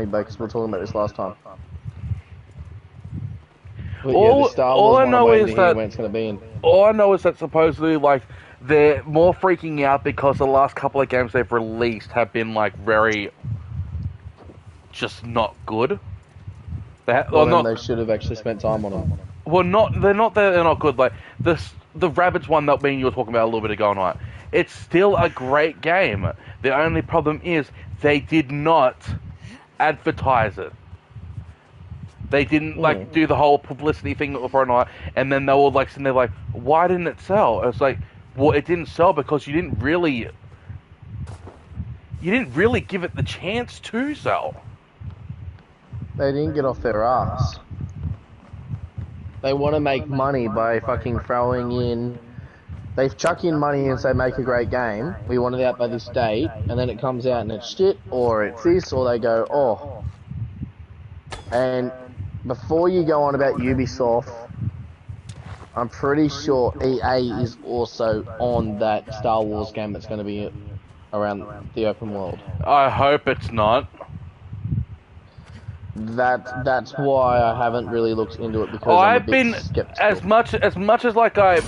because we were talking about this last time. But All, the Star all Wars I one, know I'm waiting is to hear that when it's going to be in. all I know is that supposedly like they're more freaking out because the last couple of games they've released have been like very just not good. They should have actually spent time on them. Well, they're not good. Like the Rabbids one that me and you were talking about a little bit ago, right? It's still a great game. The only problem is they did not advertise it. They didn't like do the whole publicity thing for a night, and then they were like sitting there like, why didn't it sell? It's like, well, it didn't sell because you didn't really give it the chance to sell. They didn't get off their ass. They want to make money by fucking throwing in. They chuck in money and say make a great game. We want it out by this date, and then it comes out and it's shit, or it's this, or they go, oh. And before you go on about Ubisoft, I'm pretty sure EA is also on that Star Wars game that's going to be around the open world. I hope it's not. That's why I haven't really looked into it, because I've I'm a bit been skeptical. as much as like I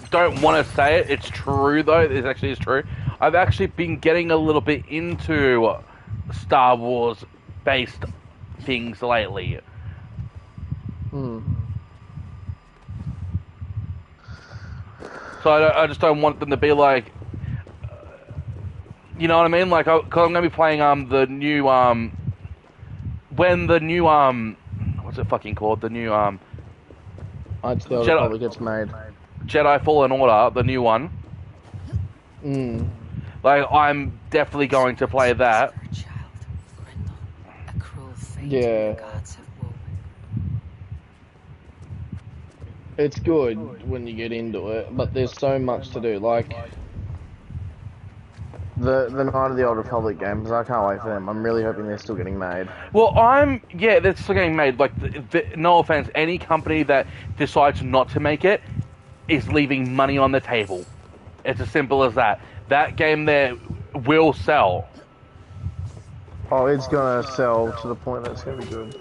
don't want to say it. It's true though. It actually is true. I've actually been getting a little bit into Star Wars based things lately. So I just don't want them to be like, you know what I mean? Like, cause I'm gonna be playing the new when the new what's it fucking called? The new Until it probably gets made. Jedi Fallen Order, the new one. Like, I'm definitely going to play that. Yeah. It's good when you get into it, but there's so much to do. Like the Night of the Old Republic games, I can't wait for them. I'm really hoping they're still getting made. Well, they're still getting made. Like, no offense, any company that decides not to make it is leaving money on the table. It's as simple as that. That game there will sell. Oh, it's gonna sell to the point that it's gonna be good.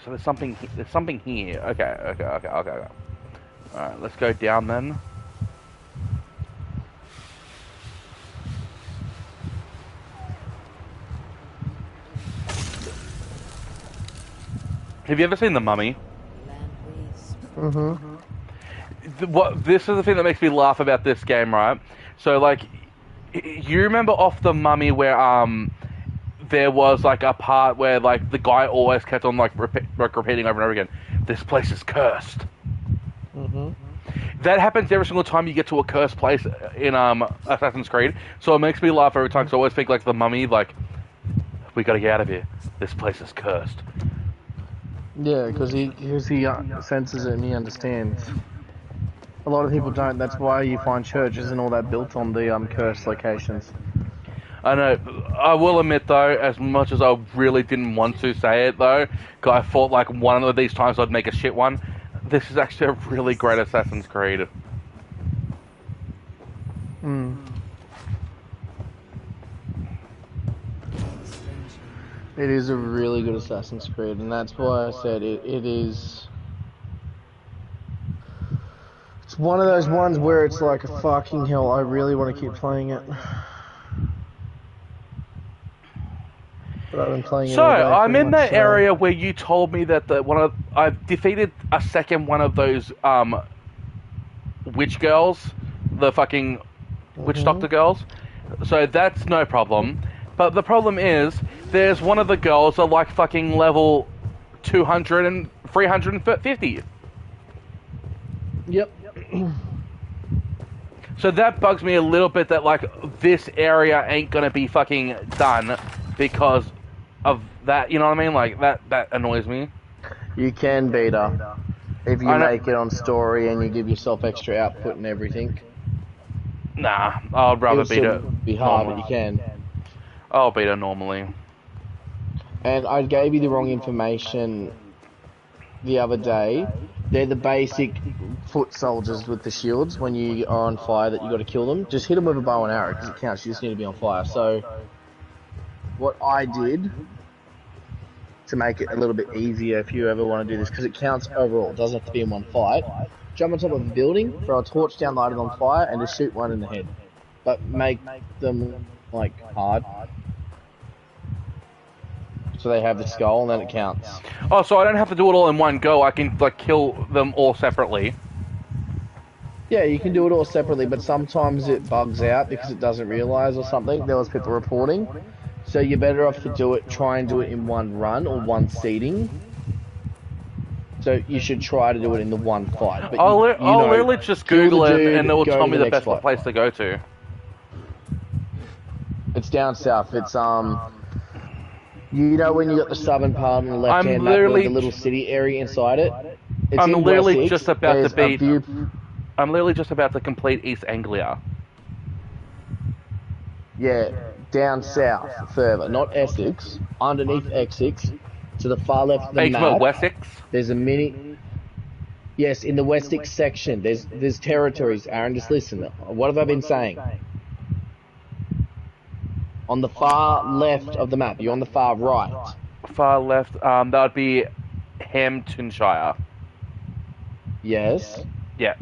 So there's something here. Okay. Alright, let's go down then. Have you ever seen The Mummy? This is the thing that makes me laugh about this game, right? So, like, you remember off The Mummy where, there was like a part where like the guy always kept on like repeating over and over again, this place is cursed. That happens every single time you get to a cursed place in Assassin's Creed, so it makes me laugh every time, because I always think like The Mummy, like, we gotta get out of here, this place is cursed. Yeah, because he senses it and he understands. A lot of people don't. That's why you find churches and all that built on the cursed locations. I know. I will admit, though, as much as I really didn't want to say it, though, because I thought, like, one of these times I'd make a shit one, this is actually a really great Assassin's Creed. It is a really good Assassin's Creed, and that's why I said it is... It's one of those ones where it's like, fucking hell, I really want to keep playing it. So, I'm in that area where you told me that I've defeated a second one of those, witch girls, the fucking witch doctor girls, so that's no problem, but the problem is, there's one of the girls at like fucking level 200 and 350. Yep. So that bugs me a little bit that like, this area ain't gonna be fucking done because of that, you know what I mean? Like, that annoys me. You can beat her if you make it on story and you give yourself extra output and everything. Nah, I'd rather beat it. Be hard, but you can. I'll beat her normally. And I gave you the wrong information the other day. They're the basic foot soldiers with the shields. When you are on fire, that you got to kill them. Just hit them with a bow and arrow because it counts. You just need to be on fire. So, what I did to make it a little bit easier, if you ever want to do this, because it counts overall. It doesn't have to be in one fight. Jump on top of a building, throw a torch down, light it on fire, and just shoot one in the head. But make them like hard. So they have the skull, and then it counts. Oh, so I don't have to do it all in one go. I can like kill them all separately. Yeah, you can do it all separately, but sometimes it bugs out because it doesn't realise or something. There was people reporting. So you're better off to try and do it in one run or one seating. So you should try to do it in the one fight. But I'll literally just Google it and it will tell me the best fight. place to go to. It's down south. It's you know when you got the southern part on the left hand map with the little city area inside it? It's I'm literally just about to beat. I'm literally just about to complete East Anglia. Yeah, down south further, not Essex, underneath Essex, to the far left of the map. Wessex? There's a mini. Yes, in the Wessex section, there's territories. Aaron, just listen. What have I been saying? On the far left of the map. You're on the far right. Far left. That would be Hamptonshire. Yes. Yeah.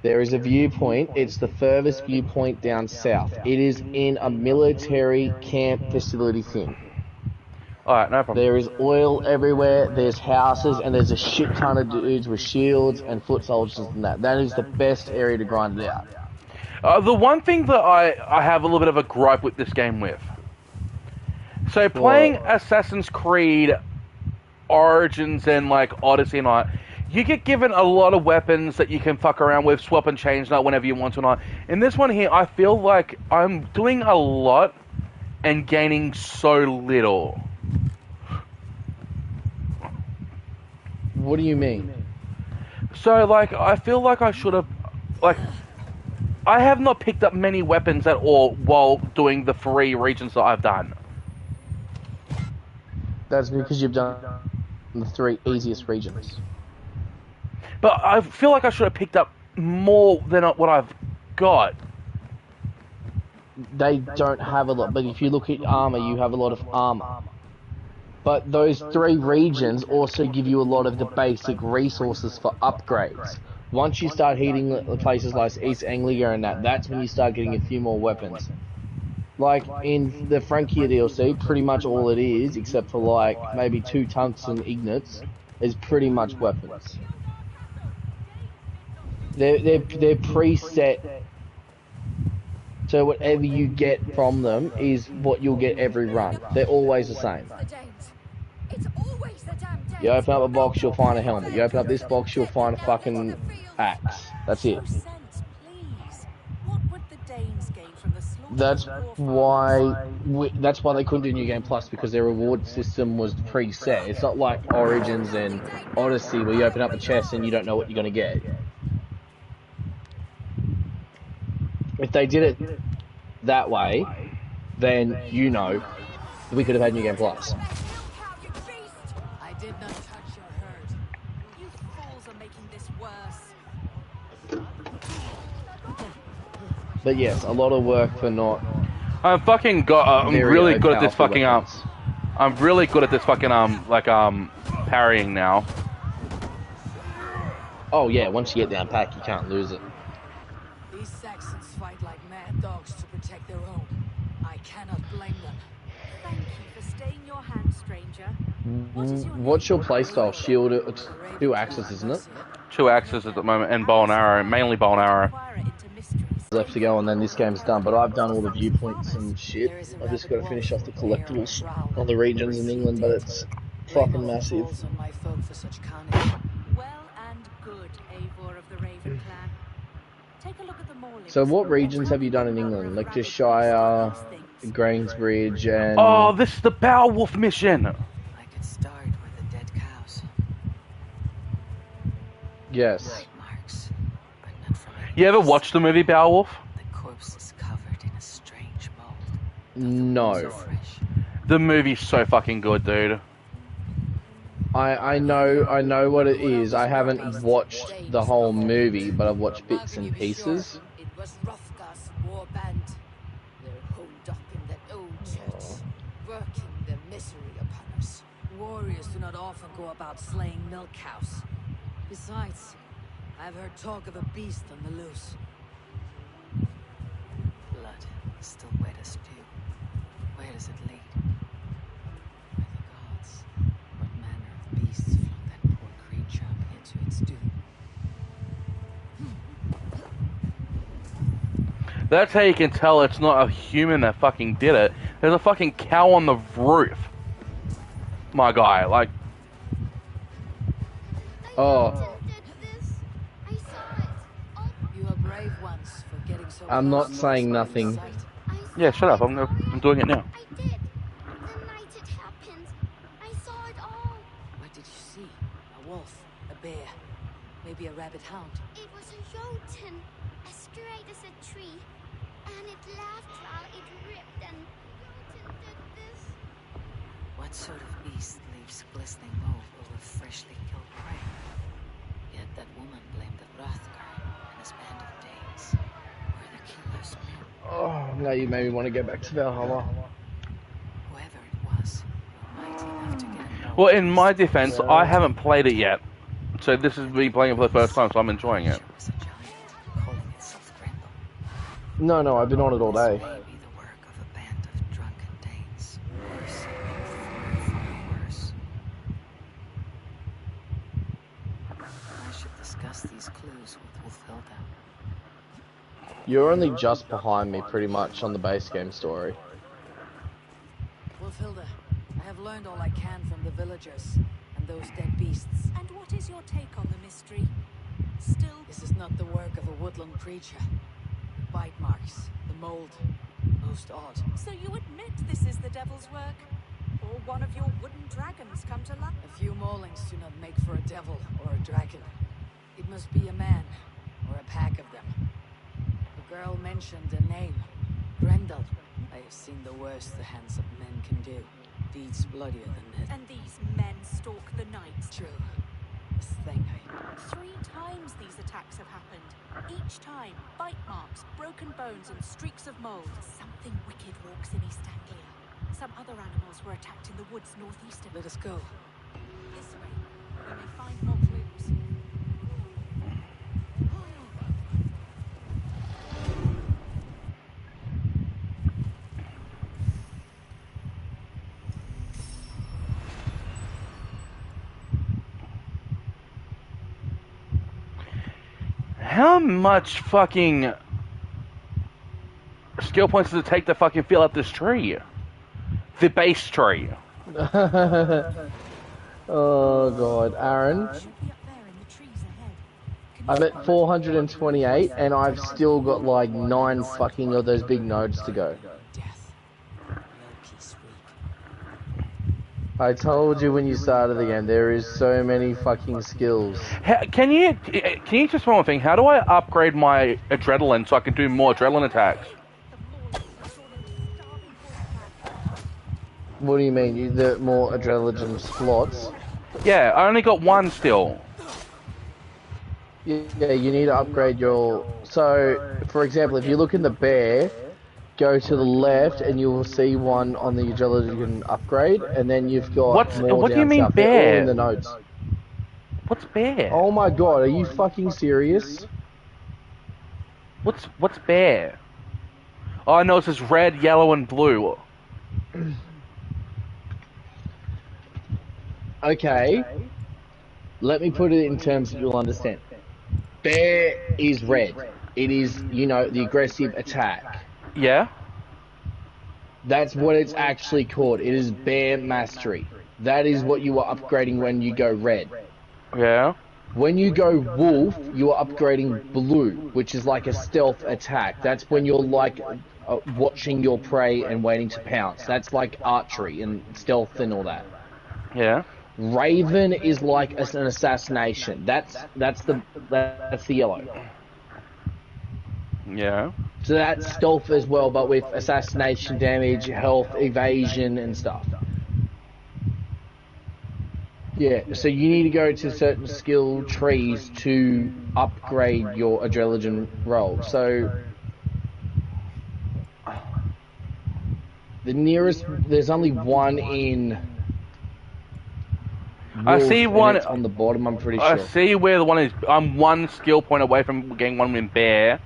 There is a viewpoint. It's the furthest viewpoint down south. It is in a military camp facility thing. Alright, no problem. There is oil everywhere, there's houses, and there's a shit ton of dudes with shields and foot soldiers and that. That is the best area to grind it out. The one thing that I have a little bit of a gripe with this game with. So playing Assassin's Creed Origins and like Odyssey and all that, you get given a lot of weapons that you can fuck around with, swap and change not whenever you want to not. In this one here, I feel like I'm doing a lot and gaining so little. What do you mean? So, like, I feel like I should have, like, I have not picked up many weapons at all while doing the 3 regions that I've done. That's because you've done the 3 easiest regions. But I feel like I should have picked up more than what I've got. They don't have a lot, but if you look at armor, you have a lot of armor. But those 3 regions also give you a lot of the basic resources for upgrades. Once you start hitting places like East Anglia and that's when you start getting a few more weapons. Like in the Frankia DLC, pretty much all it is, except for like maybe 2 tungsten ignits, is pretty much weapons. They're preset. So whatever you get from them is what you'll get every run. They're always the same. You open up a box, you'll find a helmet. You open up this box, you'll find a fucking axe. That's it. That's why they couldn't do New Game Plus, because their reward system was preset. It's not like Origins and Odyssey where you open up a chest and you don't know what you're going to get. If they did it that way, then you know we could have had New Game Plus. I did not touch your herd. You fools are making this worse. But yes, a lot of work for not. I'm fucking I'm really good at this fucking I'm really good at this fucking parrying now. Oh yeah, once you get down pack, you can't lose it. These Saxons fight like mad dogs to protect their own. I cannot blame them. Thank you for staying your hand, stranger. What is your What's your playstyle? Shield, 2 axes, isn't it? 2 axes at the moment, and bow and arrow, mainly bow and arrow. Left to go, and then this game's done. But I've done all the viewpoints and shit. I've just got to finish off the collectibles on the regions in England, but it's fucking massive. Well and good, Eivor of the Raven Clan. Take a look at the mauling. So what regions have you done in England? Like just Shire, Grangesbridge, and... Oh, this is the Beowulf mission! I could start with the dead cows. Yes. Marks, but not from You ever watched the movie Beowulf? the corpse is covered in a strange mold. No. The movie's so fucking good, dude. I know what it is. I haven't watched the whole movie, but I've watched bits and pieces. It was Hrothgar's war band. They're holed up in that old church, working their misery upon us. Warriors do not often go about slaying milk cows. Besides, I've heard talk of a beast on the loose. Blood is still wet as dew. Where does it lead? By the gods, what manner of beasts flung that poor creature up here to its doom? That's how you can tell it's not a human that fucking did it. There's a fucking cow on the roof. My guy, like... Oh, You are brave ones for getting so I'm close not to saying us. nothing. Yeah, shut up. I'm doing it now. I did. The night it happened. I saw it all. What did you see? A wolf? A bear? Maybe a rabbit hound? It was a jotun, as straight as a tree. And it laughed while it ripped and jotun did this. What sort of beast leaves glistening mold over freshly killed prey? Yet that woman blamed the Hrothgar and his band of Danes. Were the killers men? Oh, now you made me want to go back to Valhalla. Whoever it was, mighty enough to get a Well, in my defense, I haven't played it yet. So this is me playing it for the first time, so I'm enjoying it. was a giant, calling itself Grendel. No, I've been on it all day. This may be the work of a band of drunken Danes. Or something far worse. I should discuss these clues with Wolfhilda. You're only just behind me, pretty much, on the base game story. Wolfhilda, I have learned all I can from the villagers and those dead beasts. And what is your take on the mystery? Still, This is not the work of a woodland creature. The bite marks, the mold, most odd. so you admit this is the devil's work? Or one of your wooden dragons come to life? A few maulings do not make for a devil or a dragon. It must be a man, or a pack of them. The girl mentioned a name, Grendel. I have seen the worst the hands of men can do. Deeds bloodier than this. And these men stalk the night. True. This thing 3 times these attacks have happened. Each time, bite marks, broken bones, and streaks of mold. Something wicked walks in East Anglia. Some other animals were attacked in the woods northeast of Let us go. this way. We may find more clues. How much fucking skill points does it take to fucking fill up this tree? The base tree. Oh god, Aaron, Should be up there in the trees ahead. Can you I'm at 428 and I've still got like 9 fucking of those big nodes to go. Death. No peace weak. I told you when you started the game, there is so many fucking skills. Can you just one more thing? How do I upgrade my adrenaline so I can do more adrenaline attacks? What do you mean? You the more adrenaline slots? Yeah, I only got 1 still. Yeah, you need to upgrade your... So, for example, if you look in the bear, go to the left and you will see one on the adrenaline upgrade, and then you've got more What do you down mean south. They're all bear? in the nodes. What's bear? Oh my god, are you fucking serious? What's bear? Oh, I know it says red, yellow, and blue. Okay, let me put it in terms that you'll understand. Bear is red. It is, you know, the aggressive attack. Yeah? That's what it's actually called. It is bear mastery. That is what you are upgrading when you go red. Yeah? When you go wolf, you are upgrading blue, which is like a stealth attack. That's when you're like watching your prey and waiting to pounce. That's like archery and stealth and all that. Yeah? Raven is like an assassination. That's the yellow. Yeah. So that's stealth as well, but with assassination damage, health, evasion, and stuff. Yeah, so you need to go to certain skill trees to upgrade your adrenaline roll. So the nearest, there's only one in I see Wolf, and one. it's on the bottom, I'm pretty I sure. see where the one is. I'm one skill point away from getting one in Bear.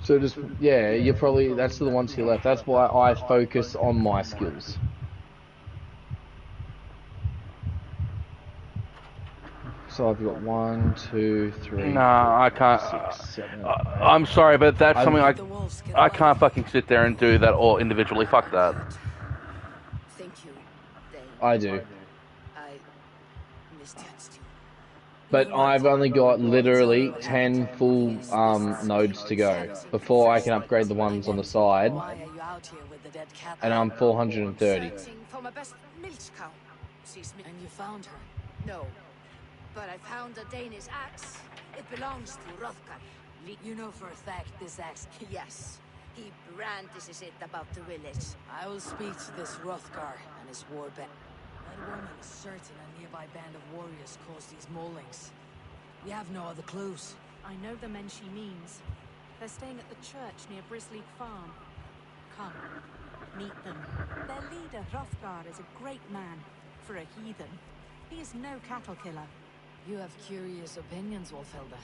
So just, yeah, you're probably, that's the ones you left. That's why I focus on my skills. So I've got 1, 2, 3, Nah, I 4, can't. 6, 7, 8. I'm sorry, but that's something I've- I can't fucking sit there and do that all individually. Fuck that. Thank you, Dane. I do. I misjudged you. But You're right. I've only got literally It's 10 full nodes to go before I can upgrade the ones on the side, Why are you out here with the dead cat? and I'm 430. Searching for my best milch cow. And you found her? No. But I found a Danish axe. It belongs to Hrothgar. You know for a fact this axe? Yes. He brandishes it about the village. I will speak to this Hrothgar and his warband. That woman is certain a nearby band of warriors caused these maulings. We have no other clues. I know the men she means. They're staying at the church near Brisleek Farm. Come, meet them. Their leader, Hrothgar, is a great man. For a heathen. He is no cattle killer. You have curious opinions, Wolfelda.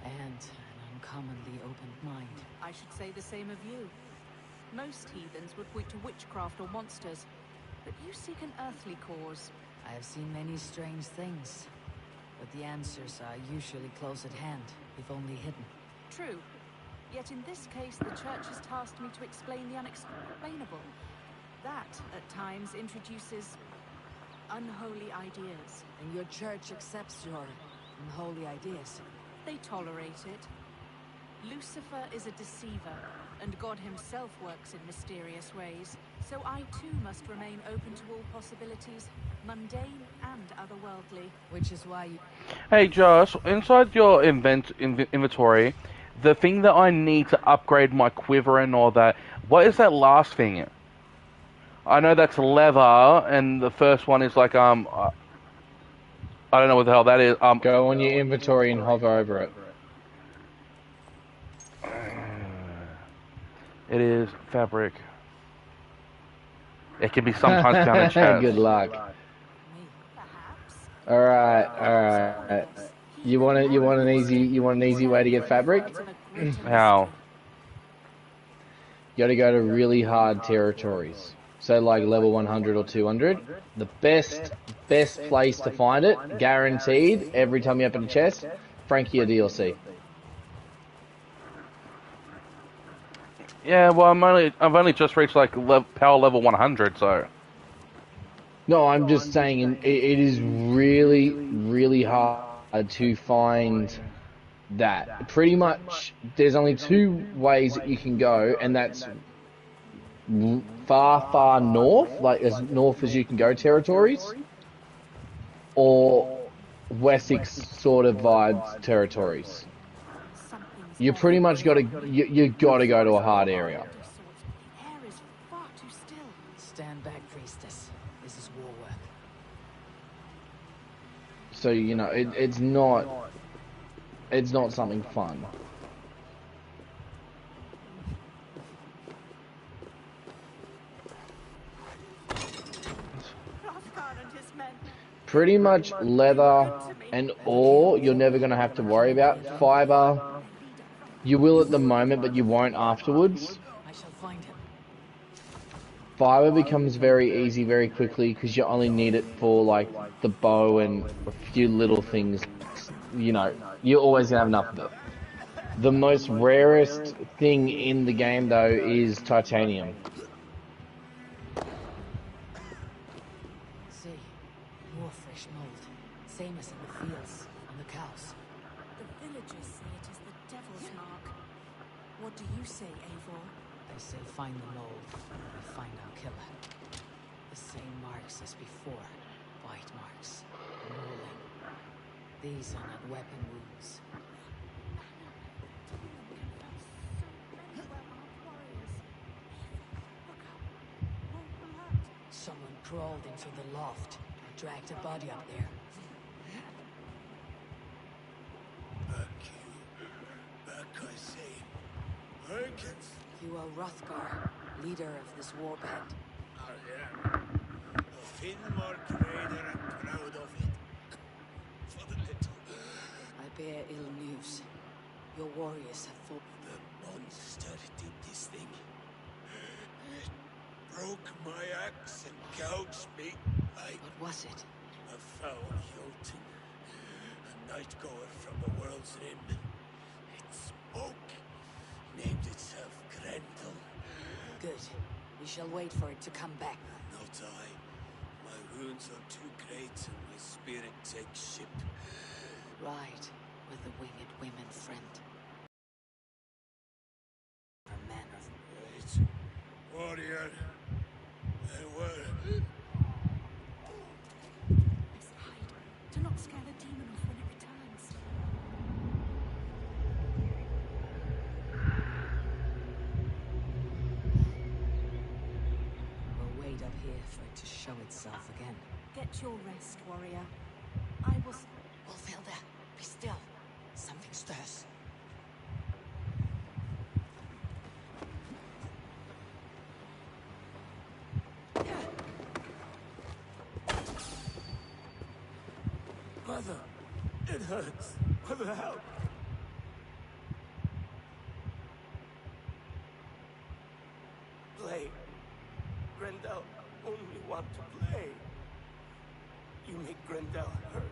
And an uncommonly open mind. I should say the same of you. Most heathens would point to witchcraft or monsters. But you seek an earthly cause. I have seen many strange things. But the answers are usually close at hand, if only hidden. True. Yet in this case, the church has tasked me to explain the unexplainable. That, at times, introduces unholy ideas. And your church accepts your unholy ideas. They tolerate it. Lucifer is a deceiver, and God himself works in mysterious ways. So I too must remain open to all possibilities, mundane and otherworldly. Which is why you... Hey Josh, inside your inventory, the thing that I need to upgrade my quiver and all that, what is that last thing? I know that's leather, and the first one is like, I don't know what the hell that is. Go on your inventory and hover over it. It is fabric. It can be sometimes found in chest. Good luck. Perhaps. Alright. You want an easy way to get fabric? How? You gotta go to really hard territories. So like level 100 or 200. The best place to find it, guaranteed, every time you open a chest, Frankie or DLC. Yeah, well, I've only just reached like power level 100, so. No, I'm just saying it is really hard to find that. Pretty much, there's only two ways that you can go, and that's far north, like as north as you can go territories, or Wessex sort of vibes territories. You pretty much got to you got to go to a hard area. The air is far too still. Stand back, priestess. This is war work. So you know it's not something fun. Hrothgar and his men. Pretty much leather and ore you're never going to have to worry about. Fiber, you will at the moment, but you won't afterwards. I shall find him. Fiber becomes very easy very quickly because you only need it for like the bow and a few little things. You know, you're always going to have enough of it. The most rarest thing in the game though is titanium. See, more fresh mold. Same as in the fields, on the cows. The villagers say it is the devil's mark. What do you say, Eivor? I say find the mold, and find our killer. The same marks as before. Bite marks. Mauling. These are not weapon wounds. Someone crawled into the loft and dragged a body up there. Back, I say. Hurricanes. You are Hrothgar, leader of this warband. I am. A Finnmark raider and proud of it. For the little. I bear ill news. Your warriors have fought. The monster did this thing. It broke my axe and gouged me. What was it? A foul Jotun. A night-goer from the world's rim. It spoke. Named itself Grendel. Good. We shall wait for it to come back. Not I. My wounds are too great and my spirit takes ship. Ride with the winged women, friend. A man of... Great. Warrior. They were... Let's hide. Do not scare the demon off when it returns. We'll wait up here for it to show itself again. Get your rest, warrior. I will... Wolfhilda, be still. Something stirs. Mother, it hurts. For the help. Play. Grendel only want to play. You make Grendel hurt.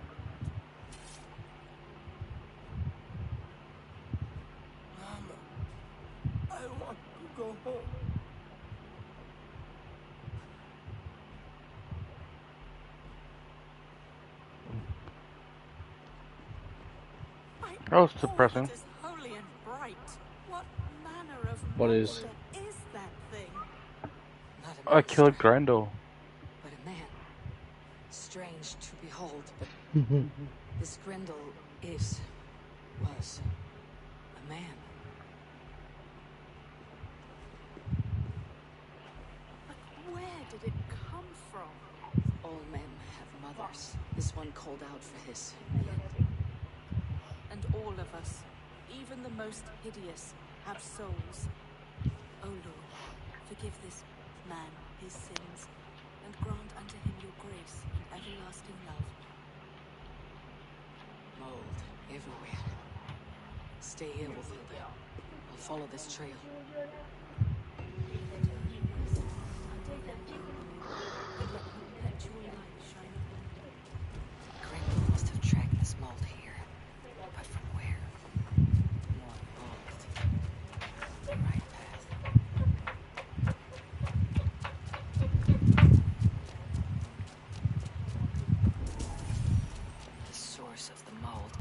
Mama, I want to go home. That was depressing. It is holy and bright. What manner of What is? monster is that thing? Not a I monster, killed Grendel. but a man. Strange to behold, but this Grendel was a man. But where did it come from? All men have mothers. This one called out for his. And all of us, even the most hideous, have souls. O Lord, forgive this man his sins, and grant unto him your grace and everlasting love. Mold everywhere. Stay here, Wolfhilda. I'll follow this trail. And let perpetual light shine upon Grendel must have tracked this mold here. But from where? More mold. The right path. The source of the mold.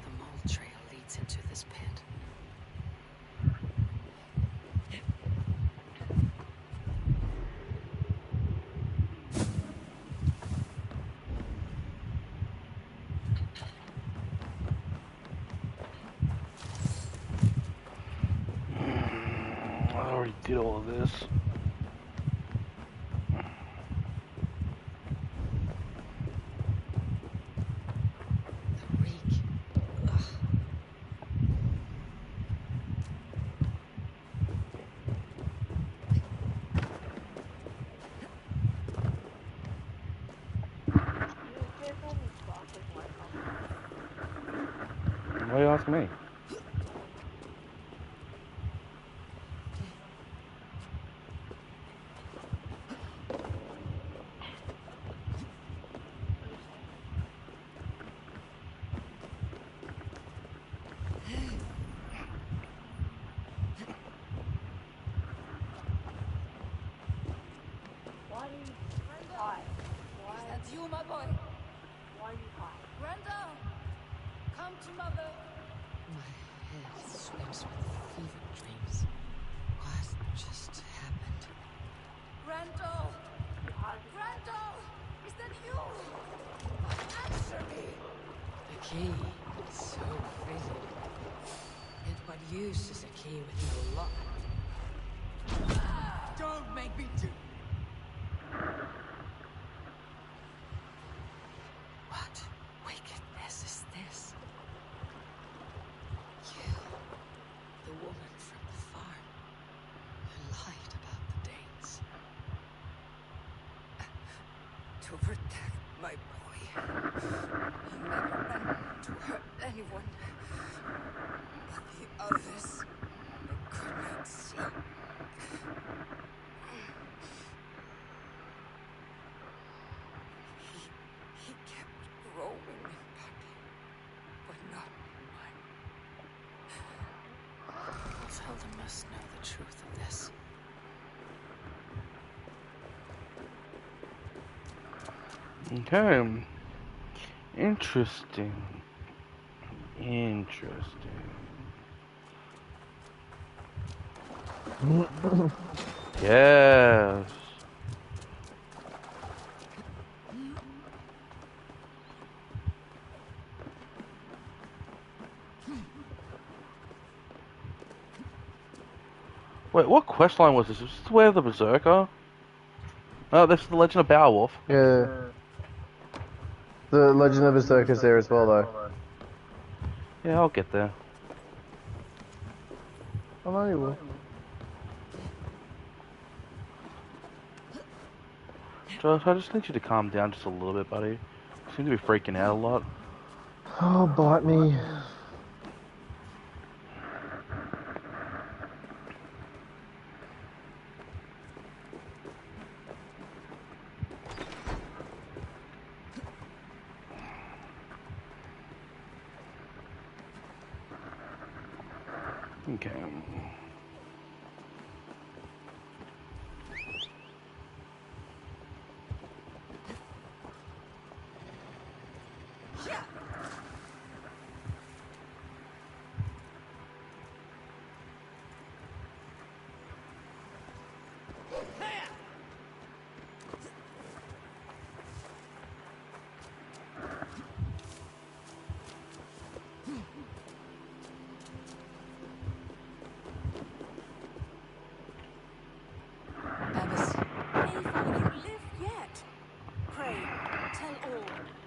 The mold trail leads into this pit. I already did all of this. The reek. Ugh. Why you ask me? Is that you, my boy? Why are you high? Grendel! Come to mother! My head swims with fever dreams. What just happened? Grendel! Grendel! Is that you? Answer me! A key. So fitting. Yet what use is a key with no lock? Don't make me do... What wickedness is this? You, the woman from the farm, who lied about the Danes. To protect my boy. He never meant to hurt anyone. But the others, I could not see. He kept growing in body, but not in mind. Valhalla must know the truth of this. Okay. Interesting. Interesting. Yes. Wait, what quest line was this? Was this where the Berserker? Oh, this is the Legend of Beowulf. Yeah. The Legend of Berserker's there as well, though. Yeah, I'll get there. I know you will. Josh, I just need you to calm down just a little bit, buddy. You seem to be freaking out a lot. Oh, bite me. Okay.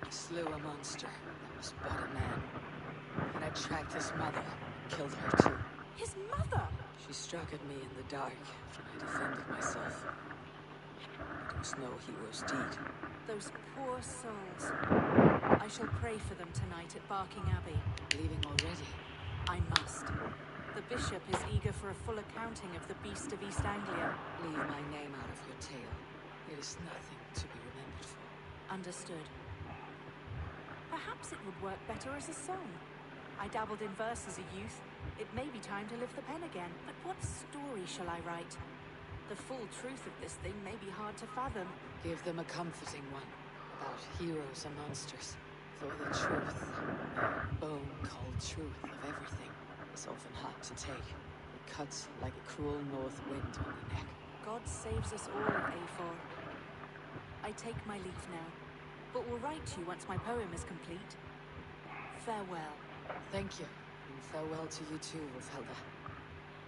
Slew a monster that was but a man. And I tracked his mother, killed her too. His mother? She struck at me in the dark, and I defended myself. It was no hero's deed. Those poor souls. I shall pray for them tonight at Barking Abbey. Leaving already? I must. The bishop is eager for a full accounting of the beast of East Anglia. Leave my name out of your tale. It is nothing to be remembered for. Understood. Perhaps it would work better as a song. I dabbled in verse as a youth. It may be time to lift the pen again. But what story shall I write? The full truth of this thing may be hard to fathom. Give them a comforting one, about heroes and monsters. For the truth, the bone-cold truth of everything, is often hard to take. It cuts like a cruel north wind on the neck. God saves us all, Afor. I take my leave now, but will write to you once my poem is complete. Farewell. Thank you, and farewell to you too, Valhalla.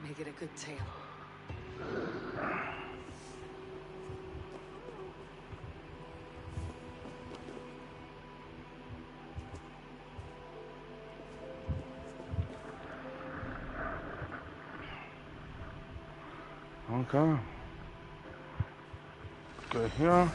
Make it a good tale. Okay. Go here.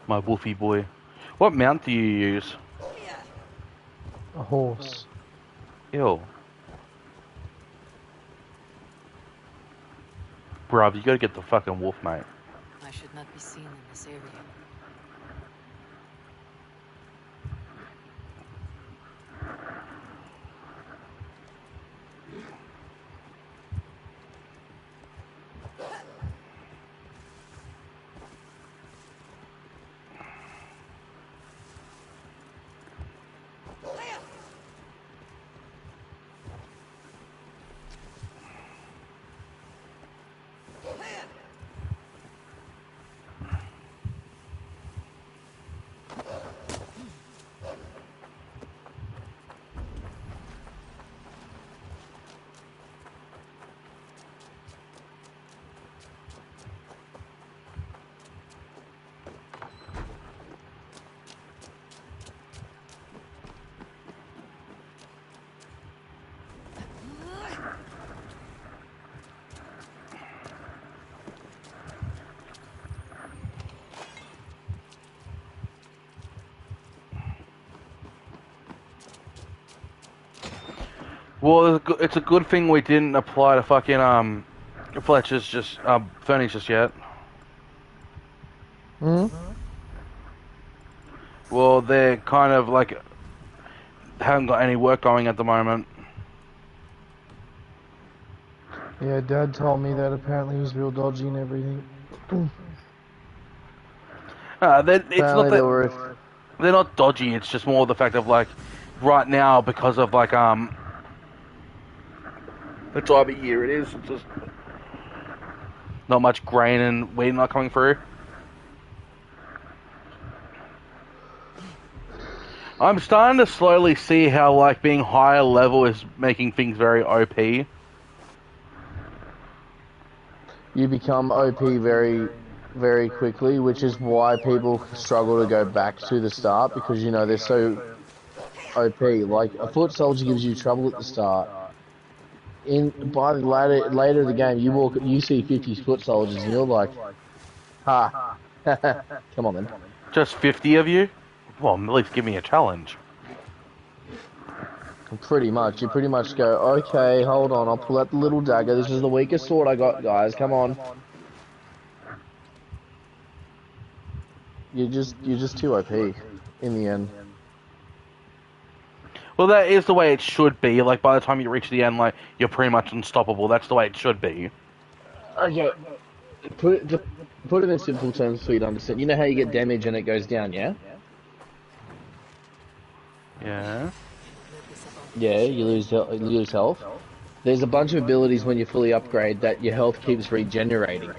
My wolfy boy. What mount do you use? A horse. Ew. Bruv, you gotta get the fucking wolf, mate. I should not be seen in this area. Well, it's a good thing we didn't apply to fucking Fletcher's Fernie's just yet. Hmm? Well, they're kind of like haven't got any work going at the moment. Yeah, Dad told me that apparently he's real dodgy and everything. It's not Apparently that they were... they're not dodgy. It's just more the fact of like right now because of like the time of year it is. It's just not much grain and wheat not coming through. I'm starting to slowly see how like being higher level is making things very OP. You become OP very, very quickly, which is why people struggle to go back to the start, because, you know, they're so OP. Like, a foot soldier gives you trouble at the start. By the later of the game, you see 50 foot soldiers, and you're like, ha, come on then. Just 50 of you? Well, at least give me a challenge. Pretty much. You pretty much go, okay, hold on, I'll pull out the little dagger. This is the weakest sword I got, guys. Come on. You're just too OP in the end. Well, that is the way it should be. Like, by the time you reach the end, like, you're pretty much unstoppable. That's the way it should be. Okay. Put it in simple terms so you'd understand. You know how you get damage and it goes down, yeah? Yeah. Yeah, you lose health. There's a bunch of abilities when you fully upgrade that your health keeps regenerating.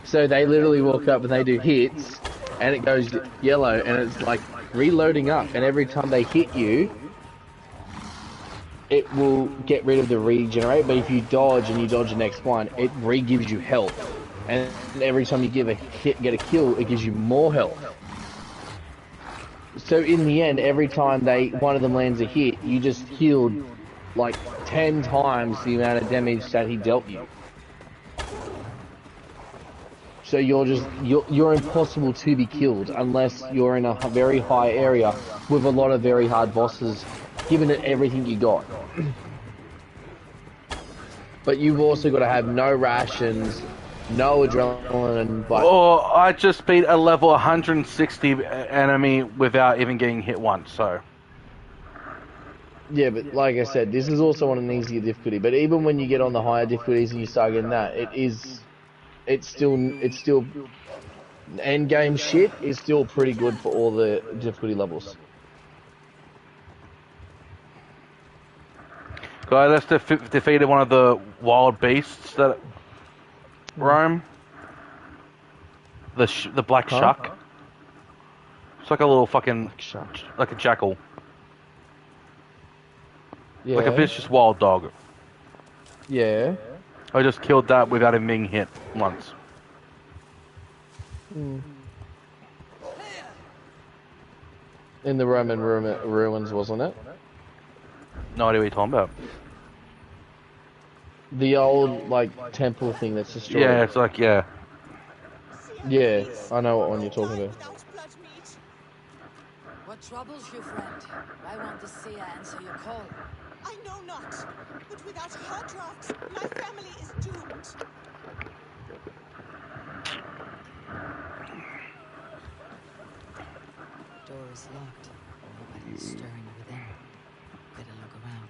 So they literally walk up and they do hits, and it goes yellow, and it's like reloading up. And every time they hit you, it will get rid of the regenerate. But if you dodge and you dodge the next one, it re-gives you health. And every time you get a kill, it gives you more health. So in the end, every time one of them lands a hit, you just healed like 10 times the amount of damage that he dealt you. So you're impossible to be killed unless you're in a very high area with a lot of very hard bosses, giving it everything you got. But you've also got to have no rations, no adrenaline. But I just beat a level 160 enemy without even getting hit once. So. Yeah, but like I said, this is also on an easier difficulty. But even when you get on the higher difficulties and you start getting that, it's still end game shit is still pretty good for all the difficulty levels. Guy, that's defeated one of the wild beasts that roam. The black shuck. It's like a little fucking like a jackal. Yeah. Like a vicious wild dog. Yeah. I just killed that without him being hit once. In the Roman ruins, wasn't it? No idea what you're talking about. The old, like, temple thing that's destroyed. Yeah, it's like, yeah. Yeah, I know what one you're talking about. What troubles you, friend? I want to see you answer your call. I know not. But without hell drafts, my family is doomed. Door is locked. Nobody is stirring within. Better look around.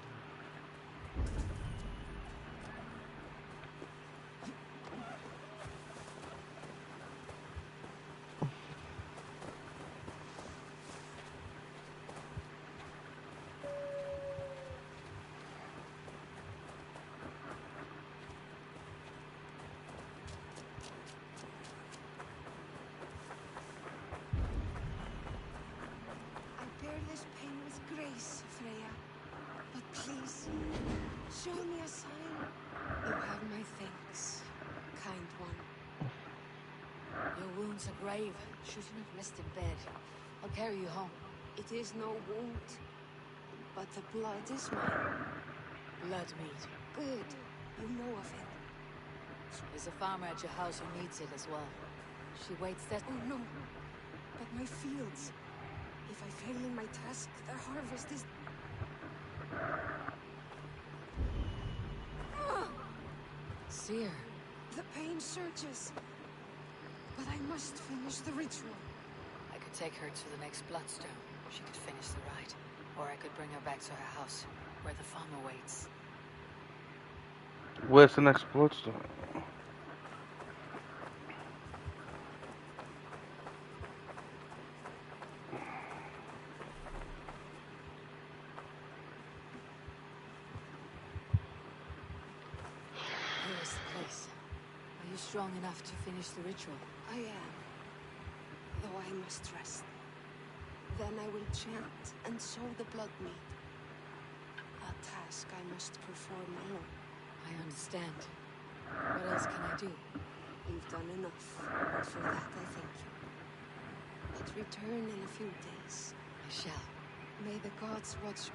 I bear this pain with grace, Freya. But please, show me a sign. You have my thanks, kind one. Your wounds are grave. Should you not rest in bed? I'll carry you home. It is no wound, but the blood is mine. Blood meat. Good, you know of it. There's a farmer at your house who needs it as well. She waits that. Oh no, but my fields. If I fail in my task, their harvest is... Seer. The pain surges. But I must finish the ritual. I could take her to the next bloodstone. She could finish the rite. Or I could bring her back to her house, where the farmer waits. Where's the next bloodstone? Here is the place. Are you strong enough to finish the ritual? I am. Though I must rest. Then I will chant and sow the blood mead. A task I must perform alone. I understand. What else can I do? You've done enough, and for that I thank you. But return in a few days. I shall. May the gods watch.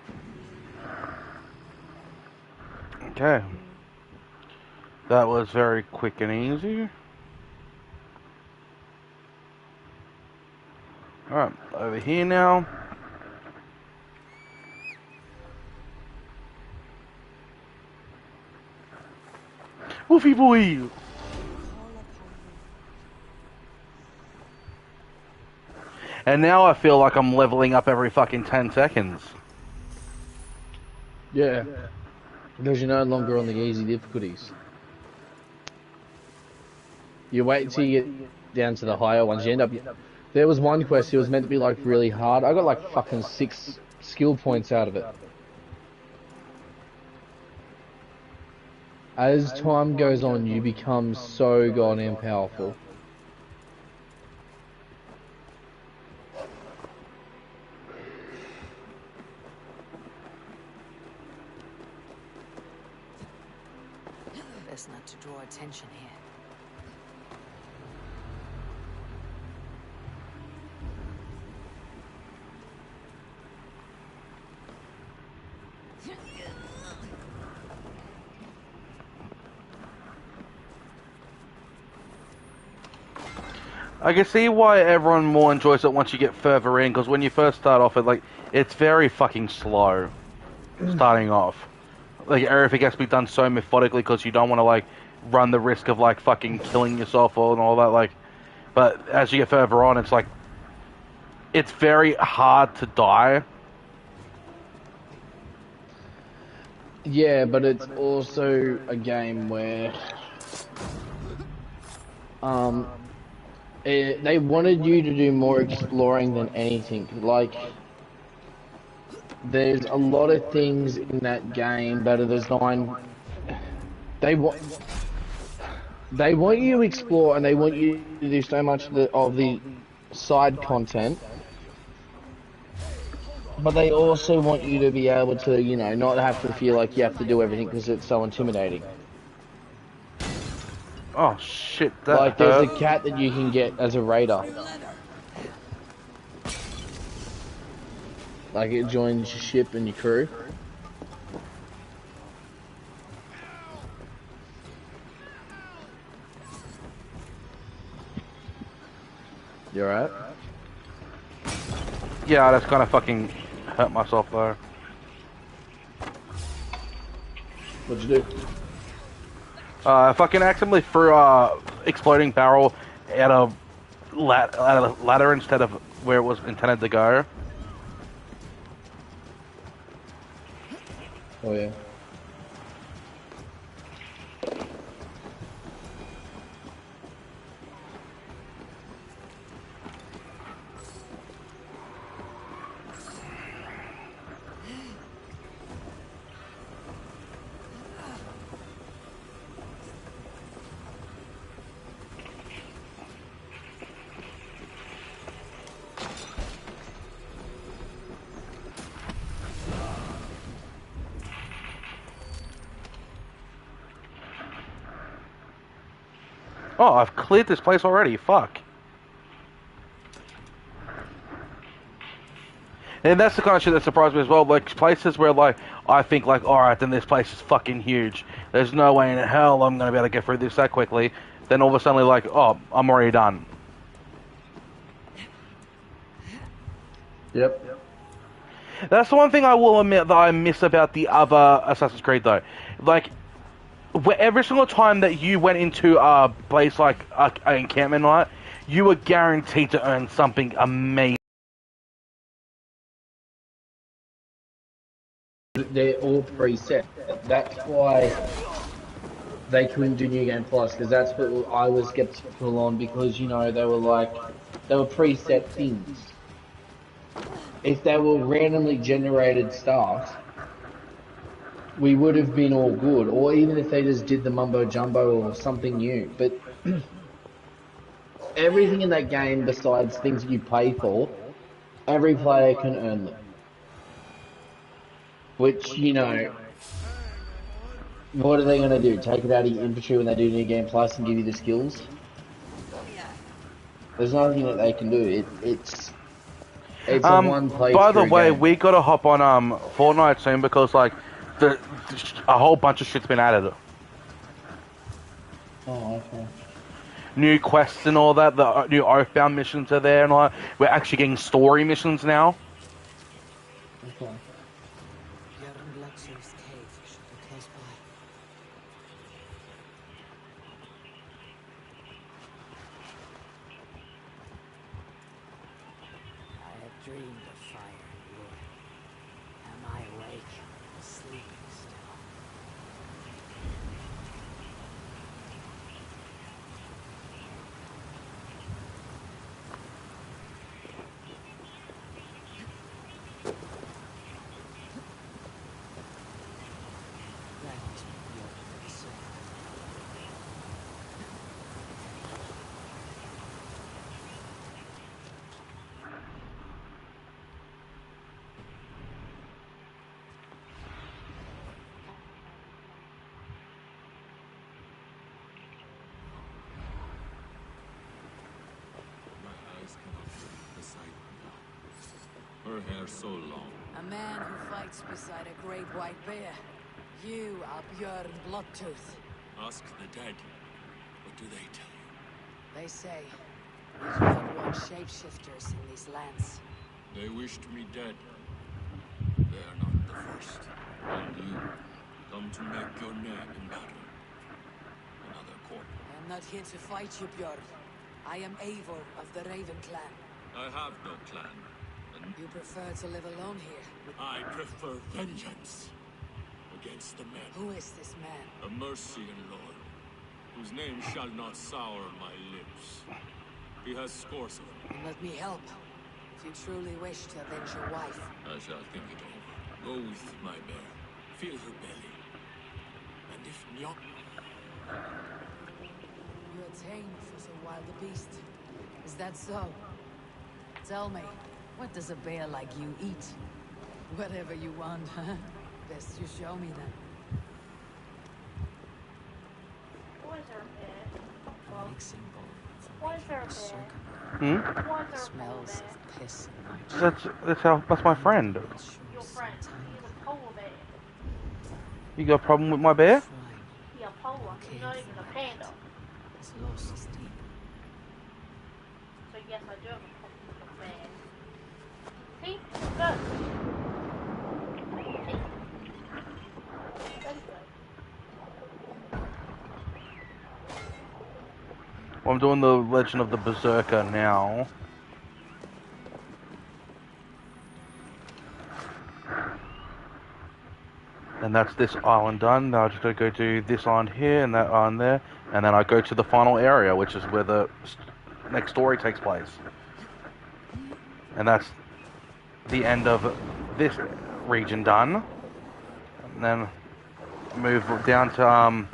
Okay. That was very quick and easy. Alright, over here now. Wolfie boy! And now I feel like I'm leveling up every fucking 10 seconds. Yeah. Because you're no longer on the easy difficulties. You wait until you get down to the higher ones. You end up... There was one quest, it was meant to be like really hard. I got like fucking 6 skill points out of it. As time goes on, you become so goddamn powerful. Best not to draw attention here. I can see why everyone more enjoys it once you get further in, because when you first start off, it's very fucking slow starting off. Like, everything has to be done so methodically because you don't want to, like, run the risk of, like, fucking killing yourself and all that, like... But as you get further on, it's like... It's very hard to die. Yeah, but it's also a game where... they wanted you to do more exploring than anything. Like, there's a lot of things in that game that are designed. They want you to explore, and they want you to do so much of the side content. But they also want you to be able to, you know, not have to feel like you have to do everything because it's so intimidating. Oh shit, that like, there's a cat that you can get as a raider. Like, it joins your ship and your crew. You alright? Yeah, that's kind of fucking hurt myself though. What'd you do? I fucking accidentally threw exploding barrel at a ladder instead of where it was intended to go. Oh yeah. Oh, I've cleared this place already. Fuck. And that's the kind of shit that surprised me as well. Like places where like I think like, all right, then this place is fucking huge. There's no way in hell I'm gonna be able to get through this that quickly. Then all of a sudden, like, oh, I'm already done. Yep. That's the one thing I will admit that I miss about the other Assassin's Creed, though. Like, every single time that you went into a place like an encampment night, you were guaranteed to earn something amazing. They're all preset. That's why they couldn't do New Game Plus, because that's what I was skeptical on, because, you know, they were preset things. If they were randomly generated stuff, we would have been all good. Or even if they just did the mumbo jumbo or something new. But everything in that game, besides things you pay for, every player can earn them. Which, you know, what are they going to do? Take it out of your infantry when they do New Game Plus and give you the skills? There's nothing that they can do. It's a one By the playthrough way, game. we gotta hop on Fortnite soon because like a whole bunch of shit's been added. Oh, okay. New quests and all that. The new Oathbound missions are there, and all that. We're actually getting story missions now. Okay. Björn Bloodshow's cave should be close by. I have dreamed of fire and wood. Am I awake or sleeping still? That must be Björn himself. My eyes cannot look beside me now. Her hair so long. A man who fights beside a great white bear. You are Björn Bloodtooth. Ask the dead. What do they tell you? They say these are the one shapeshifters in these lands. They wished me dead. They are not the first. And you come to make your name in battle. Another court. I am not here to fight you, Björn. I am Eivor of the Raven clan. I have no clan. And You prefer to live alone here. I prefer vengeance against the men. Who is this man? A Mercian lord, whose name shall not sour my lips. He has scores of them. Then let me help. If you truly wish to avenge your wife. I shall think it over. Go with my bear. Feel her belly. And if not, You are tame for so wild a beast. Is that so? Tell me, what does a bear like you eat? Whatever you want, huh? Best you show me then. Why is there a bear? Mixing bowl for Why is there a making bear? circle. Why is there a polar Smells bear? of piss and nitrogen. That's my friend. Your friend. He's a polar bear. You got a problem with my bear? He's a polar. He's not even a panda. His loss is deep. So yes, I do have a problem with a bear. See? Good. See? Very good. I'm doing the Legend of the Berserker now. And that's this island done. Now I just gotta go do this island here and that island there, and then I go to the final area, which is where the next story takes place. And that's the end of this region done. And then move down to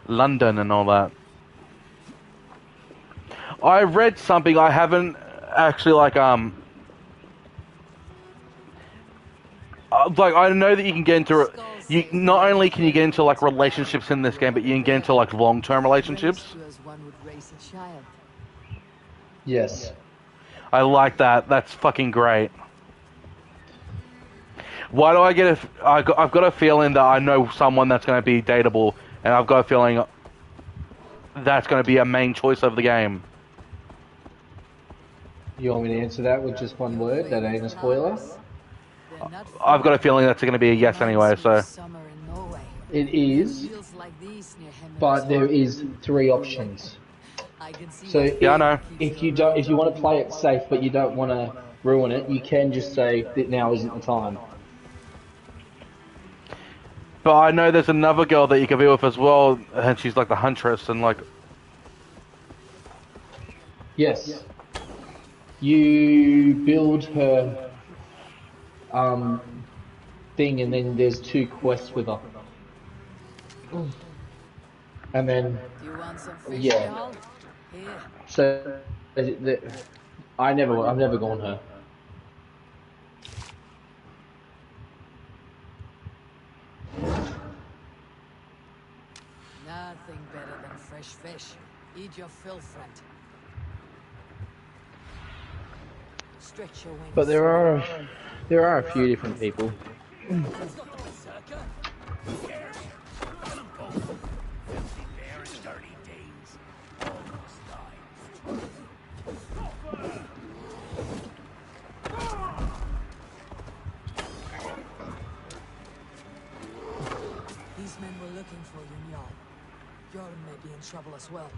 London and all that. I read something. I haven't actually like I know that you can get into you not only can you get into like relationships in this game, but you can get into like long-term relationships. Yes. I like that. That's fucking great. Why do I get I've got a feeling that I know someone that's going to be dateable, and I've got a feeling that's going to be a main choice of the game. You want me to answer that with just one word? That ain't a spoiler? I've got a feeling that's going to be a yes anyway, so... It is, but there is 3 options. So yeah, I know. if you want to play it safe but you don't want to ruin it, you can just say that now isn't the time. But I know there's another girl that you can be with as well, and she's like the huntress, and like... Yes. You build her thing, and then there's 2 quests with her. And then, yeah. So, I've never gone her. Nothing better than fresh fish. Eat your fill, friend. Stretch your wings. But there are a few different people. These men were looking for you, Jarl. Jarl may be in trouble as well.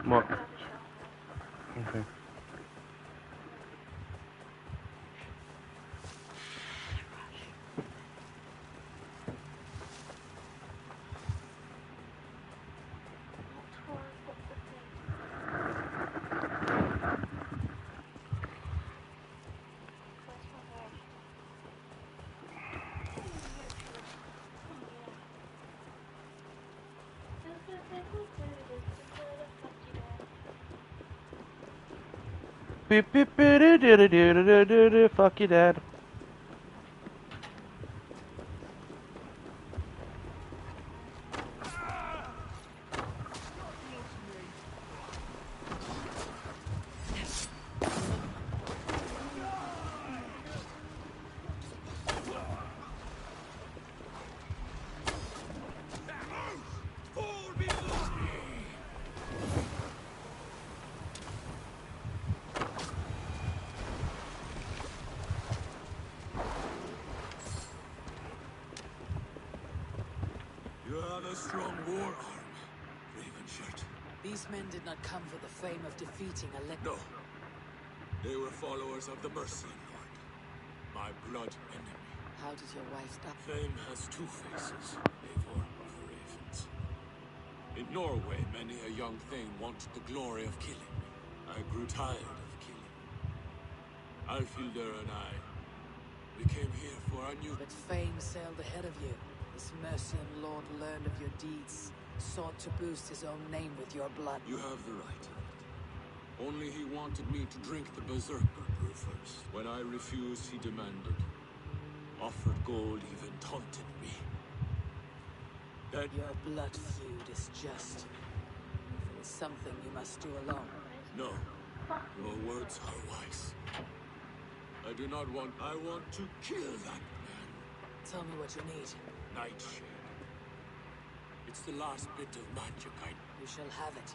What? Okay. Beep beep beep do do do do do do. Fuck your dad. You have a strong war arm, Ravenshirt. These men did not come for the fame of defeating a No. They were followers of the Mercian Lord. My blood enemy. How did your wife die? Fame has 2 faces, Eivor of the Ravens. In Norway, many a young thane wanted the glory of killing. I grew tired of killing. Alfhildr and I, we came here for our new... But fame sailed ahead of you. This Mercian lord learned of your deeds, sought to boost his own name with your blood. You have the right to it. Only he wanted me to drink the Berserker brew first. When I refused, he demanded. Offered gold, even taunted me. That... Your blood feud is just. It is something you must do alone. No. Your words are wise. I do not want... I want to kill that man. Tell me what you need. Nightshade. It's the last bit of magic You shall have it.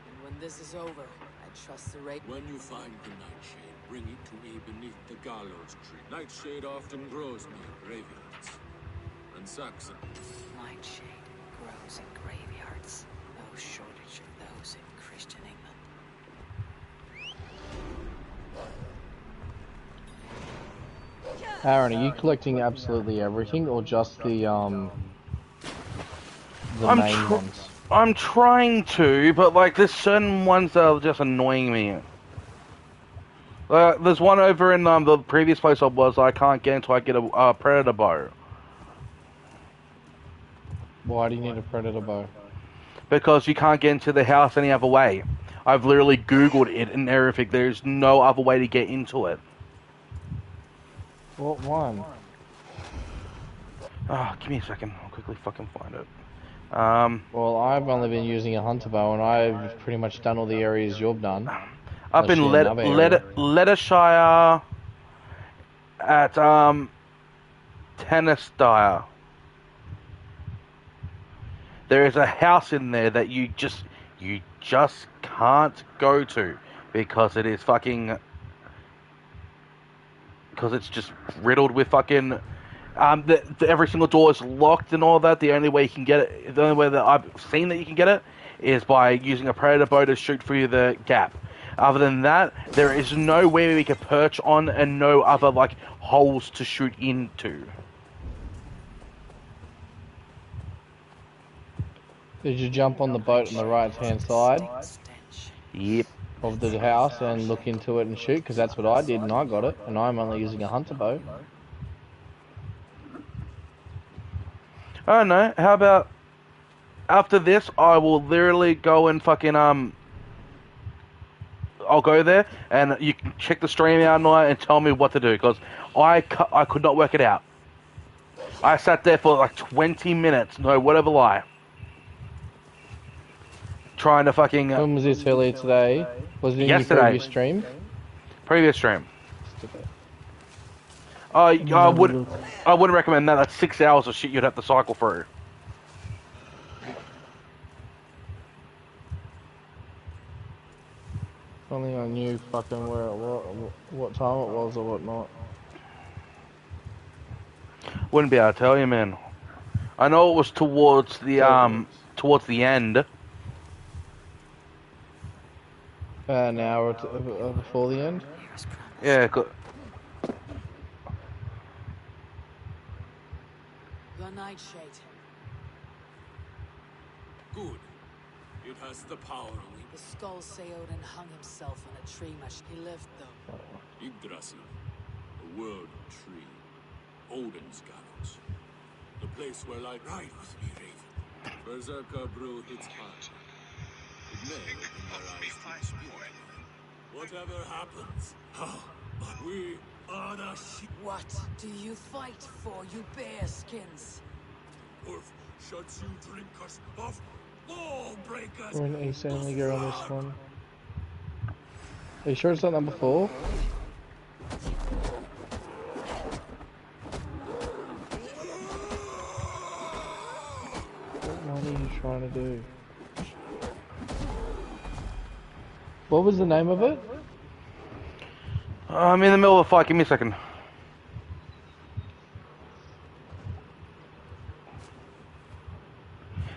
And when this is over, I trust the rate. When you find the nightshade, bring it to me beneath the gallows tree. Nightshade often grows near graveyards. And Saxon. Nightshade grows in graveyards. No shortage of those in Christian England. Aaron, are you collecting absolutely everything, or just the main ones? I'm trying to, but like there's certain ones that are just annoying me. There's one over in the previous place I was. I can't get until I get a predator bow. Why do you need a predator bow? Because you can't get into the house any other way. I've literally Googled it and everything. There's no other way to get into it. What one? Oh, give me a second. I'll quickly fucking find it. Well, I've only been using a hunter bow, and I've pretty much done all the areas you've done. Up in Leicestershire at Tennisdire. There is a house in there that you just can't go to because it is fucking, because it's just riddled with fucking every single door is locked and all that. The only way you can get it, the only way that I've seen that you can get it is by using a predator bow to shoot through the gap. Other than that, there is no way we can perch on and no other like holes to shoot into. Did you jump on the boat on the right-hand side? Yep. Of the house and look into it and shoot? Because that's what I did and I got it, and I'm only using a hunter bow. I don't know. How about after this, I will literally go and fucking I'll go there and you can check the stream out tonight and tell me what to do because I could not work it out. I sat there for like 20 minutes, no whatever lie, trying to fucking. When was this earlier today? Was it in yesterday. Your previous stream? Previous stream. I wouldn't recommend that. That's 6 hours of shit you'd have to cycle through. If only I knew fucking what time it was or whatnot. Wouldn't be able to tell you, man. I know it was towards the end. An hour before the end. Yeah. The Nightshade. Good. It has the power we... The skull sailed and hung himself on a tree mesh. He lived though. Yggdrasil. The world tree. Odin's gallows. The place where light ride with me, Raven. Berserker brew its heart. It may open your eyes to the spirit. Whatever happens, we are the sheep. What do you fight for, you bearskins? Wolf shuts you drinkers of all breakers. We're an ace only girl on this one. Are you sure it's not number 4? What are you trying to do? What was the name of it? I'm in the middle of a fight. Give me a second.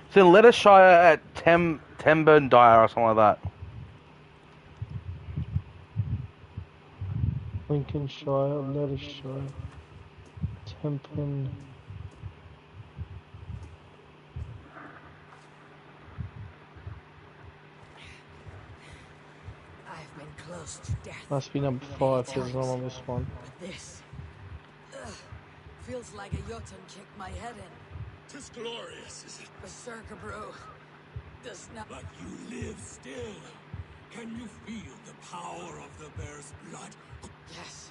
It's in Leicestershire at Tenburndyre or something like that. Lincolnshire, Leicestershire, Tempen. I've been close to death. Must be number 5 because I'm on this one. But this feels like a Jotun kicked my head in. 'Tis glorious, is it? Berserker brew does not. But you live still. Can you feel the power of the bear's blood? Yes,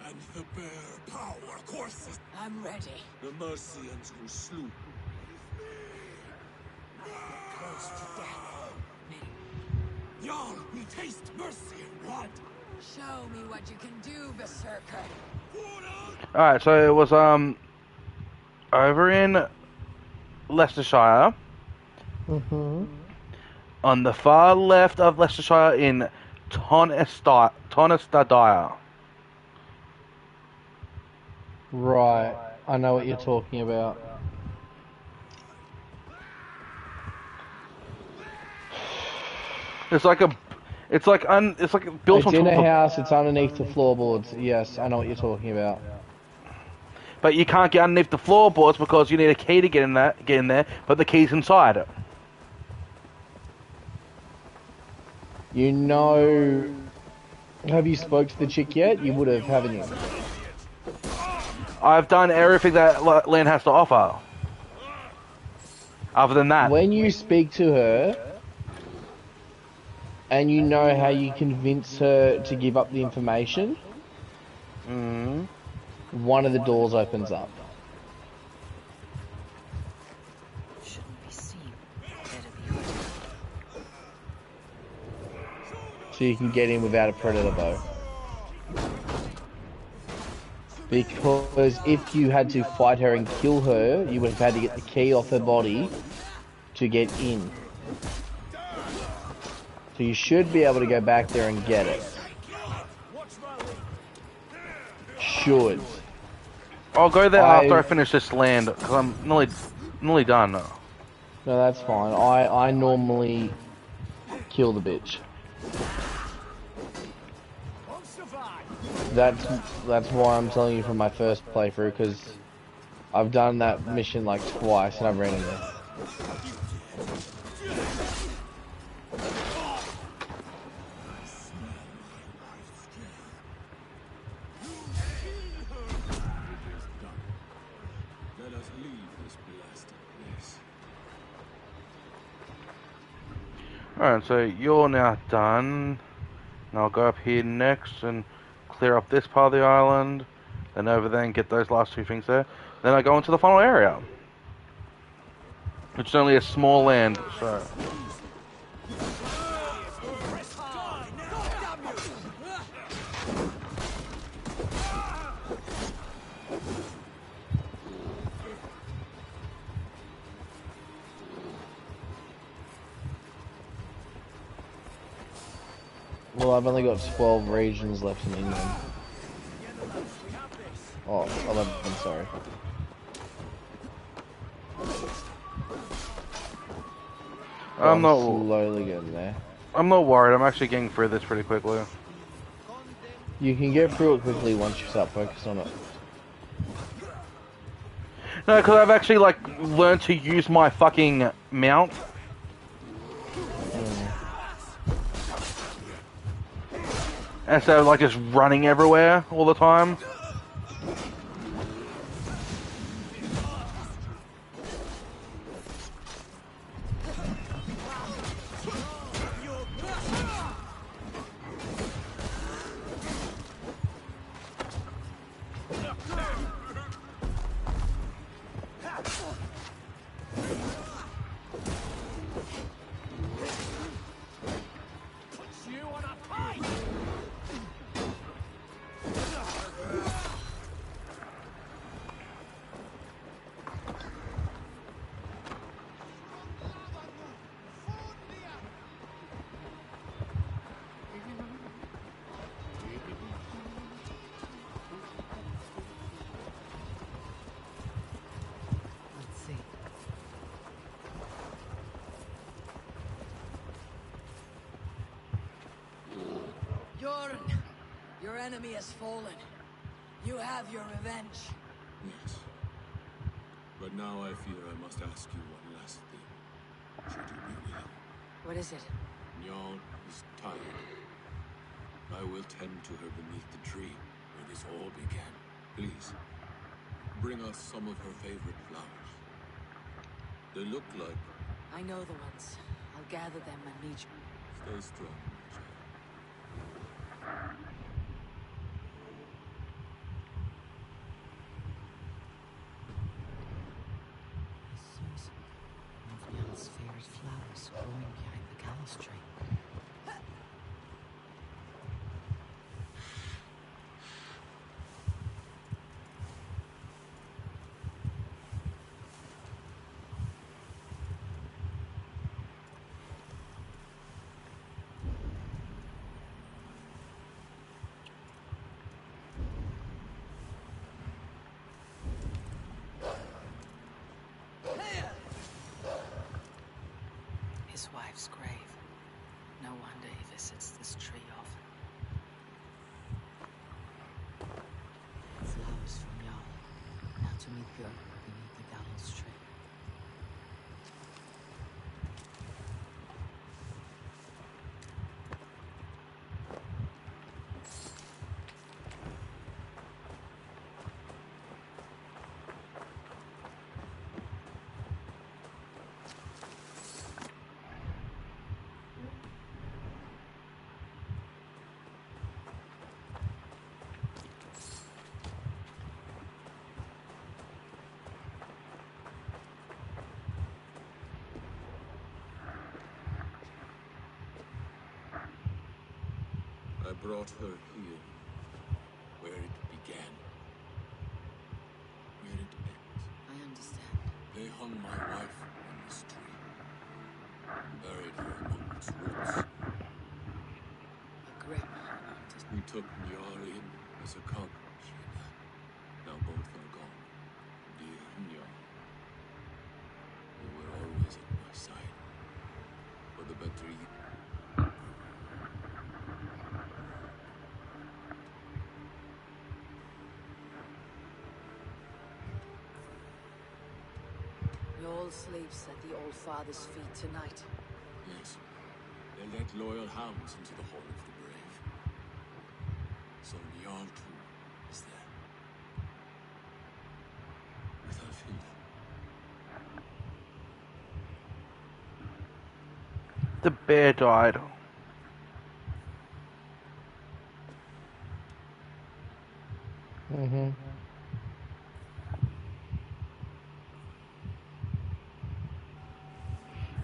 And the bear power courses. I'm ready. The Mercians who slew. I've been close to death. Y'all, we taste mercy and blood. Show me what you can do, Berserker. Alright, so it was over in Leicestershire. Mm-hmm. On the far left of Leicestershire in Tonestadire. Right. I know what you're talking about. It's like built on It's in top a of a, house, it's underneath the floorboards. Yes, I know what you're talking about. but you can't get underneath the floorboards because you need a key to get in there, but the key's inside it. You know... Have you spoke to the chick yet? You would have, haven't you? I've done everything that land has to offer. Other than that, When you speak to her, and you know how you convince her to give up the information, one of the doors opens up. Shouldn't be seen. Better be hidden. So you can get in without a predator bow. Because if you had to fight her and kill her, you would have had to get the key off her body to get in. So you should be able to go back there and get it. Should. I'll go there after I finish this land because I'm nearly done. No, that's fine. I normally kill the bitch. That's why I'm telling you from my first playthrough, because I've done that mission like twice and I've ran in there. Let us leave this blasted place. Alright, so you're now done. Now I'll go up here next and clear up this part of the island. Then over there and get those last two things there. Then I go into the final area. Which is only a small land, so... Well, I've only got 12 regions left in England. Oh, 11, I'm sorry. I'm not slowly getting there. I'm not worried, I'm actually getting through this pretty quickly. You can get through it quickly once you start focusing on it. No, because I've actually, like, learned to use my fucking mount. Instead of, like, just running everywhere all the time. Your enemy has fallen. You have your revenge. Yes. But now I fear I must ask you one last thing. Should you be willing? What is it? Nyan is tired. I will tend to her beneath the tree where this all began. Please, bring us some of her favorite flowers. They look like... I know the ones. I'll gather them and meet you. Stay strong, my child. Nyan's favorite flowers growing behind the gallows tree. His wife's grave. No wonder he visits this tree often. Flowers from Jarl. Now to meet Björn beneath the gallows tree. I brought her here, where it began, where it ends. I understand. They hung my wife on this tree, buried her among its roots. A grim haunted. We took Njal in as a conqueror, she and I. Now both are gone, dear Njal. You were always at my side, for the better you. Njal sleeps at the Old Father's feet tonight. Yes, they let loyal hounds into the Hall of the Brave. So Njal too is there. With Alfilda. The bear died. Mm-hmm.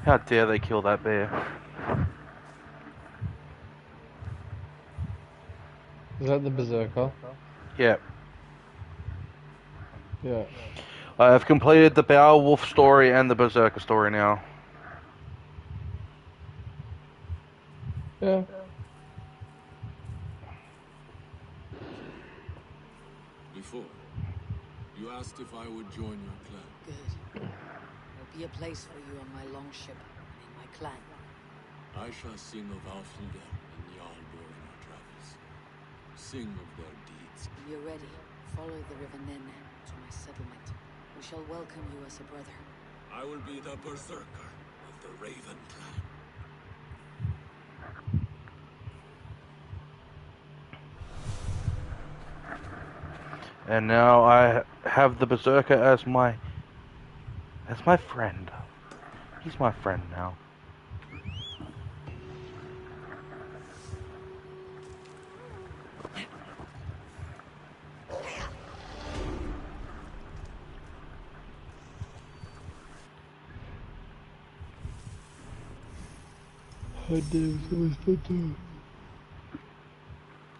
How dare they kill that bear? Is that the Berserker? Yeah. Yeah. I have completed the Beowulf story and the Berserker story now. Yeah. Before, you asked if I would join your clan. Good. There'll be a place for you on my longship and in my clan. I shall sing of Alfilda and Jarl during our travels. Sing of their deeds. When you're ready, follow the river Nene to my settlement. We shall welcome you as a brother. I will be the berserker of the Raven clan. And now I have the Berserker as my friend. He's my friend now.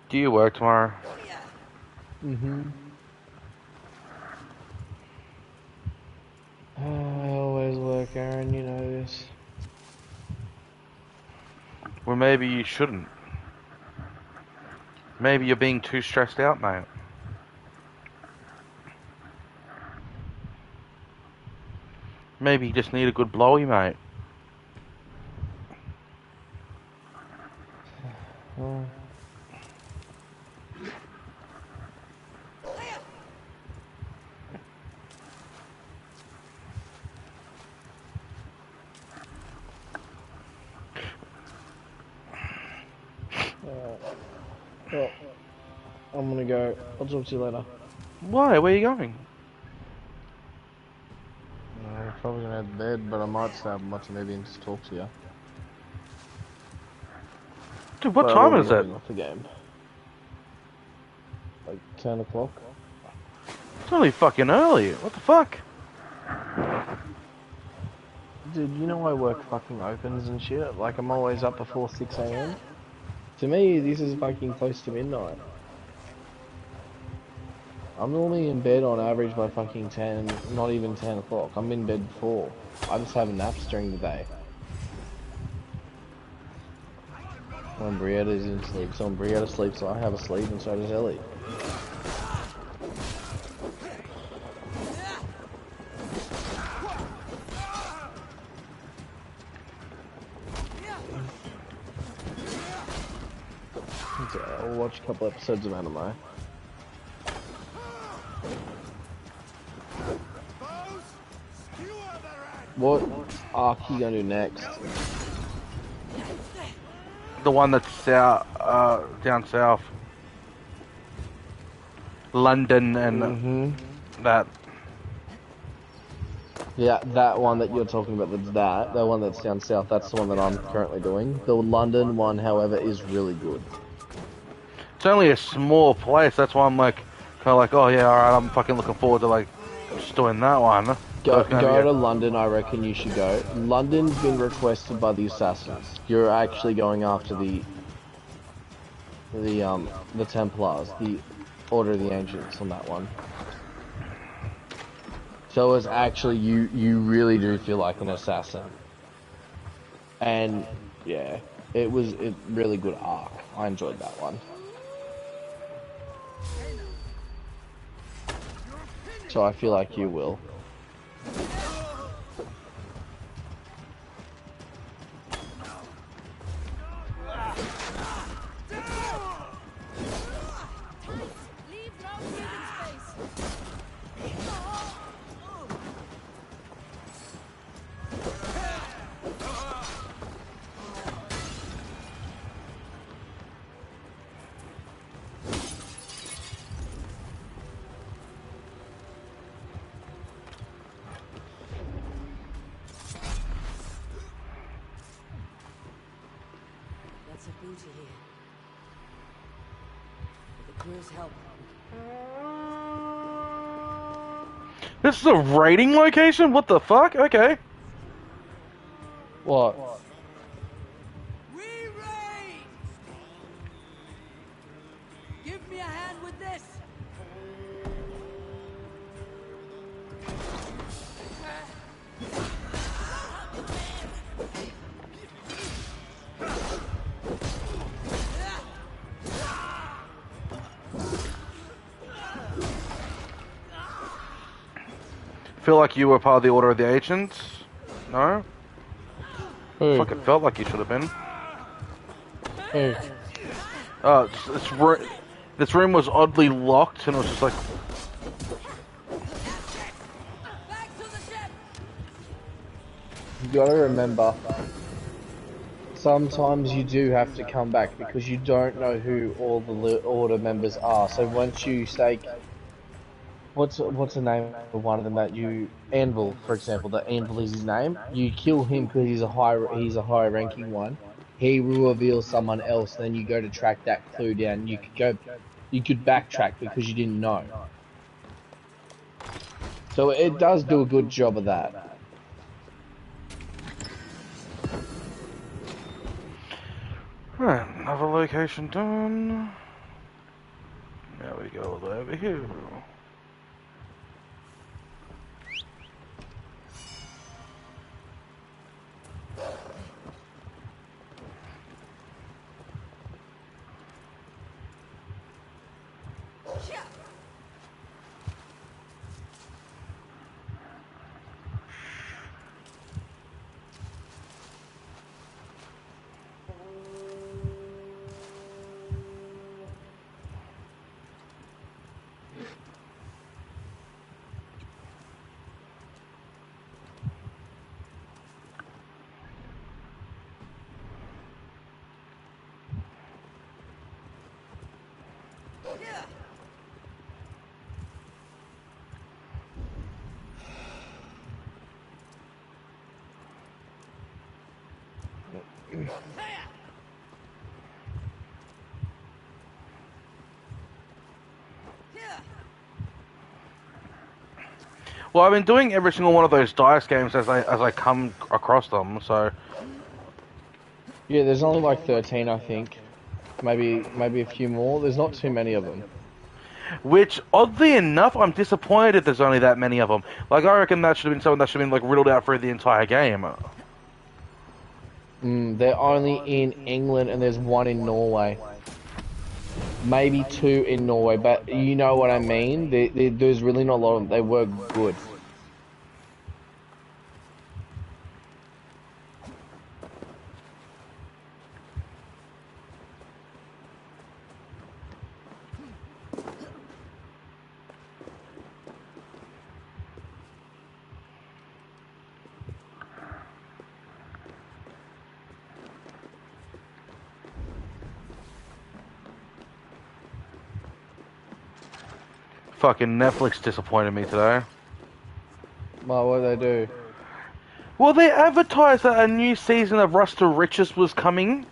Do you work tomorrow? Mm-hmm. I always work, Aaron, you know this. Well, maybe you shouldn't. Maybe you're being too stressed out, mate. Maybe you just need a good blowy, mate. Oh. Well, I'm gonna go. I'll talk to you later. Why? Where are you going? I'm probably gonna head to bed, but I might stay up and watch a movie and just talk to you. Dude, what But I time will is be it? logging off the game. Like 10 o'clock. It's only fucking early. What the fuck? Dude, you know I work fucking opens and shit. Like, I'm always up before 6 a.m. To me, this is fucking close to midnight. I'm normally in bed on average by fucking 10, not even 10 o'clock. I'm in bed before. I just have naps during the day. When Brietta's in sleep. So when Brietta sleeps, I have a sleep, and so does Ellie. Okay, I'll watch a couple episodes of anime. What arc you gonna do next? The one that's south, down south. London and that. Yeah, that one that you're talking about, the one that's down south, that's the one that I'm currently doing. The London one, however, is really good. It's only a small place, that's why I'm like, kind of like, oh yeah, alright, I'm fucking looking forward to like, just doing that one. Go to London, I reckon you should go. London's been requested by the Assassins. You're actually going after the Templars, the Order of the Ancients on that one. So it's actually, you really do feel like an assassin. And, yeah, it was a really good arc. I enjoyed that one. So I feel like you will. That's a booty here. With the crew's help. This is a raiding location? What the fuck? Okay. What? We raid! Give me a hand with this! Feel like you were part of the Order of the Ancients? No? Hey. Fucking felt like you should have been. Hey. Oh, this room was oddly locked, and it was just like... You gotta remember, sometimes you do have to come back because you don't know who all the Order members are. So once you say... What's the name of one of them that you Anvil, for example? That Anvil is his name. You kill him because he's a high ranking one. He will reveal someone else. Then you go to track that clue down. You could backtrack because you didn't know. So it does do a good job of that. Right, another location done. Now we go all the way over here. Well, I've been doing every single one of those dice games as I come across them, so... Yeah, there's only like 13, I think. Maybe a few more. There's not too many of them. Which, oddly enough, I'm disappointed there's only that many of them. Like, I reckon that should have been something that should have been, like, riddled out for the entire game. They're only in England and there's one in Norway. Maybe two in Norway, but you know what I mean? There's really not a lot of them. They were good. Fucking Netflix disappointed me today. Well, what do they do? Well, they advertised that a new season of Rust to Riches was coming,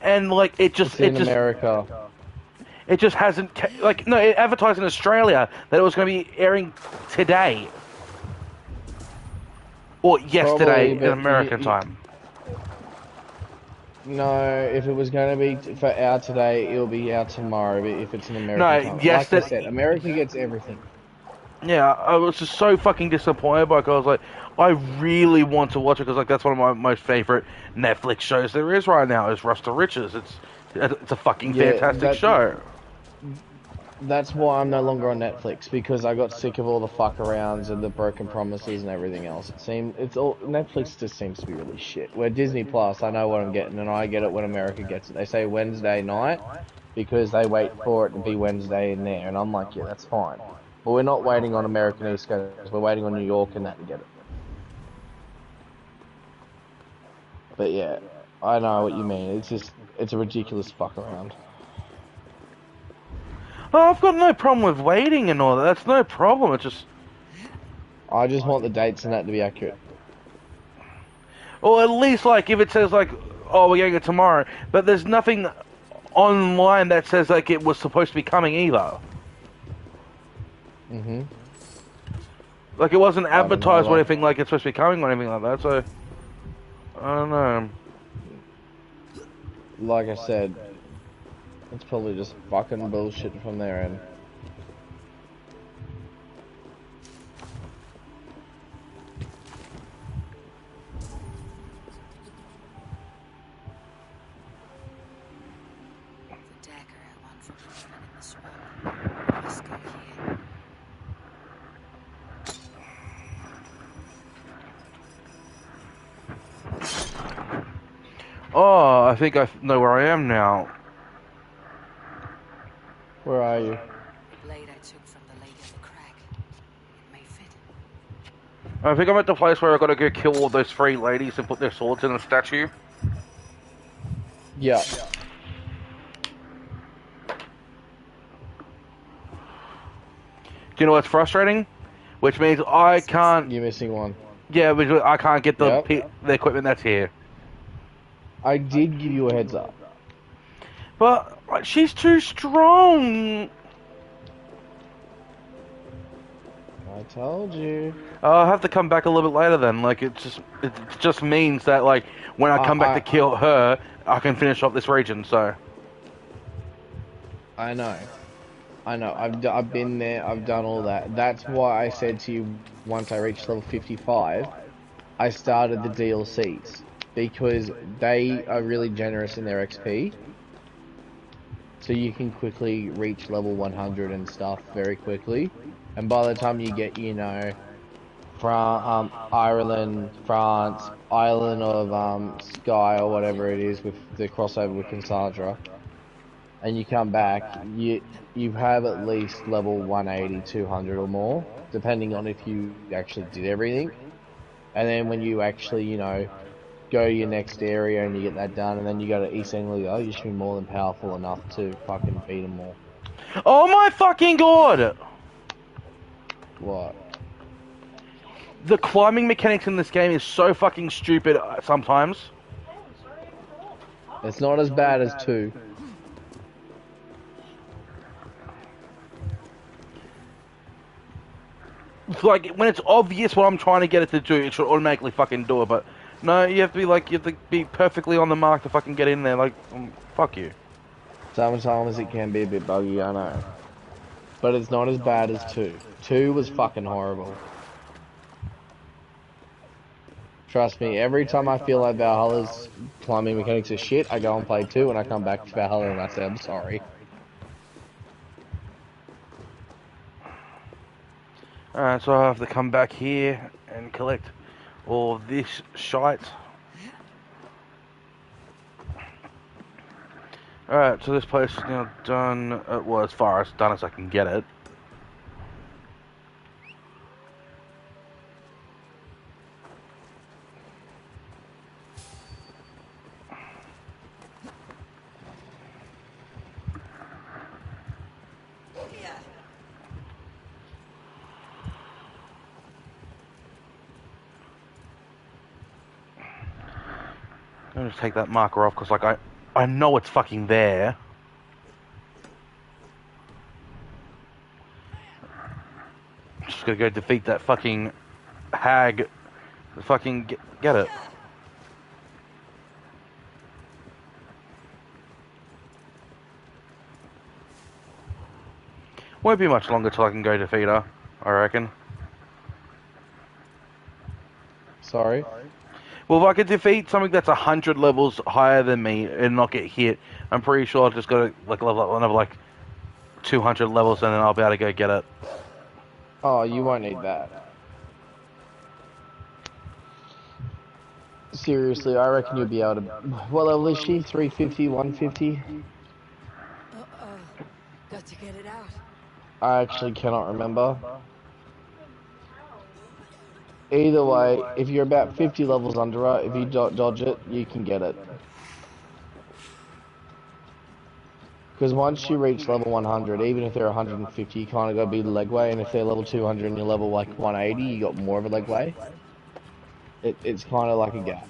and like It's in America. it just hasn't like no, it advertised in Australia that it was going to be airing today or yesterday Probably, in but American time. no, if it was going to be for out today, it'll be out tomorrow. But if it's an American No, time, like I said, yesterday. America gets everything. Yeah, I was just so fucking disappointed. Like I was like, I really want to watch it because like that's one of my most favorite Netflix shows there is right now. Is Rust to Riches. It's a fucking Yeah, fantastic show. that's why I'm no longer on Netflix because I got sick of all the fuck arounds and the broken promises and everything else. It's all Netflix just seems to be really shit. Where Disney Plus, I know what I'm getting and I get it when America gets it. They say Wednesday night because they wait for it to be Wednesday in there, and I'm like, yeah, that's fine. But we're not waiting on American East Coast. We're waiting on New York and that to get it. But yeah, I know what you mean. It's a ridiculous fuck around. Oh, I've got no problem with waiting and all that. That's no problem. It's just, I just want the dates and that to be accurate. or at least like if it says like, oh, we're getting it tomorrow, but there's nothing online that says like it was supposed to be coming either. Mhm. Like it wasn't I don't know, advertised or like- anything like it's supposed to be coming or anything like that. So I don't know. Like I said, it's probably just fucking bullshit from their end. The dagger I won from the woman in the swamp must go here. Oh, I think I know where I am now. Where are you? The blade I took from the lady of the crag. It may fit. I think I'm at the place where I've got to go kill all those three ladies and put their swords in a statue. Yeah. Do you know what's frustrating? Which means I can't. You're missing one. Yeah, which I can't get the Yep. the equipment that's here. I did give you a heads up. But like, she's too strong. I told you. I'll have to come back a little bit later then. Like it just means that like when I come back to kill her, I can finish off this region. So I know. I've been there. I've done all that. That's why I said to you once I reached level 55, I started the DLCs because they are really generous in their XP. So you can quickly reach level 100 and stuff very quickly. And by the time you get, you know, Ireland, France, Island of Skye or whatever it is with the crossover with Cassandra, and you come back, you have at least level 180, 200 or more, depending on if you actually did everything. And then when you actually, you know, go to your next area and you get that done, and then you go to East Anglia, you should be more than powerful enough to fucking beat them all. oh my fucking god! What? The climbing mechanics in this game is so fucking stupid sometimes. It's not as bad as 2. Like when it's obvious what I'm trying to get it to do, it should automatically fucking do it. But no, you have to be perfectly on the mark to fucking get in there. Like, fuck you. Sometimes it can be a bit buggy, I know. But it's not as bad as 2. 2 was fucking horrible. Trust me, every time I feel like Valhalla's climbing mechanics are shit, I go and play 2 and I come back to Valhalla and I say, I'm sorry. Alright, so I have to come back here and collect all this shite. Alright, so this place is now done, well, as far as done as I can get it. Let me just take that marker off, because, like, I know it's fucking there. Just gotta go defeat that fucking hag. Fucking get it. Won't be much longer till I can go defeat her, I reckon. Sorry? Well, if I could defeat something that's 100 levels higher than me and not get hit, I'm pretty sure I've just got to like level up another like 200 levels and then I'll be able to go get it. Oh, you won't need that. Seriously, I reckon you'll be able to... What level is she? 350, 150? Got to get it out. I actually cannot remember. Either way, if you're about 50 levels under her, if you dodge it, you can get it. Because once you reach level 100, even if they're 150, you kind of got to be the legway, and if they're level 200 and you're level like 180, you got more of a legway. It's kind of like a gap.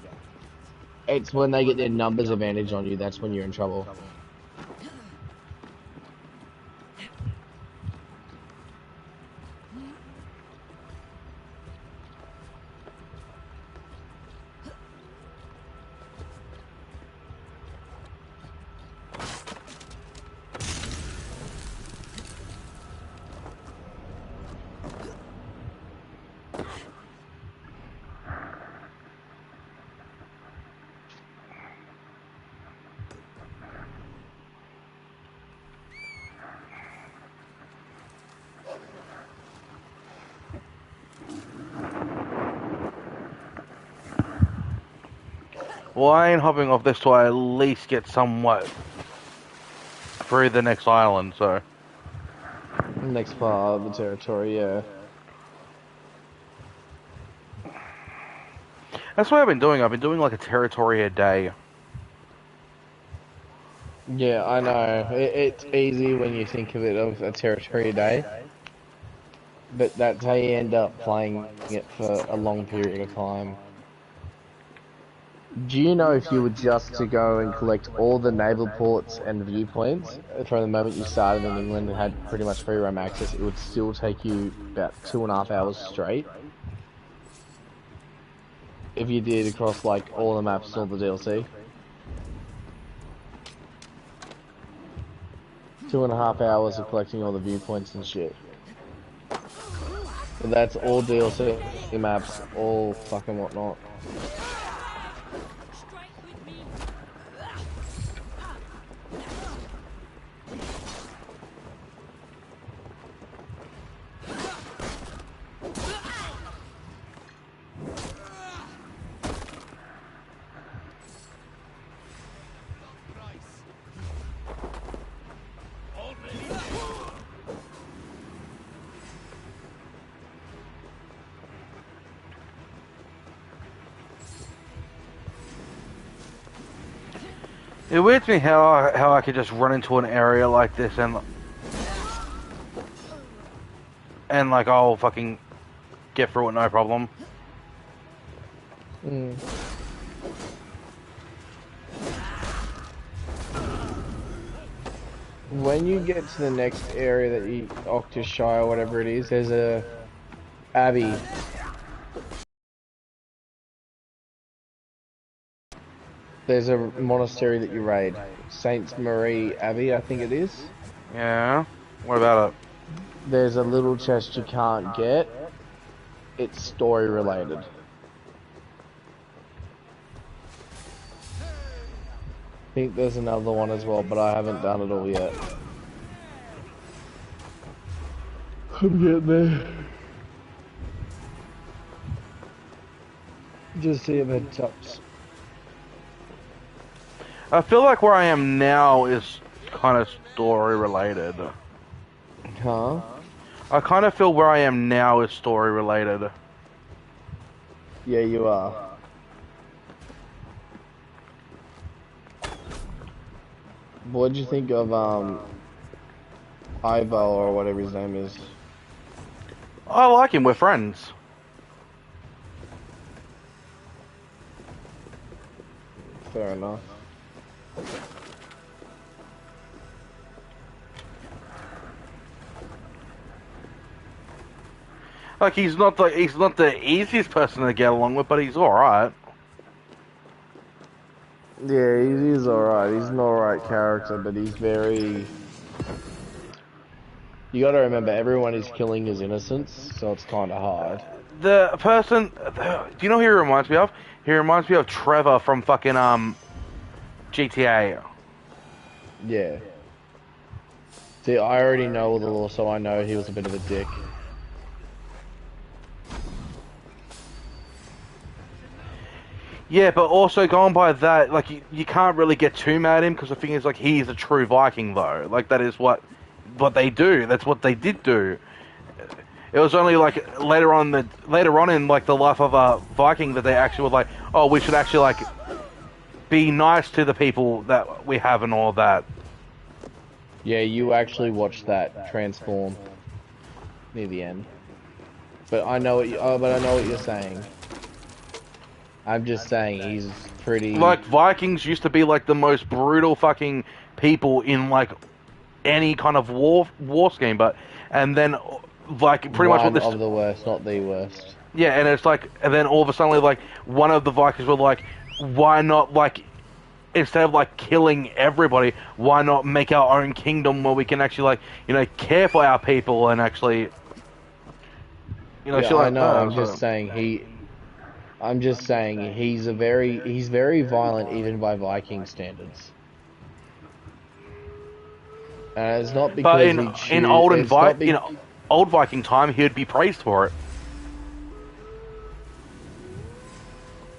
It's when they get their numbers advantage on you, that's when you're in trouble. Well, I ain't hopping off this till I at least get somewhat through the next island, so... Next part of the territory, yeah. That's what I've been doing. I've been doing like a territory a day. Yeah, I know. It's easy when you think of it of a territory a day. But that's how you end up playing it for a long period of time. Do you know if you were just to go and collect all the naval ports and viewpoints from the moment you started in England and had pretty much free roam access, it would still take you about 2.5 hours straight? If you did across like all the maps and all the DLC. 2.5 hours of collecting all the viewpoints and shit. And that's all DLC maps, all fucking whatnot. It weirds me how I could just run into an area like this and like I'll fucking get through it no problem. When you get to the next area that you Octashire or whatever it is, there's a abbey. There's a monastery that you raid. Saint Marie Abbey, I think it is. Yeah. What about it? There's a little chest you can't get. It's story related. I think there's another one as well, but I haven't done it all yet. I'm getting there. Just see if it tops. I feel like where I am now is kind of story related. Huh? I kind of feel where I am now is story related. Yeah, you are. What'd you think of, Ivo or whatever his name is? I like him, we're friends. fair enough. Like he's not the easiest person to get along with, but he's all right. Yeah, he's alright. He's an alright character, but he's very... You gotta remember, everyone he's killing is innocents, so it's kind of hard. The person, do you know who he reminds me of? He reminds me of Trevor from fucking GTA. Yeah. See, I already know all the law, so I know he was a bit of a dick. Yeah, but also going by that, like you can't really get too mad at him because the thing is, like, he's a true Viking though. Like that is what they do. That's what they did do. It was only like later on in like the life of a Viking that they actually were like, oh, we should actually like be nice to the people that we have and all that. Yeah, you actually watched that transform near the end. But I know what you're saying. I'm just saying he's pretty... Like Vikings used to be like the most brutal fucking people in like any kind of war scheme, but and then like pretty much what this One of the worst, not the worst. yeah, and it's like, and then all of a sudden like one of the Vikings were like, why not like instead of like killing everybody, why not make our own kingdom where we can actually like care for our people and actually Yeah, shit like I know. that. I'm just saying he's very violent even by Viking standards. And it's not because But he in old Viking time, he'd be praised for it.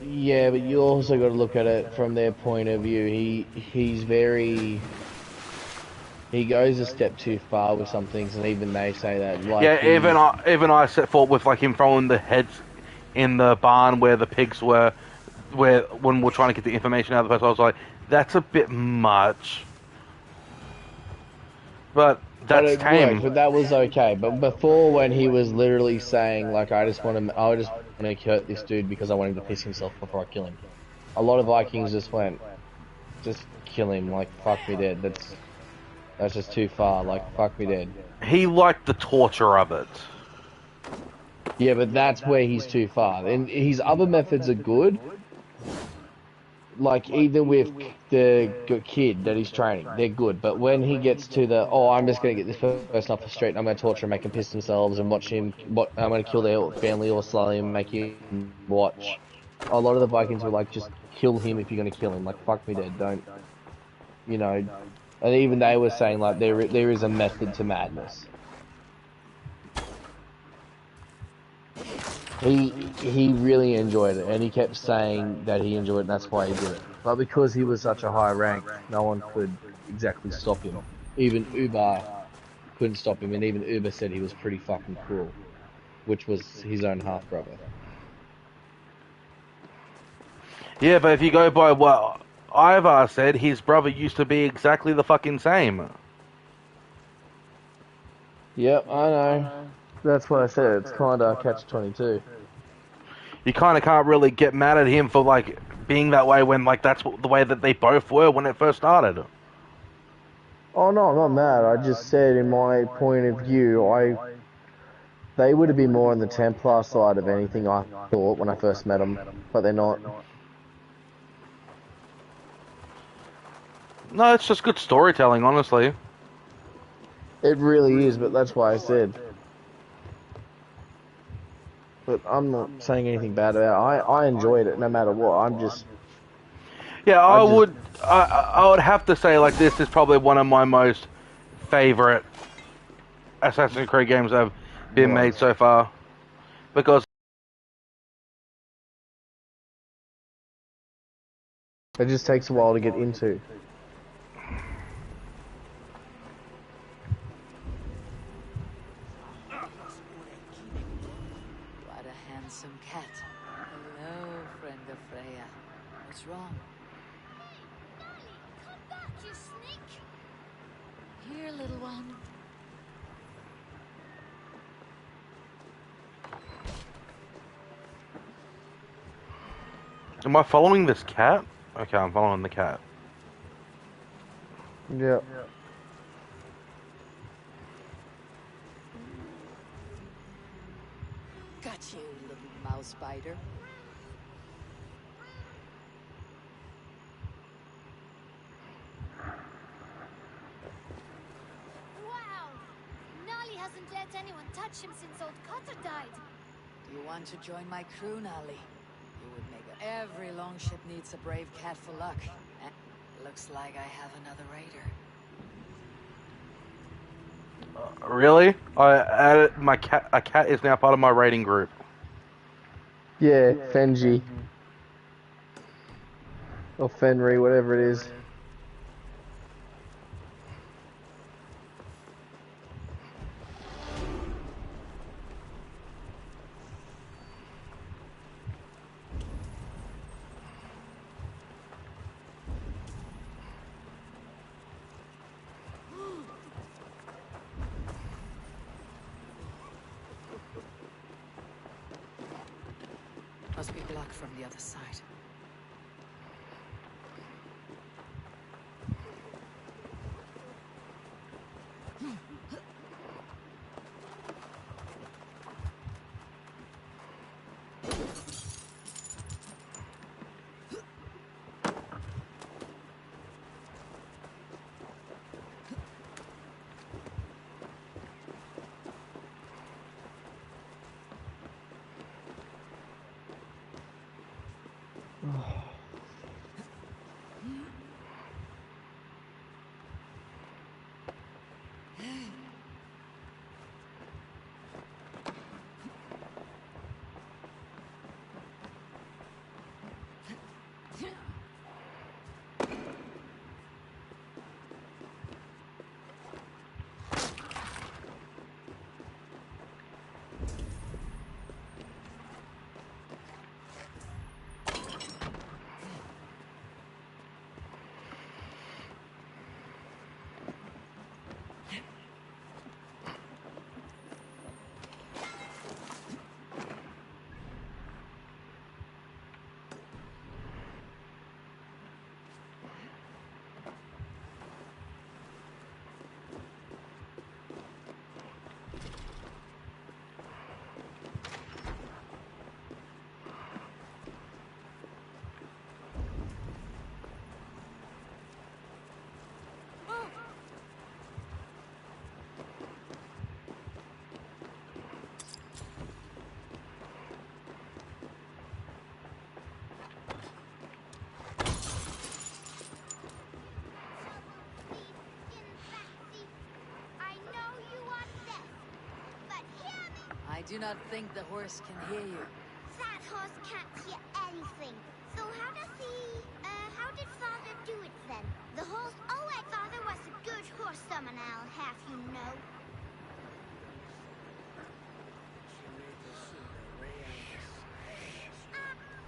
Yeah, but you also got to look at it from their point of view. He goes a step too far with some things, and even they say that. Like Yeah, even I set forth with like him throwing the heads in the barn where the pigs were, when we're trying to get the information out of the person, I was like, that's a bit much. But that's tame. worked, but that was okay. But before, when he was literally saying like, I just want to hurt this dude because I want him to piss himself before I kill him. A lot of Vikings just went, just kill him. Like, fuck me dead. That's just too far. Like, fuck me dead. He liked the torture of it. Yeah, but that's where he's too far. And his other methods are good. Like, even with the kid that he's training, they're good. But when he gets to I'm just going to get this person off the street and I'm going to torture him, make him piss themselves and watch him, I'm going to kill their family or slowly make him watch. A lot of the Vikings were like, just kill him if you're going to kill him. Like, fuck me dead, don't, And even they were saying, like, there is a method to madness. He really enjoyed it, and he kept saying that he enjoyed it, and that's why he did it. But because he was such a high rank, no one could exactly stop him. Even Uber couldn't stop him, and even Uber said he was pretty fucking cruel, which was his own half-brother. Yeah, but if you go by what Ivar said, his brother used to be exactly the fucking same. Yep, I know. That's what I said. It's kind of catch-22. You kind of can't really get mad at him for like being that way when like that's the way that they both were when it first started. Oh no, I'm not mad. I just said in my point of view, they would have been more on the Templar side of anything I thought when I first met them, but they're not. No, it's just good storytelling, honestly. It really is, but that's why I said. But I'm not saying anything bad about it. I enjoyed it no matter what. I'm just... Yeah, I would have to say like this is probably one of my most favorite Assassin's Creed games that have been made so far. Because it just takes a while to get into. What a handsome cat. Hello, friend of Freya. What's wrong? Come back, you snake! Here, little one. am I following this cat? Okay, I'm following the cat. Yep. Got you, little mouse biter. Wow! Nolly hasn't let anyone touch him since old Cotter died. Do you want to join my crew, Nolly? You would make every longship needs a brave cat for luck. And looks like I have another raider. Really? I added my cat. A cat is now part of my raiding group. Yeah, Fenji. Or Fenry, whatever it is. Must be blocked from the other side. I know you want death, but hear me. I do not think the horse can hear you. That horse can't hear anything. So how did Father do it then? The horse, Father was a good horse summoner, I'll have you know.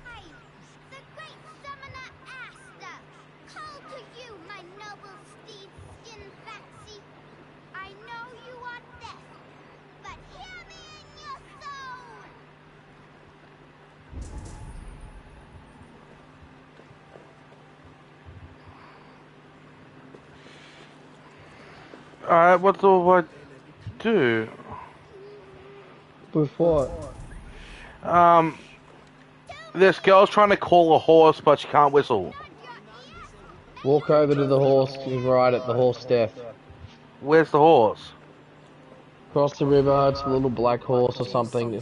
I, the great summoner Asta, call to you, my noble steed, Skin Fancy. I know you want death, but hear me in your soul! Alright, what do I do? With what? This girl's trying to call a horse, but she can't whistle. Walk over to the horse and ride it, the horse death. Where's the horse? Cross the river, it's a little black horse or something.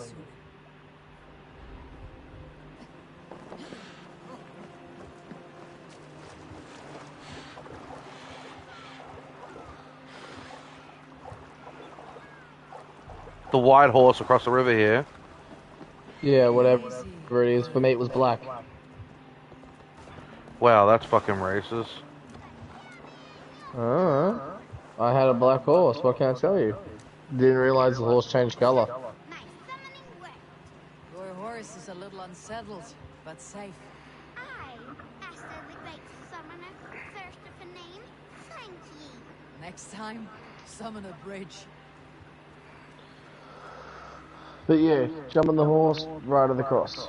The white horse across the river here. Yeah, whatever it is. For me it was black. Wow, that's fucking racist. I had a black horse, what can I tell you? Didn't realize the horse changed colour. My summoning worked. Your horse is a little unsettled, but safe. I, Asta the great summoner, first of a name, thank ye. Next time, summon a bridge. But yeah, jump on the horse, ride it across.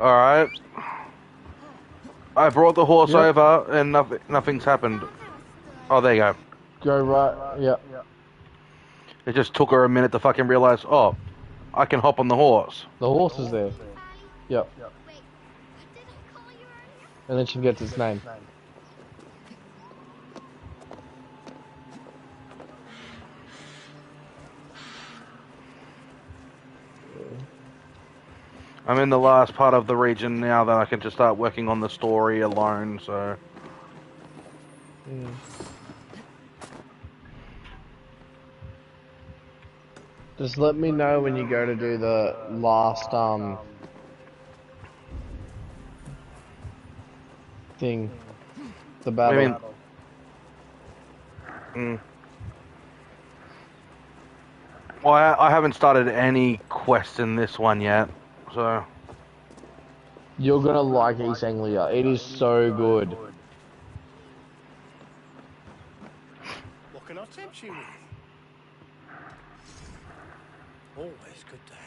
Alright. I brought the horse Yep. over and nothing's happened. Oh, there you go. Go right. Yep. It just took her a minute to fucking realize, oh, I can hop on the horse. The horse is there. Yep. Wait, what did I call you earlier? And then she gets its name. I'm in the last part of the region now that I can just start working on the story alone, so... Just let me know when you go to do the last, thing. The battle. Well, I haven't started any quests in this one yet, so... You're gonna like East Anglia. It is so good. What can I tempt you with? Always good to have.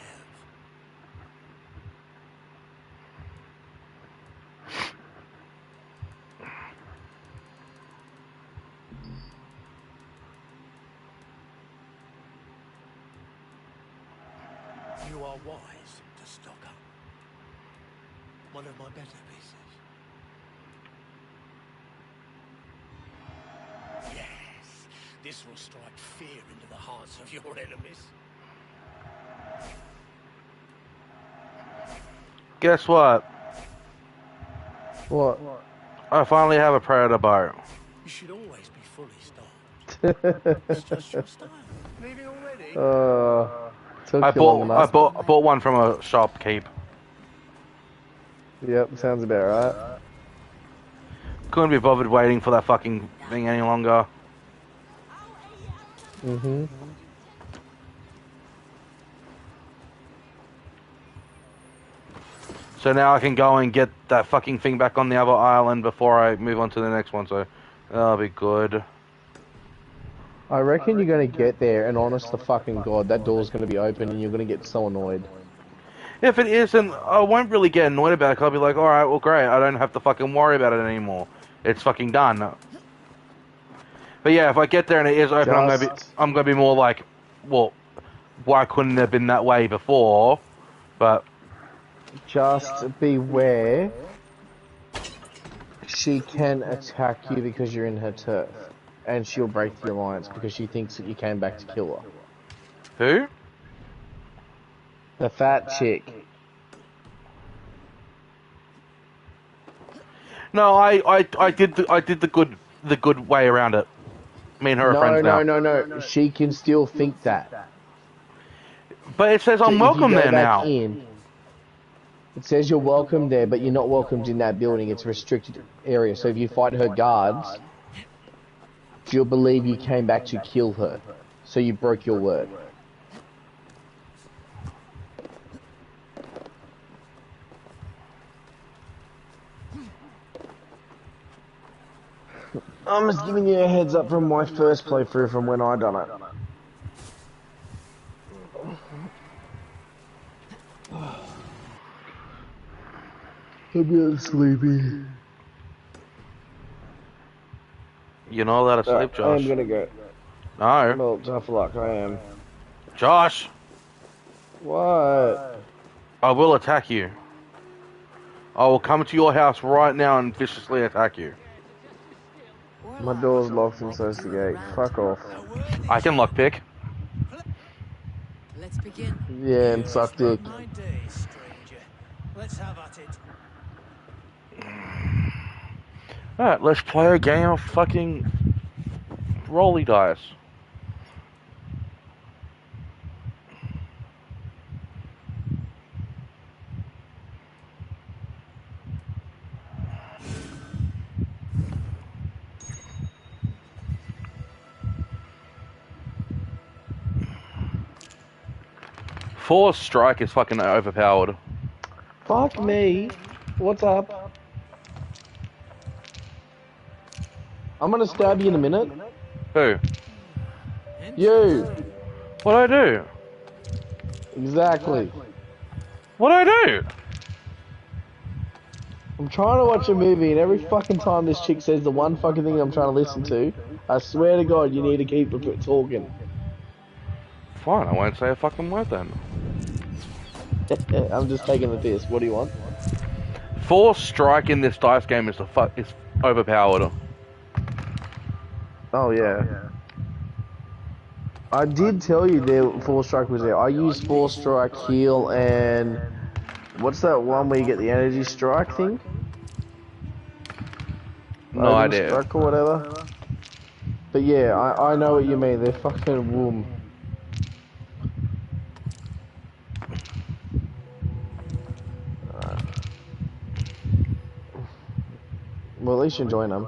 You are wise to stock up. One of my better pieces. Yes, this will strike fear into the hearts of your enemies. Guess what? What? I finally have a predator bow. You should always be fully stocked. It's just your style. Leaving already? Took I you long enough. bought one from a shopkeep. Yep, sounds about right. Couldn't be bothered waiting for that fucking thing any longer. So now I can go and get that fucking thing back on the other island before I move on to the next one, so that'll be good. I reckon you're gonna get there, and honest to fucking god, that door's gonna be open, and you're gonna get so annoyed. If it isn't, I won't really get annoyed about it, 'cause I'll be like, alright, well great, I don't have to fucking worry about it anymore. It's fucking done. But yeah, if I get there and it is open, I'm gonna be more like, well, why couldn't it have been that way before? But... Just beware. She can attack you because you're in her turf. And she'll break the alliance because she thinks that you came back to kill her. Who? The fat chick. No, I did the good way around it. Me and her are friends now. No. She can still think that. But it says I'm welcome there now. It says you're welcome there, but you're not welcomed in that building. It's a restricted area. So if you fight her guards, she'll believe you came back to kill her. So you broke your word. I'm just giving you a heads up from my first playthrough from when I done it. I'm getting sleepy. You're not allowed to sleep, Josh. I'm gonna go. No. Well, tough luck, I am. Josh! What? I will attack you. I will come to your house right now and viciously attack you. My door's locked and so's the gate. Fuck off. I can lockpick. Let's begin. Yeah, and suck dick. My day, stranger. Let's have at it. Alright, let's play a game of fucking rolly dice. Force strike is fucking overpowered. Fuck me. What's up? I'm gonna stab you in a minute. Who? You. What'd I do? Exactly. What'd I do? I'm trying to watch a movie, and every fucking time this chick says the one fucking thing I'm trying to listen to, I swear to God, you need to keep talking. Fine, I won't say a fucking word then. I'm just taking the piss. What do you want? Force strike in this dice game is is overpowered. Oh yeah. I did tell you there Force Strike was there. I used Force Strike, heal, and what's that one where you get the energy strike thing? No Odin idea. Strike or whatever. But yeah, I know what you mean. They're fucking womb. Well, at least you're enjoying them.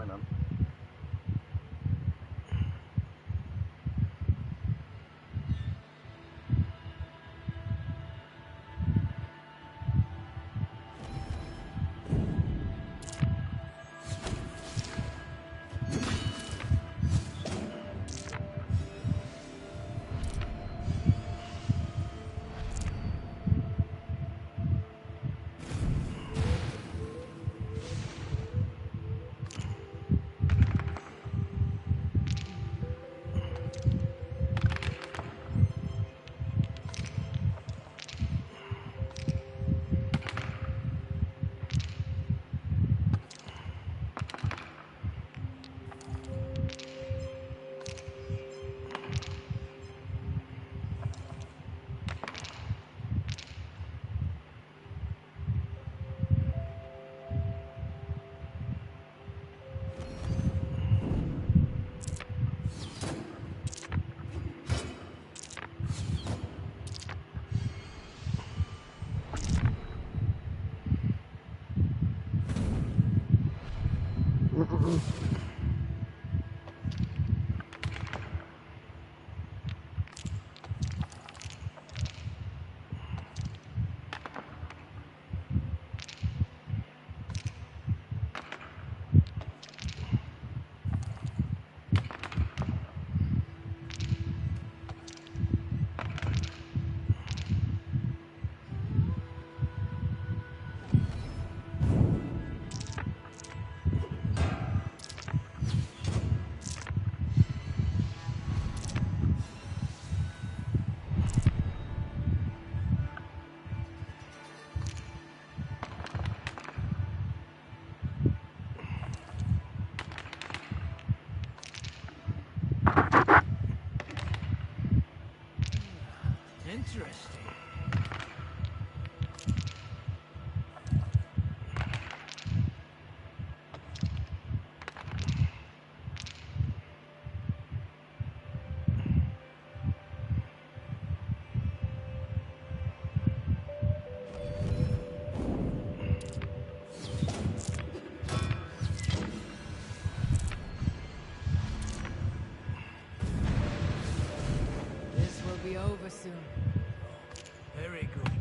Interesting. This will be over soon. Very good.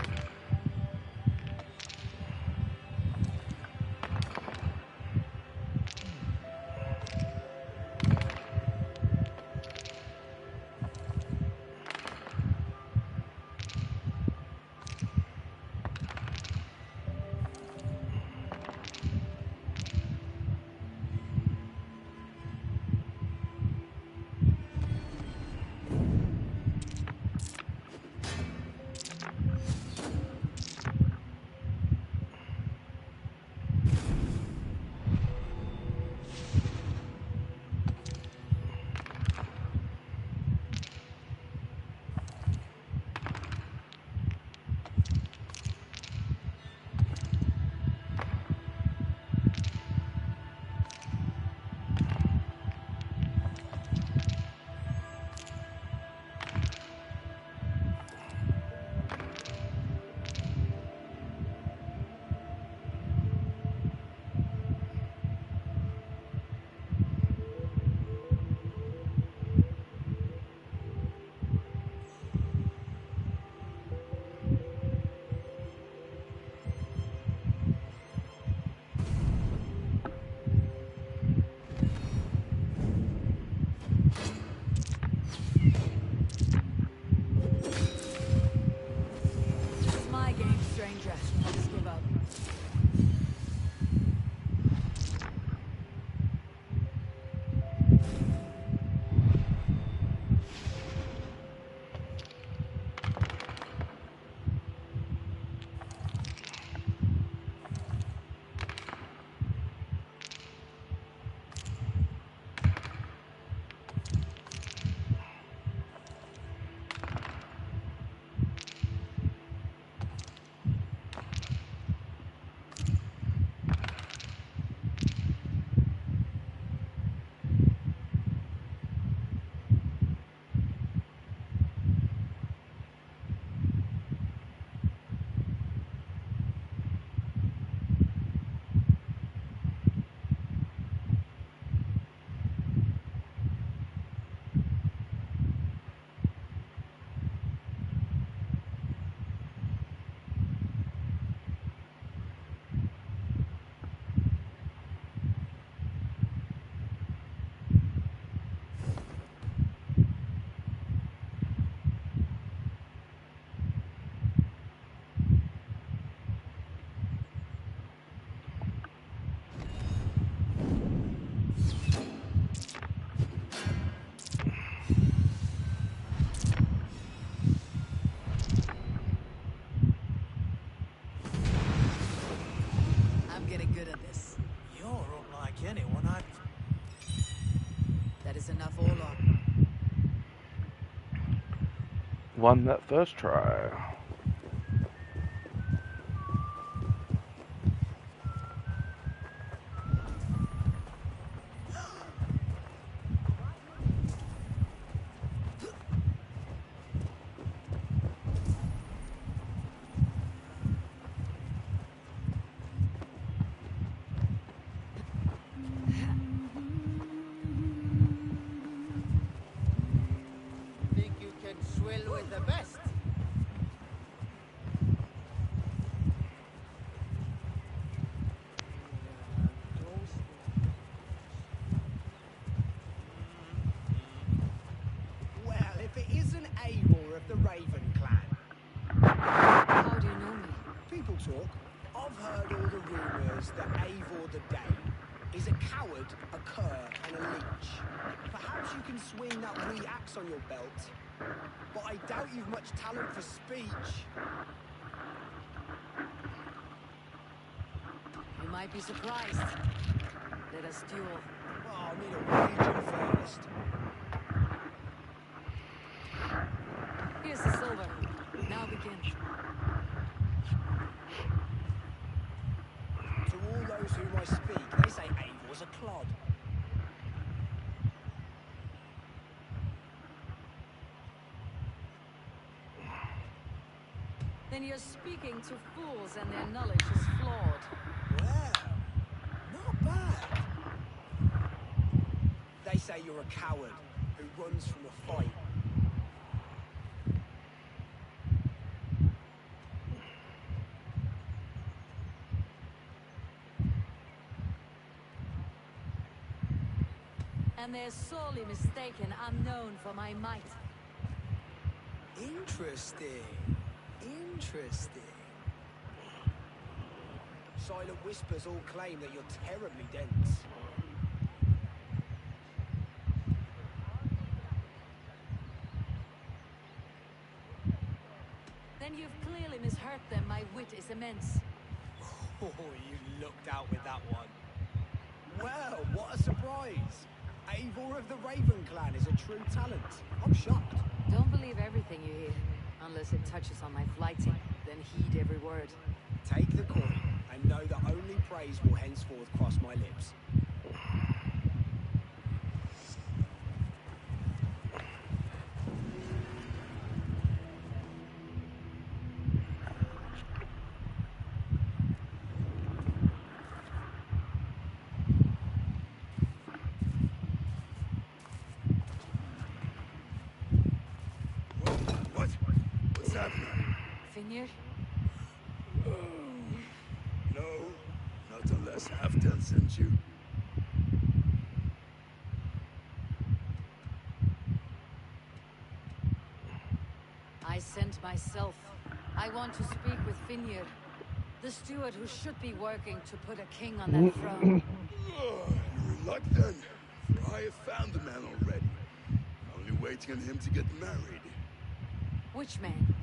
Won that first try. Think you can swill with the best? Well, if it isn't Eivor of the Raven clan. How do you know me? People talk. I've heard all the rumours that Eivor the Dane is a coward, a cur, and a leech. Perhaps you can swing that wee axe on your belt, but I doubt you've much talent for speech. You might be surprised. Let us duel. Well, I'll need a raging first. Here's the silver. Now begin. To all those whom I speak, they say Eivor's a clod. Then you're speaking to fools and their knowledge is flawed. Well, not bad. They say you're a coward who runs from a fight. And they're sorely mistaken. I'm known for my might. Interesting. Interesting. Silent whispers all claim that you're terribly dense. Then you've clearly misheard them. My wit is immense. Oh, you lucked out with that one. Well, what a surprise. Eivor of the Raven clan is a true talent. I'm shocked. Don't believe everything you hear, unless it touches on my flighting. Then heed every word. Take the coin and know that only praise will henceforth cross my lips. What's happening? Finir? No, not unless Halfdan sent you. I sent myself. I want to speak with Finir, the steward who should be working to put a king on that throne. You're in luck then, for I have found the man already. Only waiting on him to get married. Which man?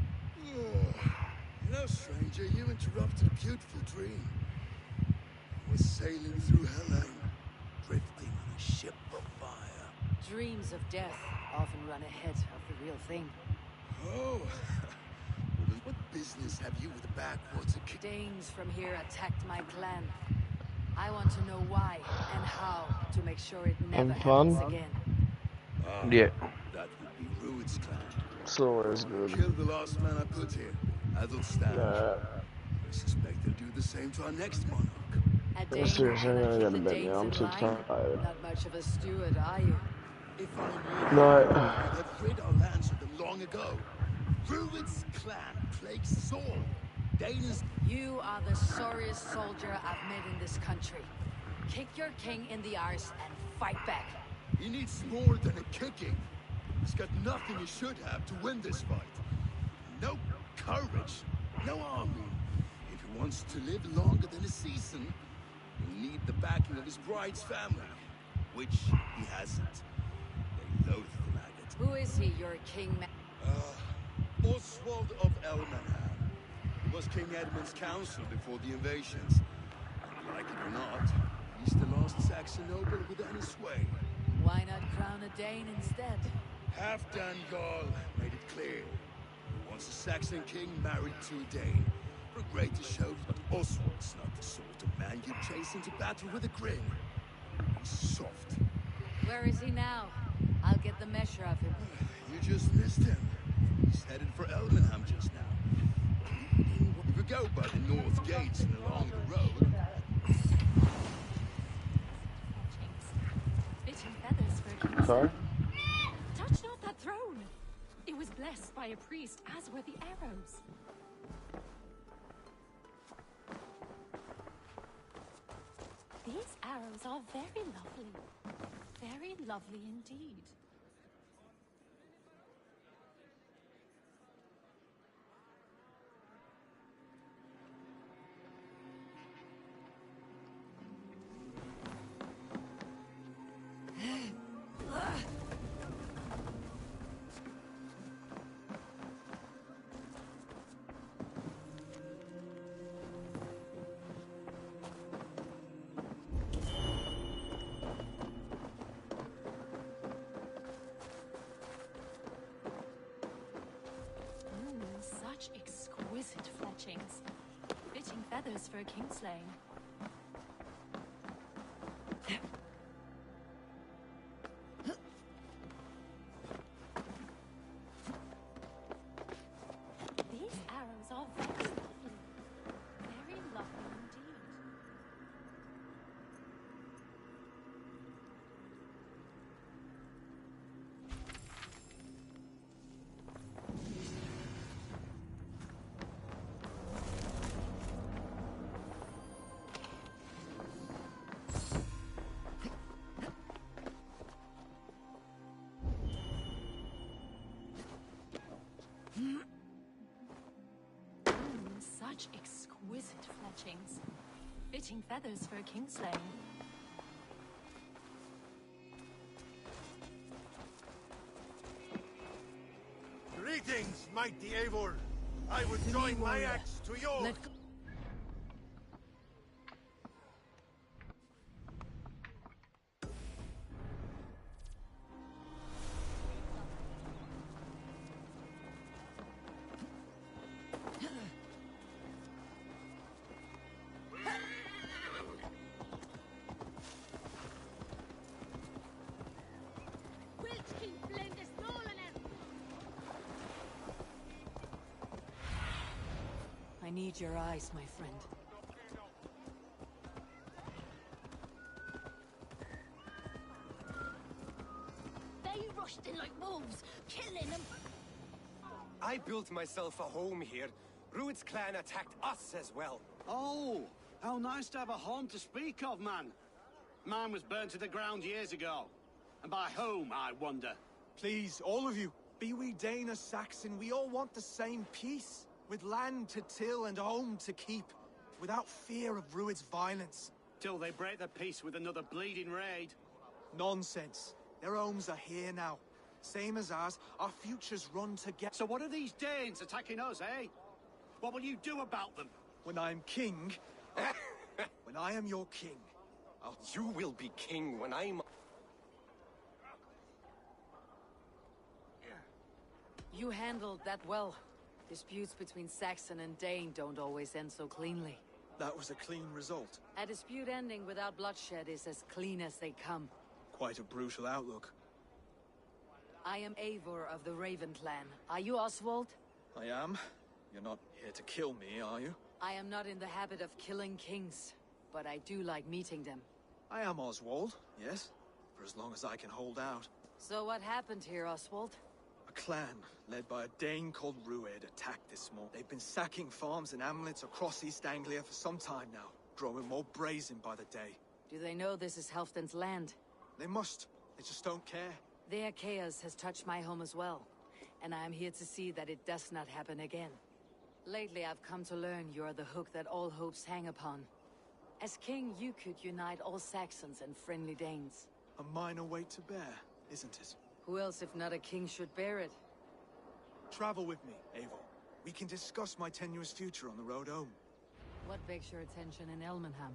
You know, stranger, you interrupted a beautiful dream. I was sailing through Helheim, drifting on a ship of fire. Dreams of death often run ahead of the real thing. Oh, well, then what business have you with the backwater king? Danes from here attacked my clan. I want to know why and how to make sure it never happens again. Yeah. That would be Rued's clan. It's always good. Killed the last man I put here, Adelstan. I suspect they'll do the same to our next monarch. A Yeah, Dane seriously, I'm cannot gonna keep go to the bed Danes now. I'm in too line. tired. Not much of a steward, are you? If I knew, No. I'd have rid our lands of them long ago. Rued's clan plagues us all. Danes. You are the sorriest soldier I've met in this country. Kick your king in the arse and fight back. He needs more than a kicking. He's got nothing he should have to win this fight. No courage, no army. If he wants to live longer than a season, he'll need the backing of his bride's family, which he hasn't. They loathe the maggot. Who is he, your king? Oswald of Elmenham. He was King Edmund's counsel before the invasions. And like it or not, he's the last Saxon noble with any sway. Why not crown a Dane instead? Halfdan Jarl made it clear. Once a Saxon king married to a Dane. For a greater show, but Oswald's not the sort of man you'd chase into battle with a grin. He's soft. Where is he now? I'll get the measure of him. You just missed him. He's headed for Elmenham just now. If we go by the north gates and along the road... Fitting feathers for a king's Sorry? Touch not that throne! It was blessed by a priest, as were the arrows. These arrows are very lovely. Very lovely indeed. Such exquisite fletchings. Fitting feathers for a kingslaying. These arrows are very lovely. Very lovely indeed. Such exquisite fletchings. Fitting feathers for a kingslaying. Greetings, mighty Eivor. I would join my axe to yours. I need your eyes, my friend. They rushed in like wolves, killing them. I built myself a home here. Rued's clan attacked us as well. Oh, how nice to have a home to speak of, man. Mine was burnt to the ground years ago. And by whom, I wonder? Please, all of you, be we Dane or Saxon, we all want the same peace. With land to till and home to keep. Without fear of Rued's violence. Till they break the peace with another bleeding raid. Nonsense. Their homes are here now. Same as ours, our futures run together. So what are these Danes attacking us, eh? What will you do about them? When I'm king... when I am your king... You will be king when I'm... You handled that well. Disputes between Saxon and Dane don't always end so cleanly. That was a clean result. A dispute ending without bloodshed is as clean as they come. Quite a brutal outlook. I am Eivor of the Raven clan. Are you Oswald? I am. You're not here to kill me, are you? I am not in the habit of killing kings, but I do like meeting them. I am Oswald, yes. For as long as I can hold out. So what happened here, Oswald? A clan, led by a Dane called Rued, attacked this morning. They've been sacking farms and hamlets across East Anglia for some time now, growing more brazen by the day. Do they know this is Halfdan's land? They must. They just don't care. Their chaos has touched my home as well, and I am here to see that it does not happen again. Lately, I've come to learn you are the hook that all hopes hang upon. As king, you could unite all Saxons and friendly Danes. A minor weight to bear, isn't it? Who else, if not a king, should bear it? Travel with me, Eivor. We can discuss my tenuous future on the road home. What begs your attention in Elmenham?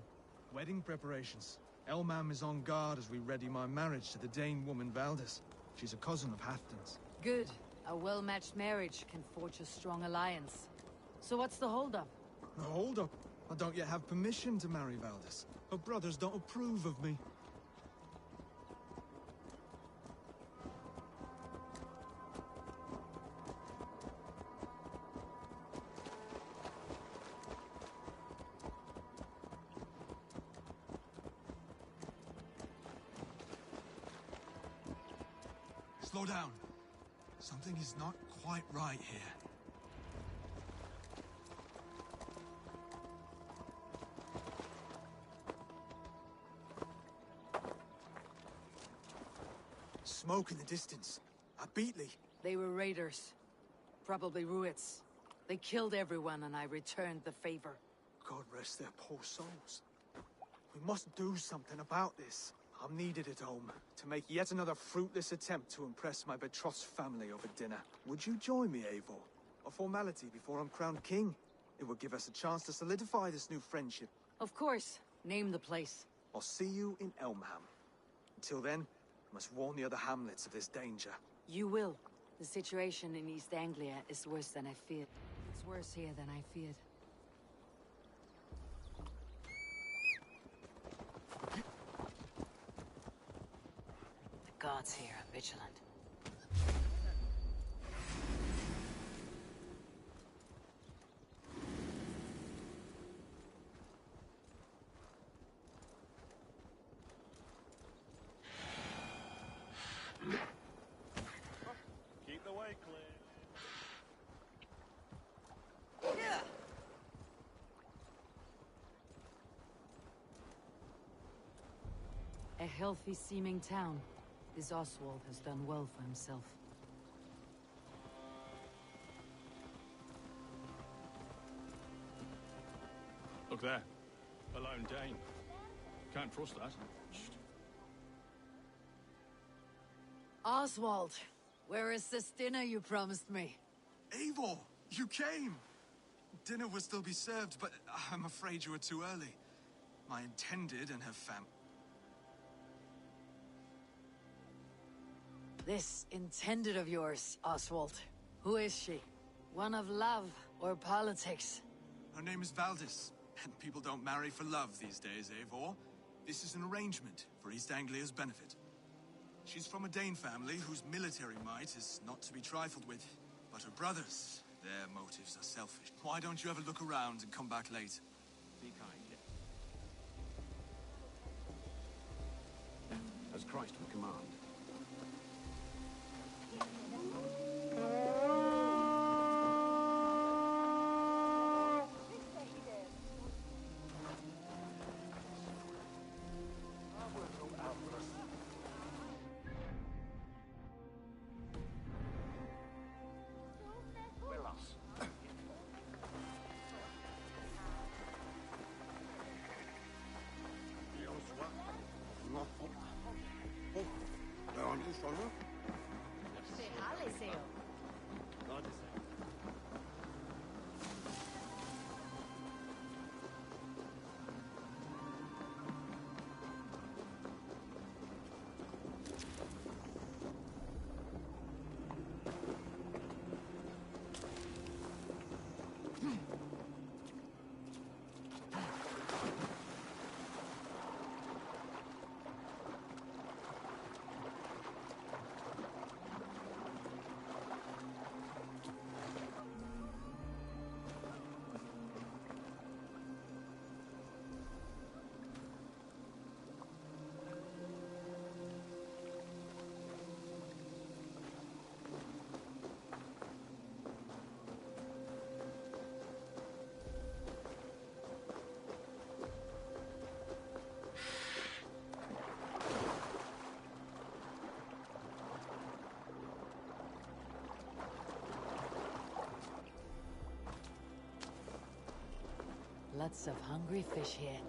Wedding preparations. Elmam is on guard as we ready my marriage to the Dane woman Valdis. She's a cousin of Halfdan's. Good. A well-matched marriage can forge a strong alliance. So what's the holdup? Hold up. I don't yet have permission to marry Valdis. Her brothers don't approve of me. Slow down. Something is not quite right here. Smoke in the distance. A Beatley. They were raiders. Probably Ruits. They killed everyone and I returned the favor. God rest their poor souls. We must do something about this. I'm needed at home to make yet another fruitless attempt to impress my betrothed family over dinner. Would you join me, Eivor? A formality before I'm crowned king. It would give us a chance to solidify this new friendship. Of course. Name the place. I'll see you in Elmham. Until then, I must warn the other hamlets of this danger. You will. The situation in East Anglia is worse than I feared. It's worse here than I feared. The gods here are vigilant. Keep the way clear. A healthy-seeming town. This Oswald has done well for himself. Look there. A lone Dane. Can't trust that. Shh. Oswald, where is this dinner you promised me? Eivor, you came! Dinner will still be served, but I'm afraid you were too early. My intended and her fam... This intended of yours, Oswald. Who is she? One of love or politics? Her name is Valdis, and people don't marry for love these days, Eivor. This is an arrangement for East Anglia's benefit. She's from a Dane family whose military might is not to be trifled with. But her brothers, their motives are selfish. Why don't you have a look around and come back late? Be kind. As Christ would command. Lots of hungry fish here.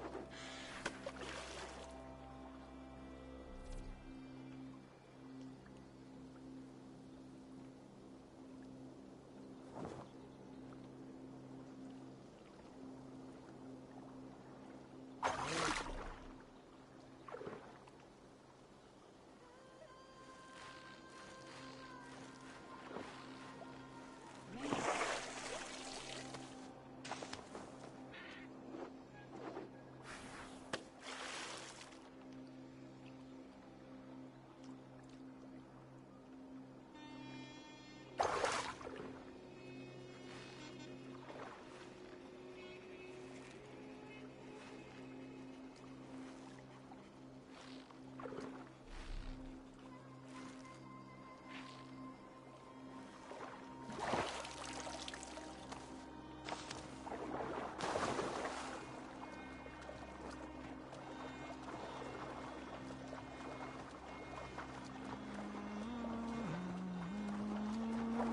Why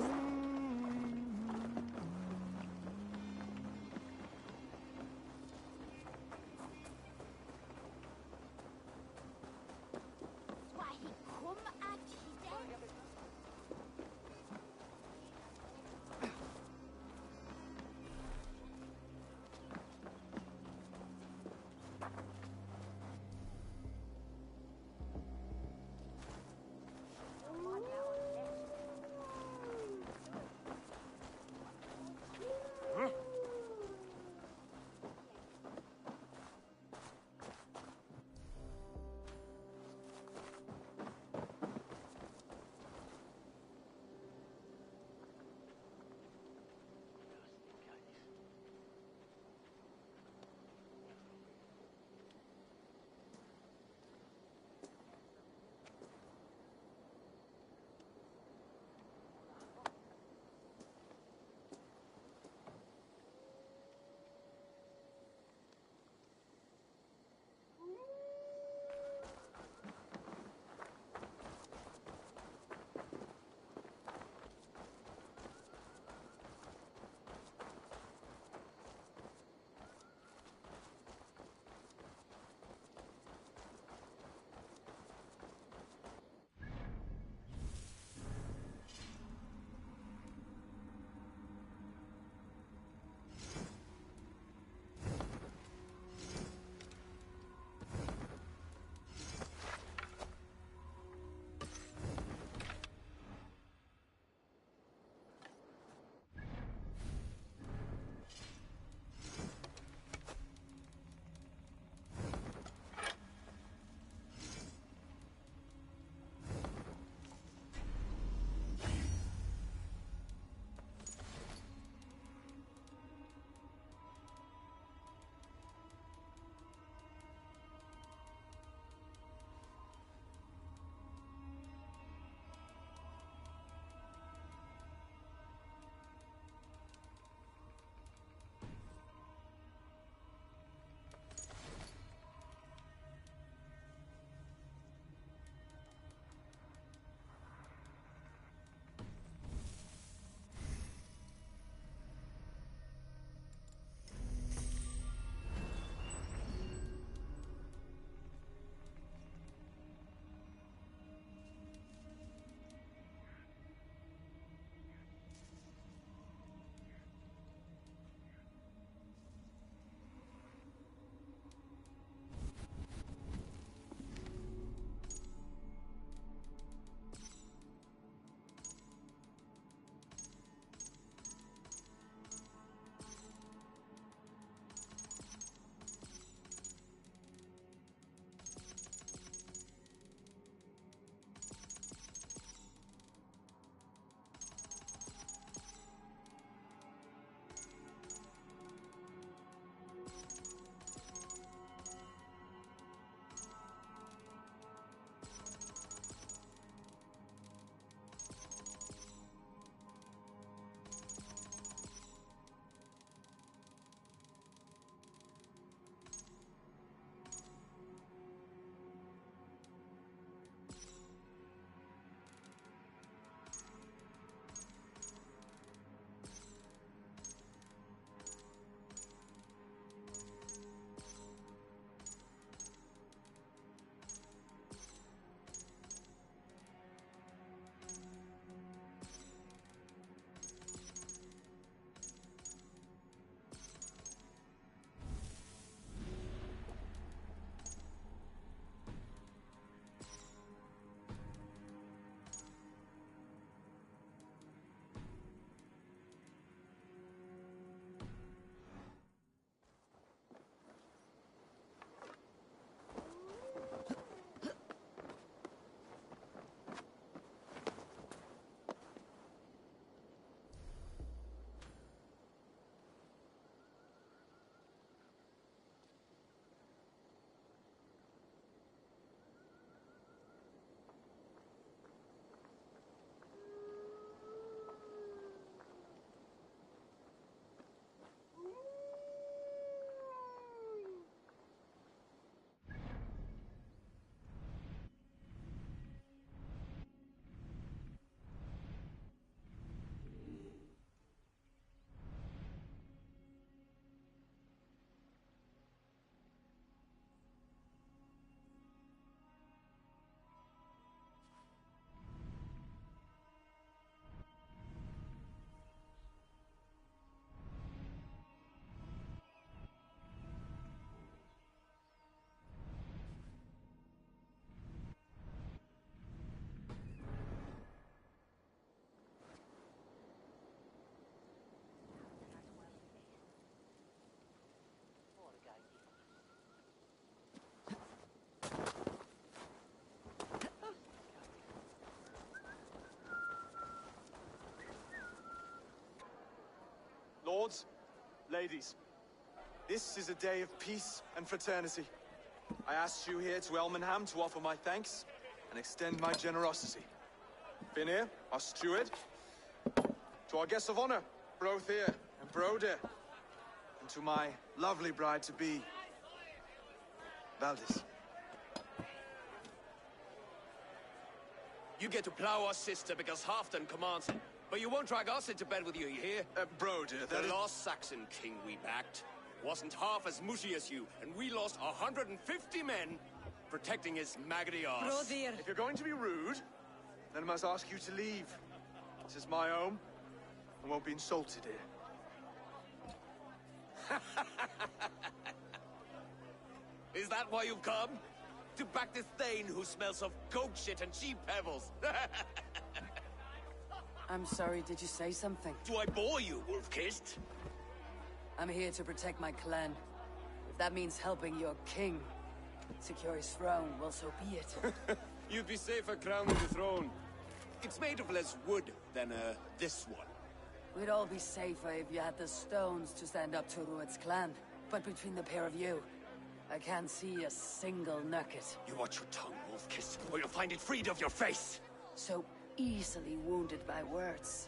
he come at his end? Ladies, this is a day of peace and fraternity. I asked you here to Elmenham to offer my thanks and extend my generosity. Finir, our steward, to our guests of honor, Brothir and Brodir, and to my lovely bride-to-be, Valdis. You get to plow our sister because Halfdan commands it. But you won't drag us into bed with you, you hear? Brodir, The last Saxon king we backed wasn't half as mushy as you, and we lost 150 men protecting his maggoty arse. Brodir. If you're going to be rude, then I must ask you to leave. This is my home. I won't be insulted here. Is that why you've come? To back this Thane who smells of goat shit and sheep pebbles? I'm sorry, did you say something? Do I bore you, wolf-kissed? I'm here to protect my clan. If that means helping your king secure his throne, well, so be it. You'd be safer crowning the throne. It's made of less wood than, this one. We'd all be safer if you had the stones to stand up to Rued's clan. But between the pair of you, I can't see a single nugget. You watch your tongue, wolf-kissed, or you'll find it freed of your face! So easily wounded by words.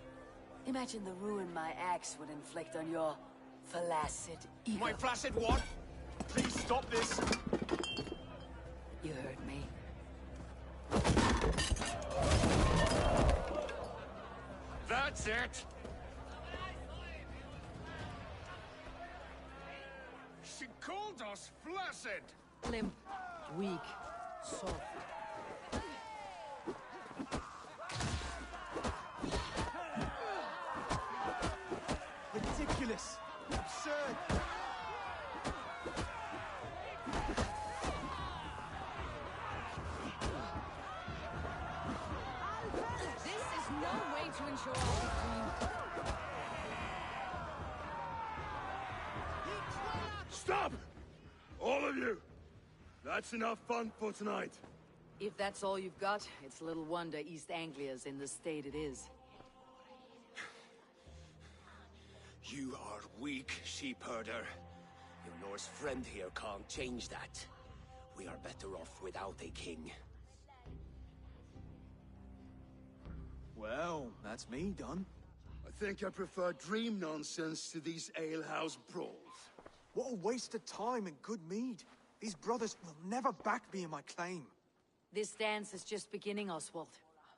Imagine the ruin my axe would inflict on your flaccid ego. My flaccid what? Please stop this! You heard me. That's it! She called us flaccid! Limp, weak, soft. Ridiculous! Absurd! This is no way to ensure our victory. Stop! All of you! That's enough fun for tonight. If that's all you've got, it's little wonder East Anglia's in the state it is. You are weak, sheep herder. Your Norse friend here can't change that. We are better off without a king. Well, that's me done. I think I prefer dream nonsense to these alehouse brawls. What a waste of time and good mead. These brothers will never back me in my claim. This dance is just beginning, Oswald.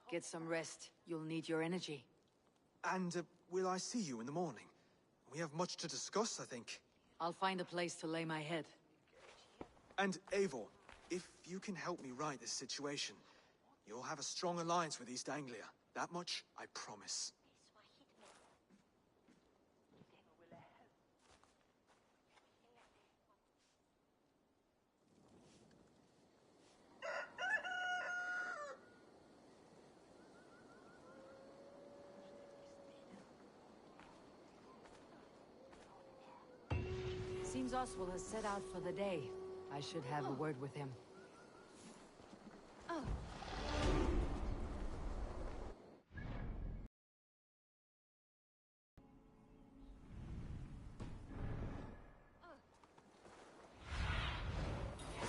Get some rest. You'll need your energy. And will I see you in the morning? We have much to discuss, I think. I'll find a place to lay my head. And Eivor, if you can help me right this situation, you'll have a strong alliance with East Anglia. That much, I promise. Seems Oswald has set out for the day. I should have a word with him.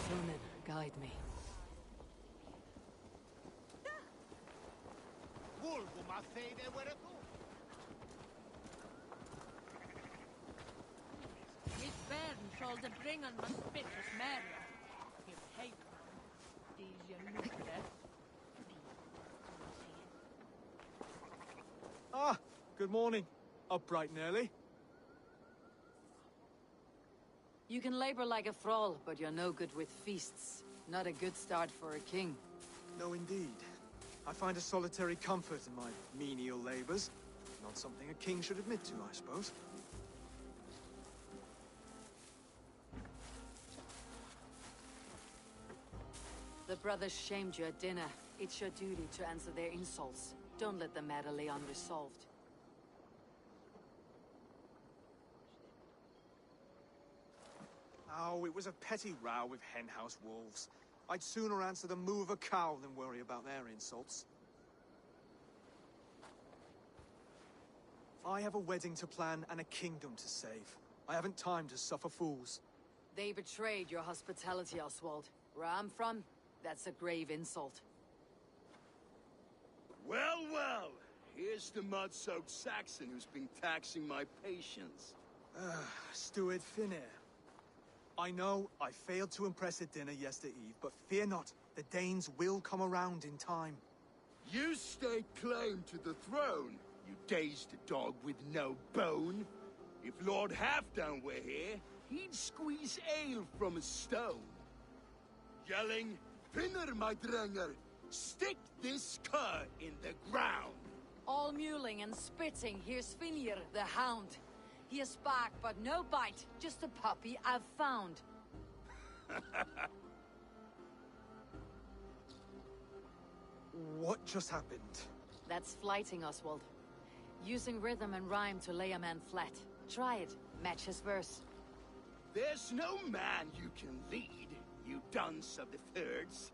Sunan, guide me. Miss Bern told the bring on my spitters Mary. His hate these young Ah, good morning. Up bright and early. You can labor like a thrall, but you're no good with feasts. Not a good start for a king. No, indeed. I find a solitary comfort in my menial labors. Not something a king should admit to, I suppose. The brothers shamed you at dinner. It's your duty to answer their insults. Don't let the matter lay unresolved. Oh, it was a petty row with henhouse wolves. I'd sooner answer the moo of a cow than worry about their insults. I have a wedding to plan and a kingdom to save. I haven't time to suffer fools. They betrayed your hospitality, Oswald. Where I'm from, that's a grave insult. Well, well. Here's the mud-soaked Saxon who's been taxing my patience. Steward Finnair. I know I failed to impress at dinner yesterday eve, but fear not, the Danes will come around in time. You stake claim to the throne, you dazed dog with no bone. If Lord Halfdown were here, he'd squeeze ale from a stone. Yelling, Finner, my drenger, stick this cur in the ground. All mewling and spitting, here's Finir, the hound. He has bark, but no bite, just a puppy I've found. What just happened? That's flighting, Oswald. Using rhythm and rhyme to lay a man flat. Try it, match his verse. There's no man you can lead, you dunce of the thirds.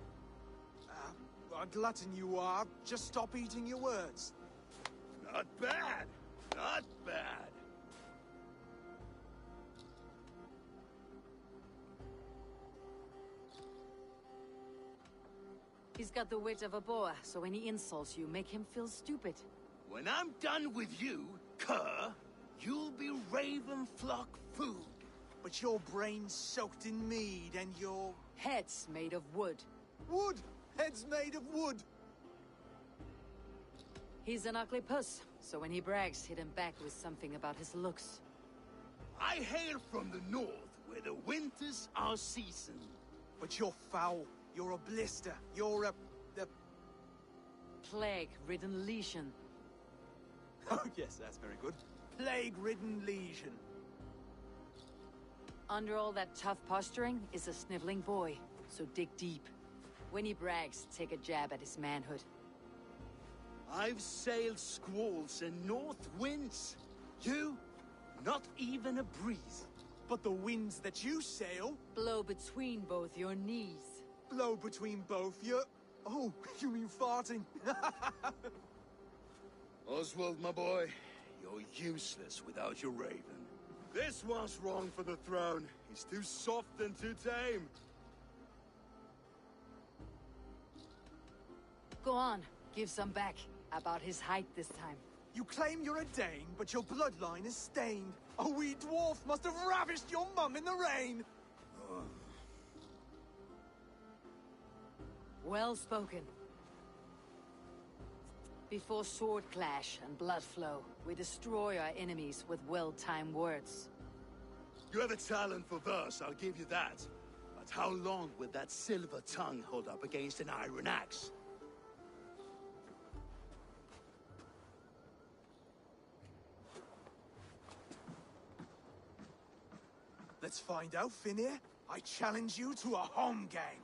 A glutton you are. Just stop eating your words. Not bad, not bad. He's got the wit of a boa, so when he insults you, make him feel stupid. When I'm done with you, cur, you'll be raven flock food. But your brain's soaked in mead and your... Head's made of wood. Wood! Head's made of wood! He's an ugly puss, so when he brags, hit him back with something about his looks. I hail from the north, where the winters are seasoned. But you're foul. You're a blister. You're a... Plague-ridden lesion. Oh yes, that's very good. Plague-ridden lesion. Under all that tough posturing is a sniveling boy, so dig deep. When he brags, take a jab at his manhood. I've sailed squalls and north winds. You, not even a breeze. But the winds that you sail... Blow between both your knees. Blow between both your... Oh, you mean farting? Oswald, my boy, you're useless without your raven. This one's wrong for the throne. He's too soft and too tame. Go on, give some back. About his height this time. You claim you're a Dane, but your bloodline is stained. A wee dwarf must have ravished your mum in the rain! Well spoken. Before sword clash and blood flow, we destroy our enemies with well-timed words. You have a talent for verse, I'll give you that. But how long will that silver tongue hold up against an iron axe? Let's find out, Finir. I challenge you to a home game.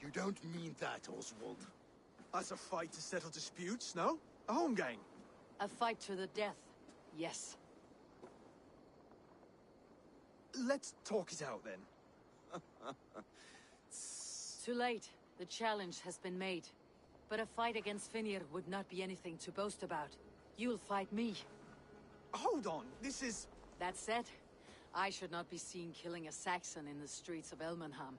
You don't mean that, Oswald. As a fight to settle disputes, no? A home game. A fight to the death, yes. Let's talk it out, then. Too late. The challenge has been made. But a fight against Finir would not be anything to boast about. You'll fight me. Hold on, this is... That said, I should not be seen killing a Saxon in the streets of Elmenham.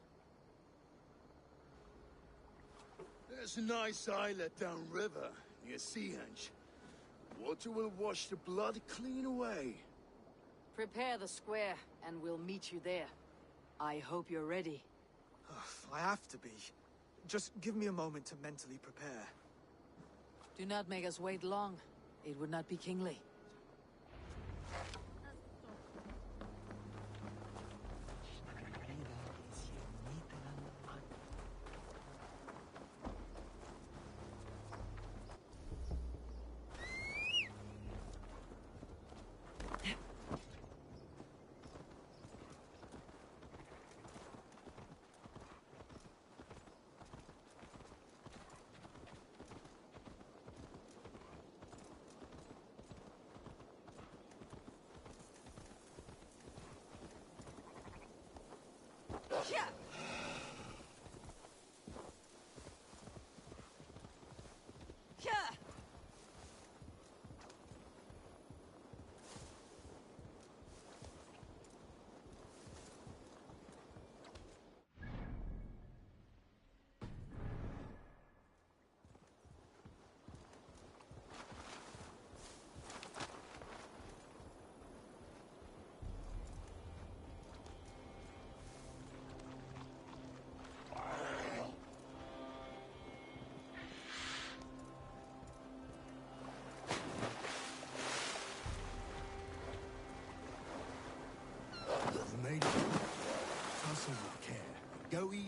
There's a nice islet downriver, near Seahenge. Water will wash the blood clean away. Prepare the square, and we'll meet you there. I hope you're ready. I have to be. Just give me a moment to mentally prepare. Do not make us wait long. It would not be kingly.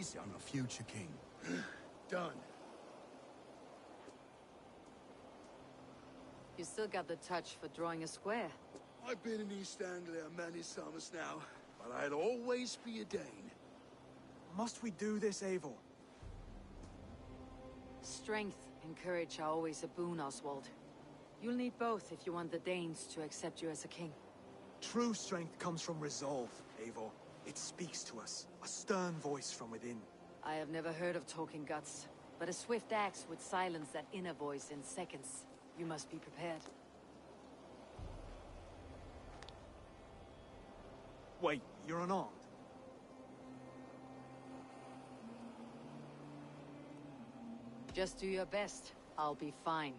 easy on a future king. Done. You still got the touch for drawing a square. I've been in East Anglia many summers now, but I'd always be a Dane. Must we do this, Eivor? Strength and courage are always a boon, Oswald. You'll need both if you want the Danes to accept you as a king. True strength comes from resolve, Eivor. It speaks to us, a stern voice from within. I have never heard of talking guts, but a swift axe would silence that inner voice in seconds. You must be prepared. Wait, you're unarmed? Just do your best. I'll be fine.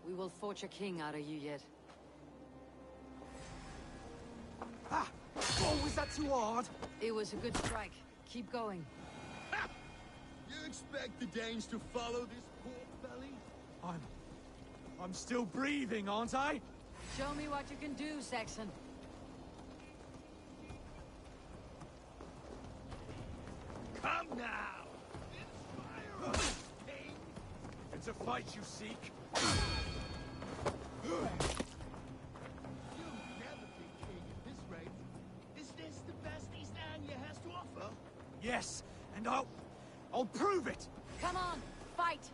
We will forge a king out of you yet. Ah! Oh, was that too hard? It was a good strike. Keep going. You expect the Danes to follow this pork belly? I'm still breathing, aren't I? Show me what you can do, Saxon. Come now! Inspire us, king! It's a fight you seek. You'll never be king at this rate. Is this the best East Anglia has to offer? Yes, and I'll prove it! Come on, fight!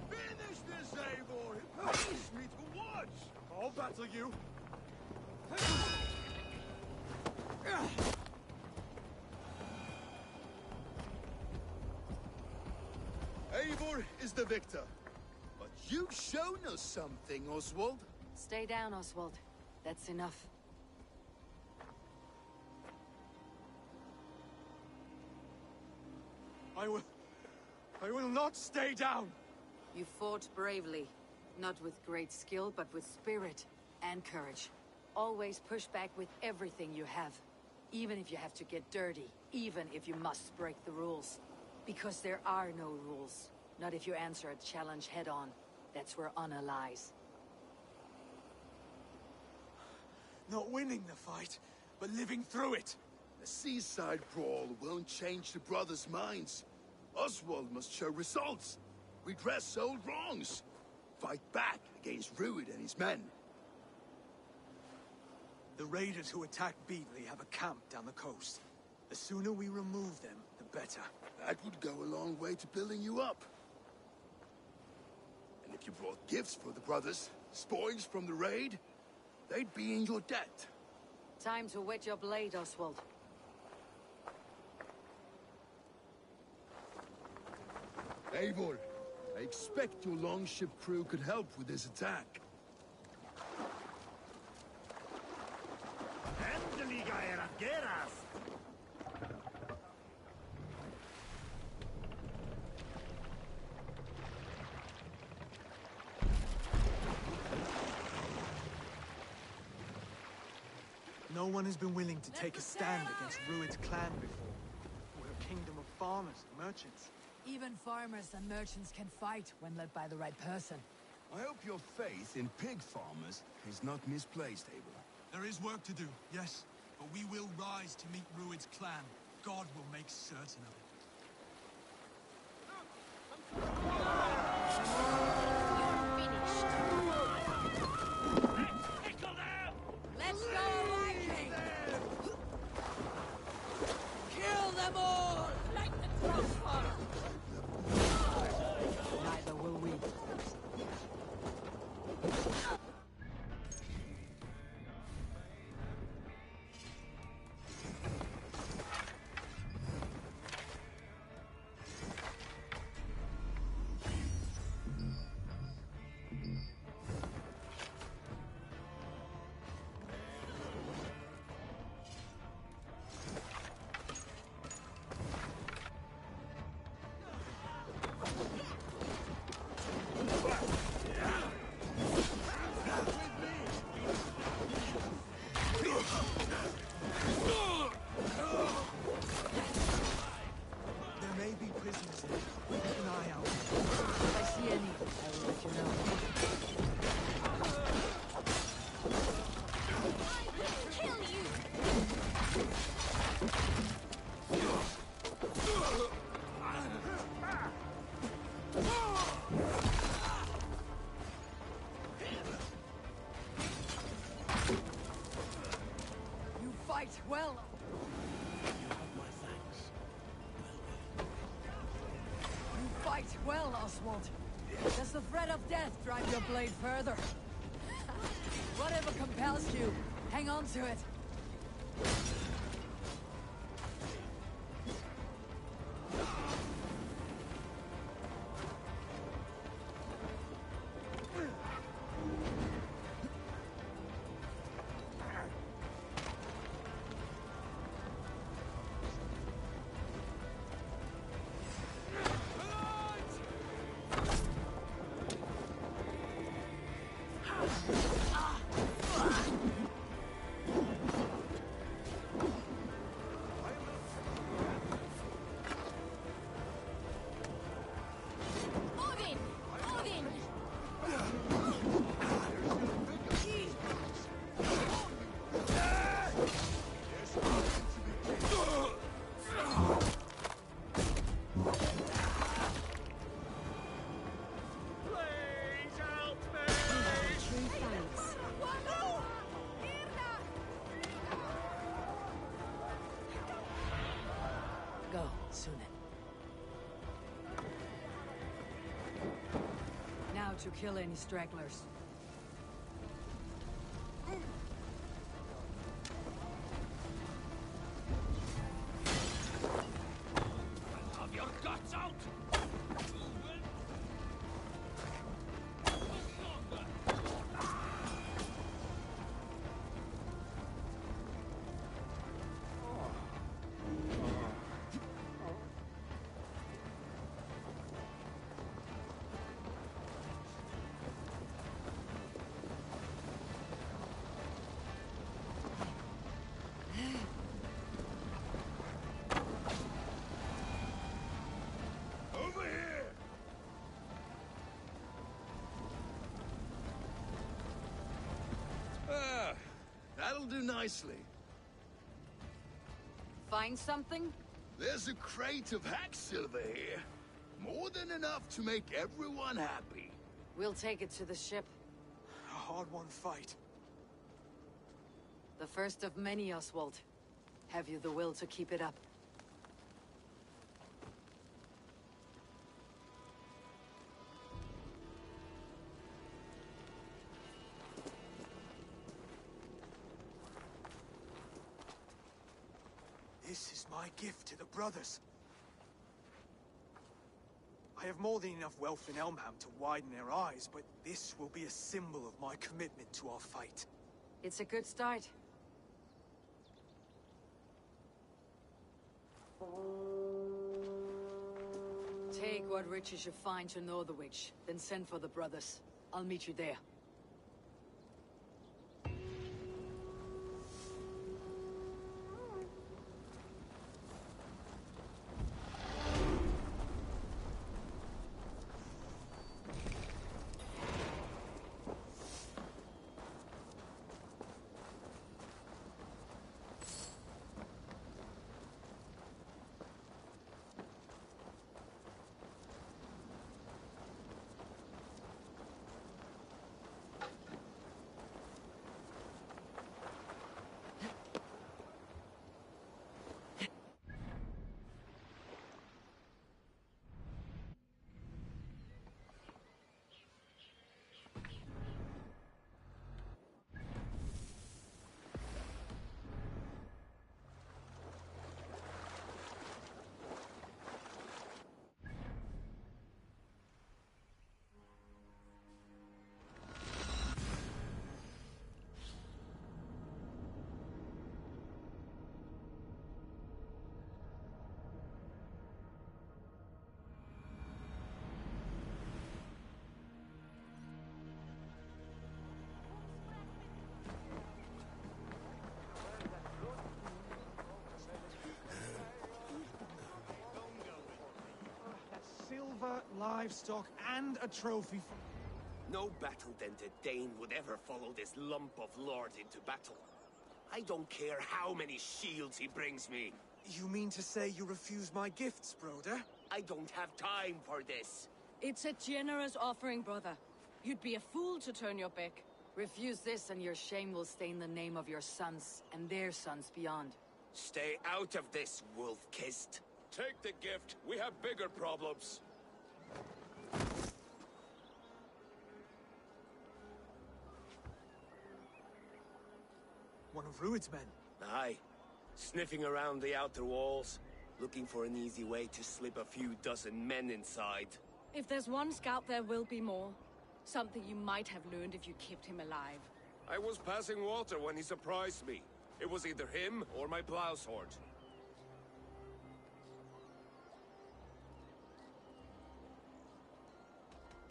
Finish this, Eivor! It pains me to watch! I'll battle you. Eivor is the victor. But you've shown us something, Oswald. Stay down, Oswald. That's enough. I will not stay down! You fought bravely. Not with great skill, but with spirit and courage. Always push back with everything you have. Even if you have to get dirty. Even if you must break the rules. Because there are no rules. Not if you answer a challenge head-on. That's where honor lies. Not winning the fight, but living through it. A seaside brawl won't change the brothers' minds. Oswald must show results. Redress old wrongs. Fight back against Rued and his men. The raiders who attacked Beatley have a camp down the coast. The sooner we remove them, the better. That would go a long way to building you up. And if you brought gifts for the brothers, spoils from the raid, they'd be in your debt. Time to whet your blade, Oswald. Eivor, I expect your longship crew could help with this attack. No one has been willing to take a stand against Rued's clan before. We're a kingdom of farmers and merchants. Even farmers and merchants can fight when led by the right person. I hope your faith in pig farmers is not misplaced, Eivor. There is work to do, yes. But we will rise to meet Rued's clan. God will make certain of it. Let's go, Viking! Kill them all! Like the crossbow! Neither will we. Well, Oswald, does the threat of death drive your blade further? Whatever compels you, hang on to it. Go, Sunan. Now to kill any stragglers. Have your guts out! Over here! Ah, that'll do nicely. Find something? There's a crate of hack silver here. More than enough to make everyone happy. We'll take it to the ship. A hard-won fight. The first of many, Oswald. Have you the will to keep it up? This is my gift to the brothers. I have more than enough wealth in Elmham to widen their eyes, but this will be a symbol of my commitment to our fight. It's a good start. Take what riches you find to Northwich, then send for the brothers. I'll meet you there. Silver, livestock, and a trophy for... No battle-dented Dane would ever follow this lump of lord into battle. I don't care how many shields he brings me. You mean to say you refuse my gifts, Broder? I don't have time for this. It's a generous offering, brother. You'd be a fool to turn your back. Refuse this and your shame will stain the name of your sons and their sons beyond. Stay out of this, wolf-kissed. Take the gift. We have bigger problems. One of Rued's men. Aye. Sniffing around the outer walls, looking for an easy way to slip a few dozen men inside. If there's one scout, there will be more. Something you might have learned if you kept him alive. I was passing water when he surprised me. It was either him or my plow sword.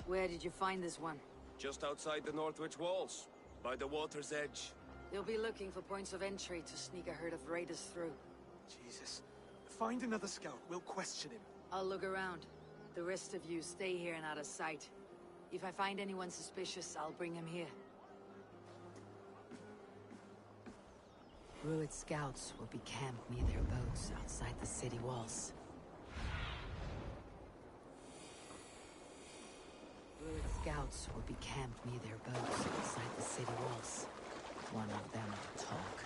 Where did you find this one? Just outside the Northwich walls, by the water's edge. They'll be looking for points of entry to sneak a herd of raiders through. Jesus. Find another scout. We'll question him. I'll look around. The rest of you stay here and out of sight. If I find anyone suspicious, I'll bring him here. Rued scouts will be camped near their boats outside the city walls. Rued scouts will be camped near their boats outside the city walls. One of them will talk.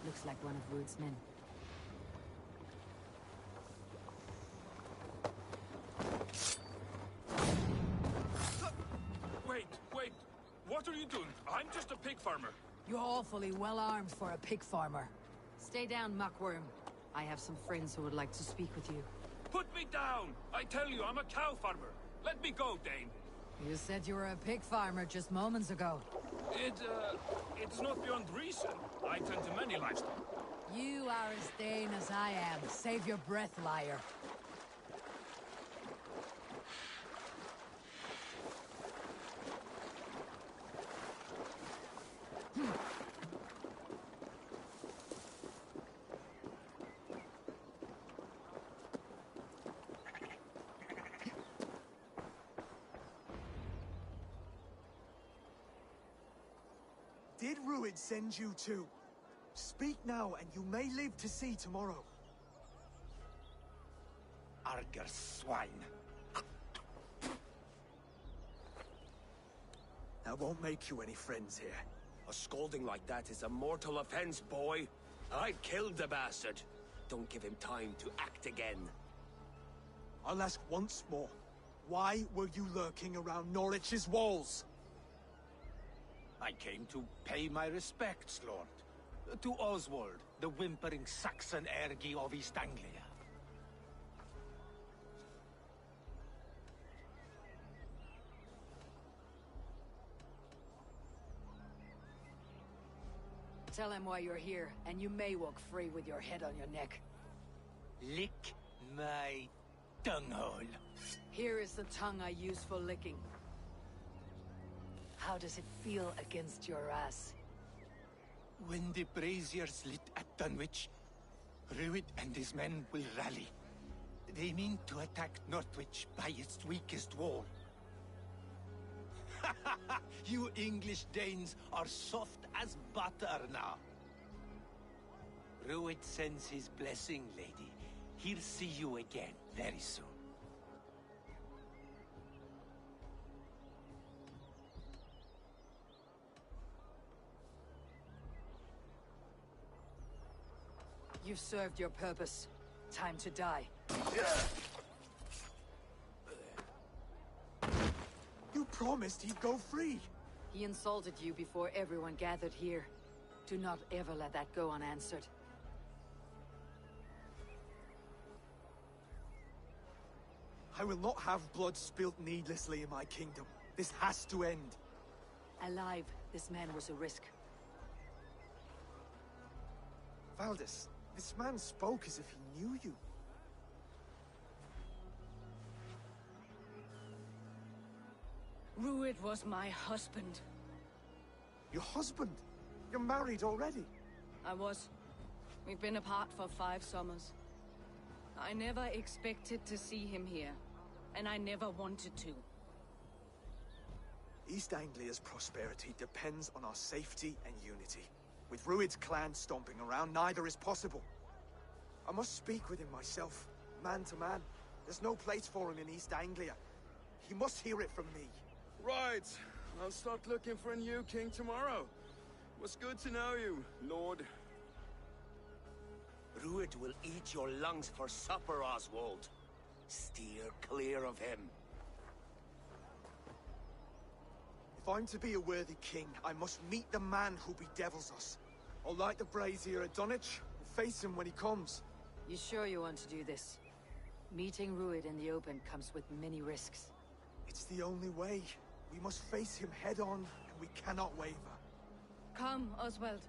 Looks like one of Rued's men. Wait. What are you doing? I'm just a pig farmer. You're awfully well armed for a pig farmer. Stay down, muckworm. I have some friends who would like to speak with you. Put me down! I tell you, I'm a cow farmer. Let me go, Dane. You said you were a pig farmer just moments ago. It's not beyond reason. I tend to many livestock. You are as Dane as I am. Save your breath, liar. Did Rued send you too? Speak now, and you may live to see tomorrow. Arger swine. That won't make you any friends here. A scolding like that is a mortal offense, boy. I'd kill the bastard. Don't give him time to act again. I'll ask once more. Why were you lurking around Norwich's walls? I came to pay my respects, Lord. To Oswald, the whimpering Saxon ergi of East Anglia. Tell him why you're here, and you may walk free with your head on your neck. Lick my tonguehole. Here is the tongue I use for licking. How does it feel against your ass? When the braziers lit at Dunwich, Rued and his men will rally. They mean to attack Northwich by its weakest wall. You English Danes are soft as butter now. Rued sends his blessing, lady. He'll see you again very soon. You've served your purpose. Time to die. You promised he'd go free. He insulted you before everyone gathered here. Do not ever let that go unanswered. I will not have blood spilt needlessly in my kingdom. This has to end. Alive, this man was a risk. Valdis, this man spoke as if he knew you. Rued was my husband. Your husband? You're married already? I was. We've been apart for 5 summers. I never expected to see him here, and I never wanted to. East Anglia's prosperity depends on our safety and unity. With Rued's clan stomping around, neither is possible. I must speak with him myself. man to man. There's no place for him in East Anglia. He must hear it from me. Right. I'll start looking for a new king tomorrow. Was good to know you, Lord. Rued will eat your lungs for supper, Oswald. Steer clear of him. If I'm to be a worthy king, I must meet the man who bedevils us. I'll light the brazier at Dunwich and face him when he comes. You sure you want to do this? Meeting Rued in the open comes with many risks. It's the only way. We must face him head on, and we cannot waver. Come, Oswald.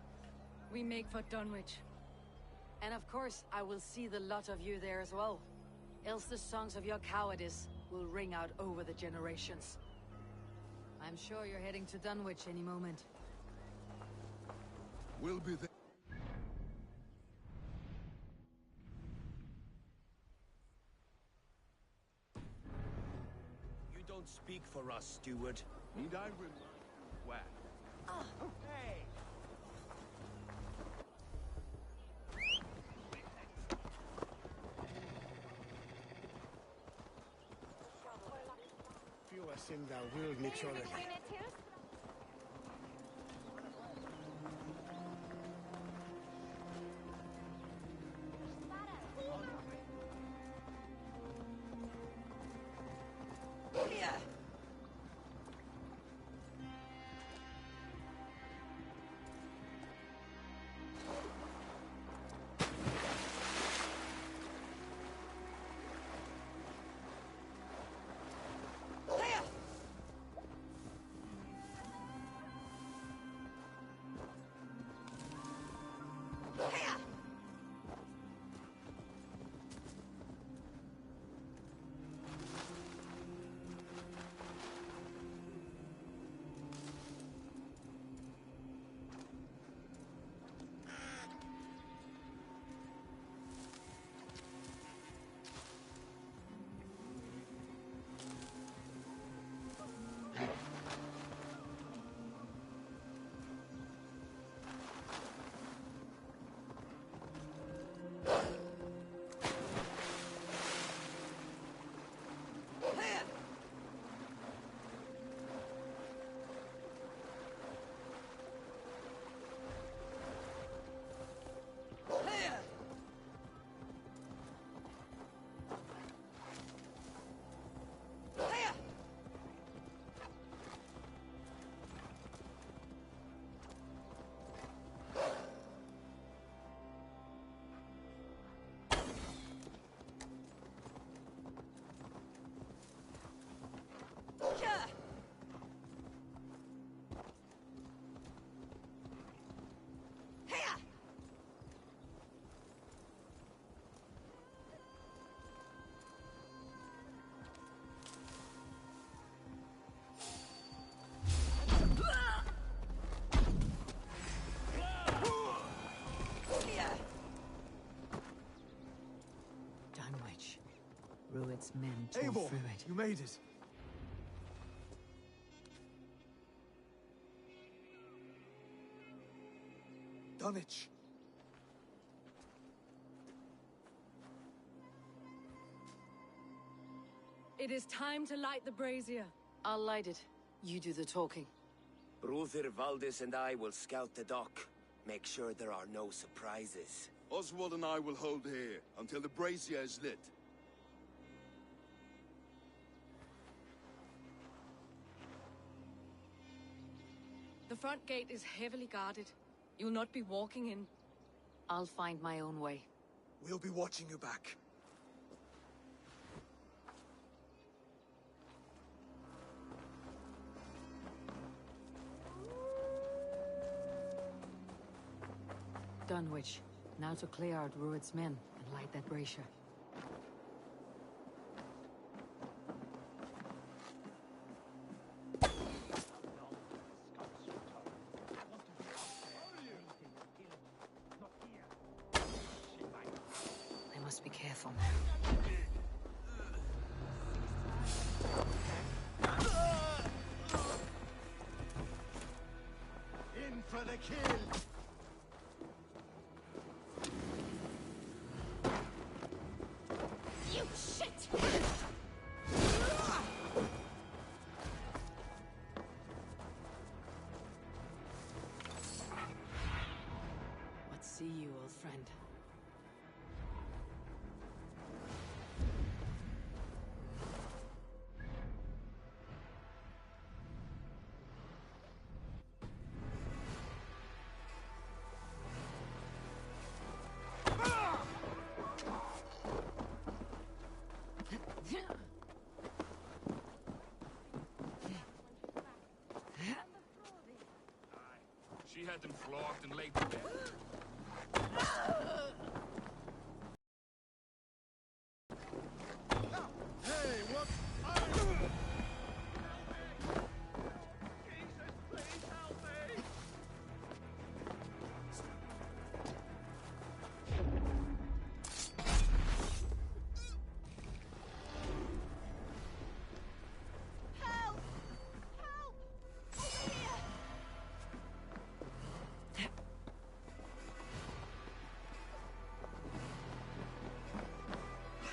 We make for Dunwich. And of course, I will see the lot of you there as well. Else the songs of your cowardice will ring out over the generations. I'm sure you're heading to Dunwich any moment. We'll be there. You don't speak for us, steward. Need I remind you where? Hey! Few us in thou will naturally. Dunwich. Rued's men tore Eivor, through it. you made it. Dunwich. It is time to light the brazier. I'll light it. You do the talking. Brother Valdis and I will scout the dock. Make sure there are no surprises. Oswald and I will hold here until the brazier is lit. The front gate is heavily guarded. You'll not be walking in. I'll find my own way. We'll be watching you back. Dunwich. Now to clear out Rued's men and light that brazier. I must be careful now. In for the kill! friend. She had them flogged and laid to bed. Hey, what?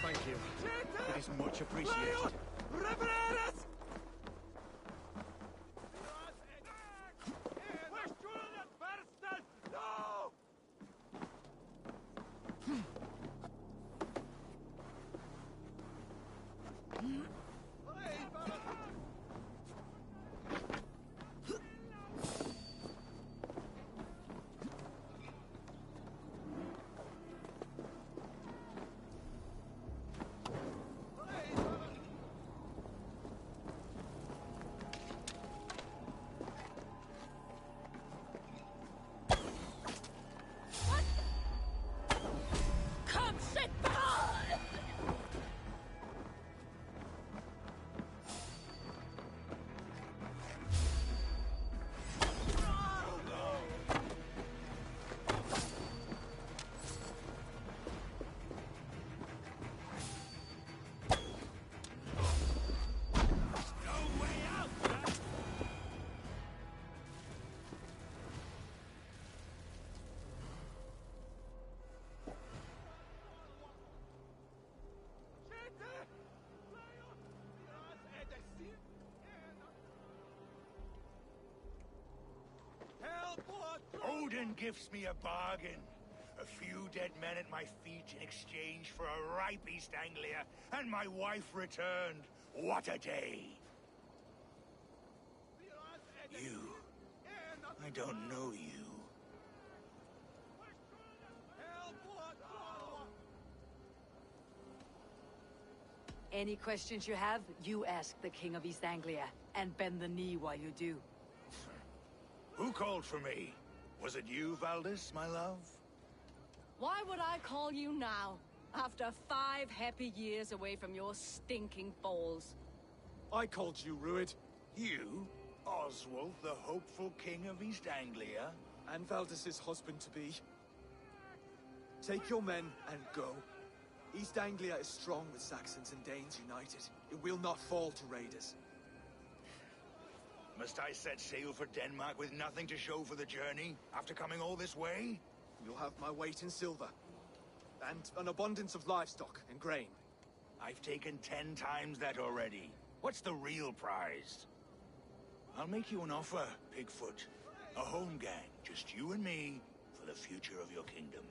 Thank you. It is much appreciated. Odin gives me a bargain. A few dead men at my feet in exchange for a ripe East Anglia, and my wife returned. What a day! You. I don't know you. Any questions you have, you ask the King of East Anglia, and bend the knee while you do. Who called for me? Was it you, Valdis, my love? Why would I call you now, after 5 happy years away from your stinking falls? I called you, Ruid. You? Oswald, the hopeful king of East Anglia? And Valdis's husband-to-be. Take your men and go. East Anglia is strong with Saxons and Danes united. It will not fall to raiders. Must I set sail for Denmark with nothing to show for the journey, after coming all this way? You'll have my weight in silver. And an abundance of livestock and grain. I've taken 10 times that already. What's the real prize? I'll make you an offer, Pigfoot. A home gang, just you and me, for the future of your kingdom.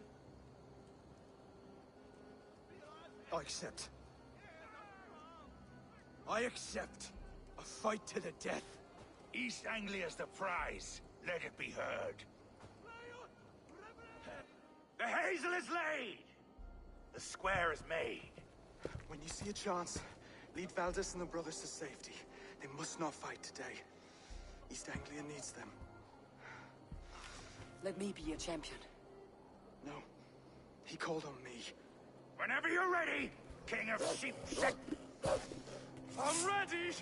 I accept. I accept. A fight to the death. East Anglia's the prize. Let it be heard. The hazel is laid! The square is made. When you see a chance, lead Valdis and the brothers to safety. They must not fight today. East Anglia needs them. Let me be your champion. No. He called on me. Whenever you're ready, King of Sheep. I'm ready!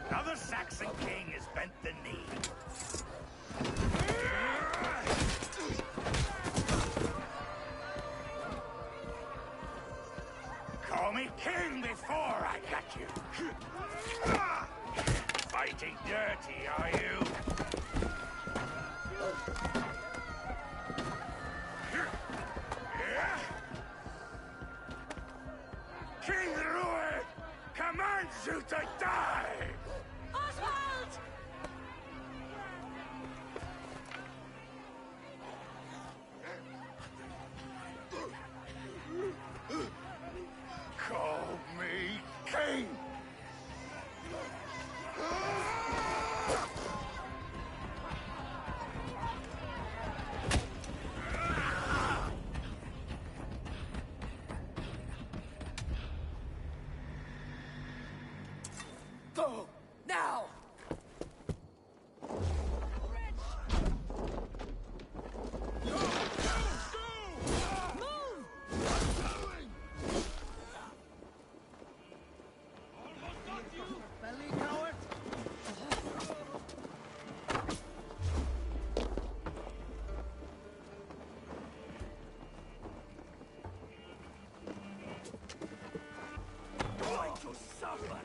Another Saxon king has bent the knee. Call me king before I got you. Fighting dirty, are you? King Rued commands you to die! Oswald! Call me king! Go! Now! Going to suffer!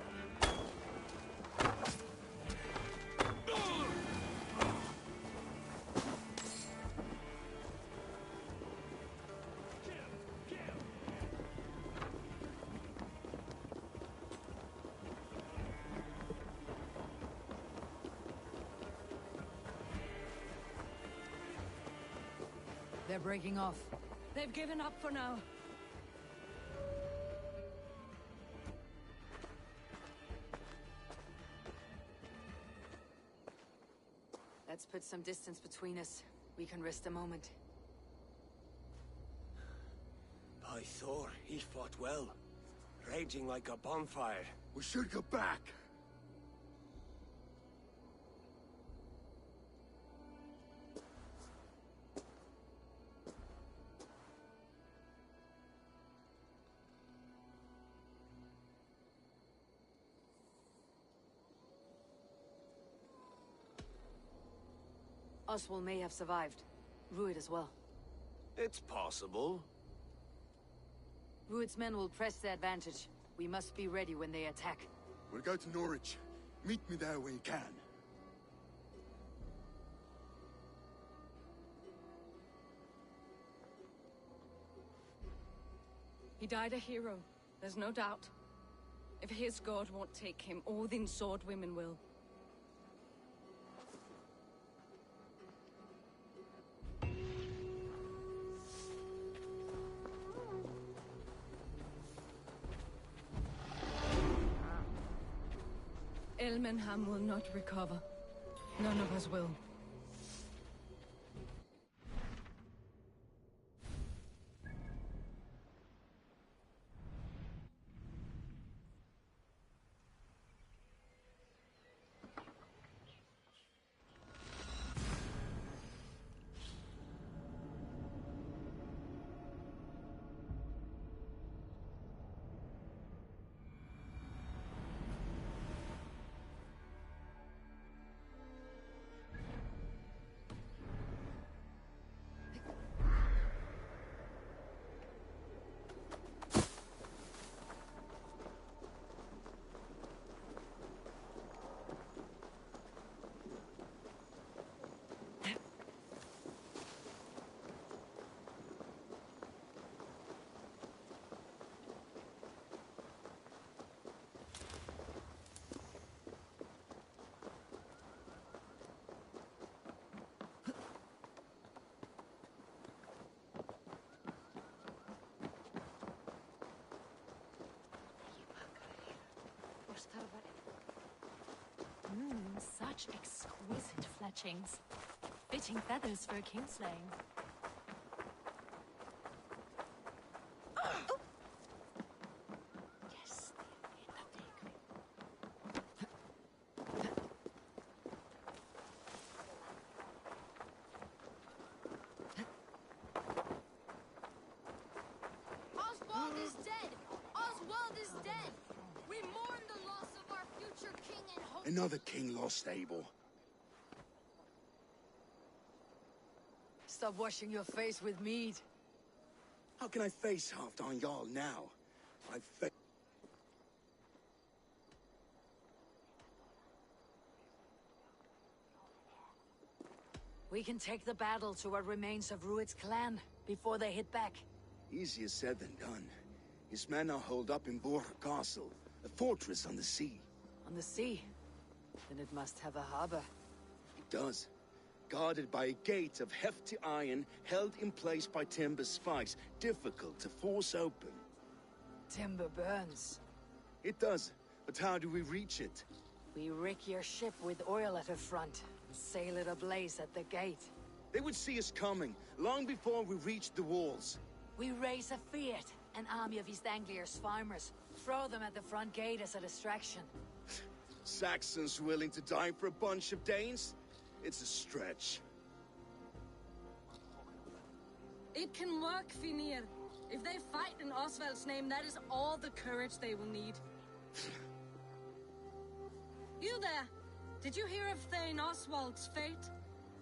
They're breaking off. They've given up for now. Let's put some distance between us. We can rest a moment. By Thor, he fought well. Raging like a bonfire. We should go back. Oswald may have survived. Rued as well. It's possible. Rued's men will press the advantage. We must be ready when they attack. We'll go to Norwich. Meet me there when you can. He died a hero, there's no doubt. If his god won't take him, Odin's sword women will. Elmenham will not recover. None of us will. Such exquisite fletchings. Fitting feathers for a kingslaying. Oh. Yes, Oswald is dead! Oswald is dead! We mourn the loss of our future king and hope. Another king lost, Abel. Stop washing your face with mead. How can I face Halfdan Jarl now? I We can take the battle to what remains of Rued's clan before they hit back. Easier said than done. His men are holed up in Borg Castle, a fortress on the sea. On the sea? Then it must have a harbor. It does. Guarded by a gate of hefty iron, held in place by timber spikes, difficult to force open. Timber burns. It does, but how do we reach it? We rig your ship with oil at her front, and sail it ablaze at the gate. They would see us coming, long before we reached the walls. We raise a Fiat, an army of East Anglia's farmers. Throw them at the front gate as a distraction. Saxons willing to die for a bunch of Danes? It's a stretch. It can work, Finir. If they fight in Oswald's name, that is all the courage they will need. You there! Did you hear of Thane Oswald's fate?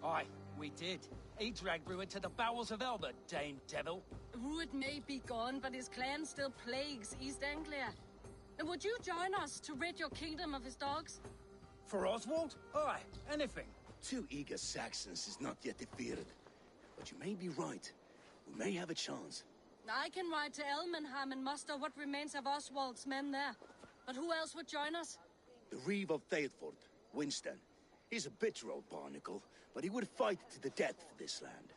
Aye, we did. He dragged Rued to the bowels of Elba, Dame Devil. Rued may be gone, but his clan still plagues East Anglia. And would you join us to rid your kingdom of his dogs? For Oswald? Aye, anything. 2 eager Saxons is not yet defeated. But you may be right. We may have a chance. I can ride to Elmenham and muster what remains of Oswald's men there. But who else would join us? The Reeve of Thetford, Winston. He's a bitter old barnacle, but he would fight to the death for this land.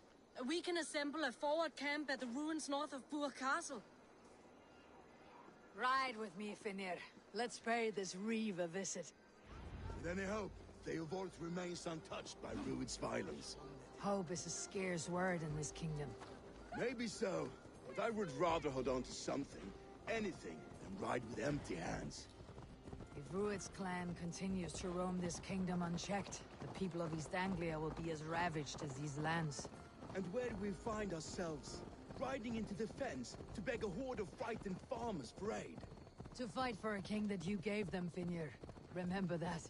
We can assemble a forward camp at the ruins north of Burr Castle. Ride with me, Finir. Let's pay this Reeve a visit. With any hope, Theobald remains untouched by Rued's violence. Hope is a scarce word in this kingdom. Maybe so, but I would rather hold on to something, anything, than ride with empty hands. If Rued's clan continues to roam this kingdom unchecked, the people of East Anglia will be as ravaged as these lands. And where do we find ourselves? Riding into the fens to beg a horde of frightened farmers for aid. To fight for a king that you gave them, Finir. Remember that.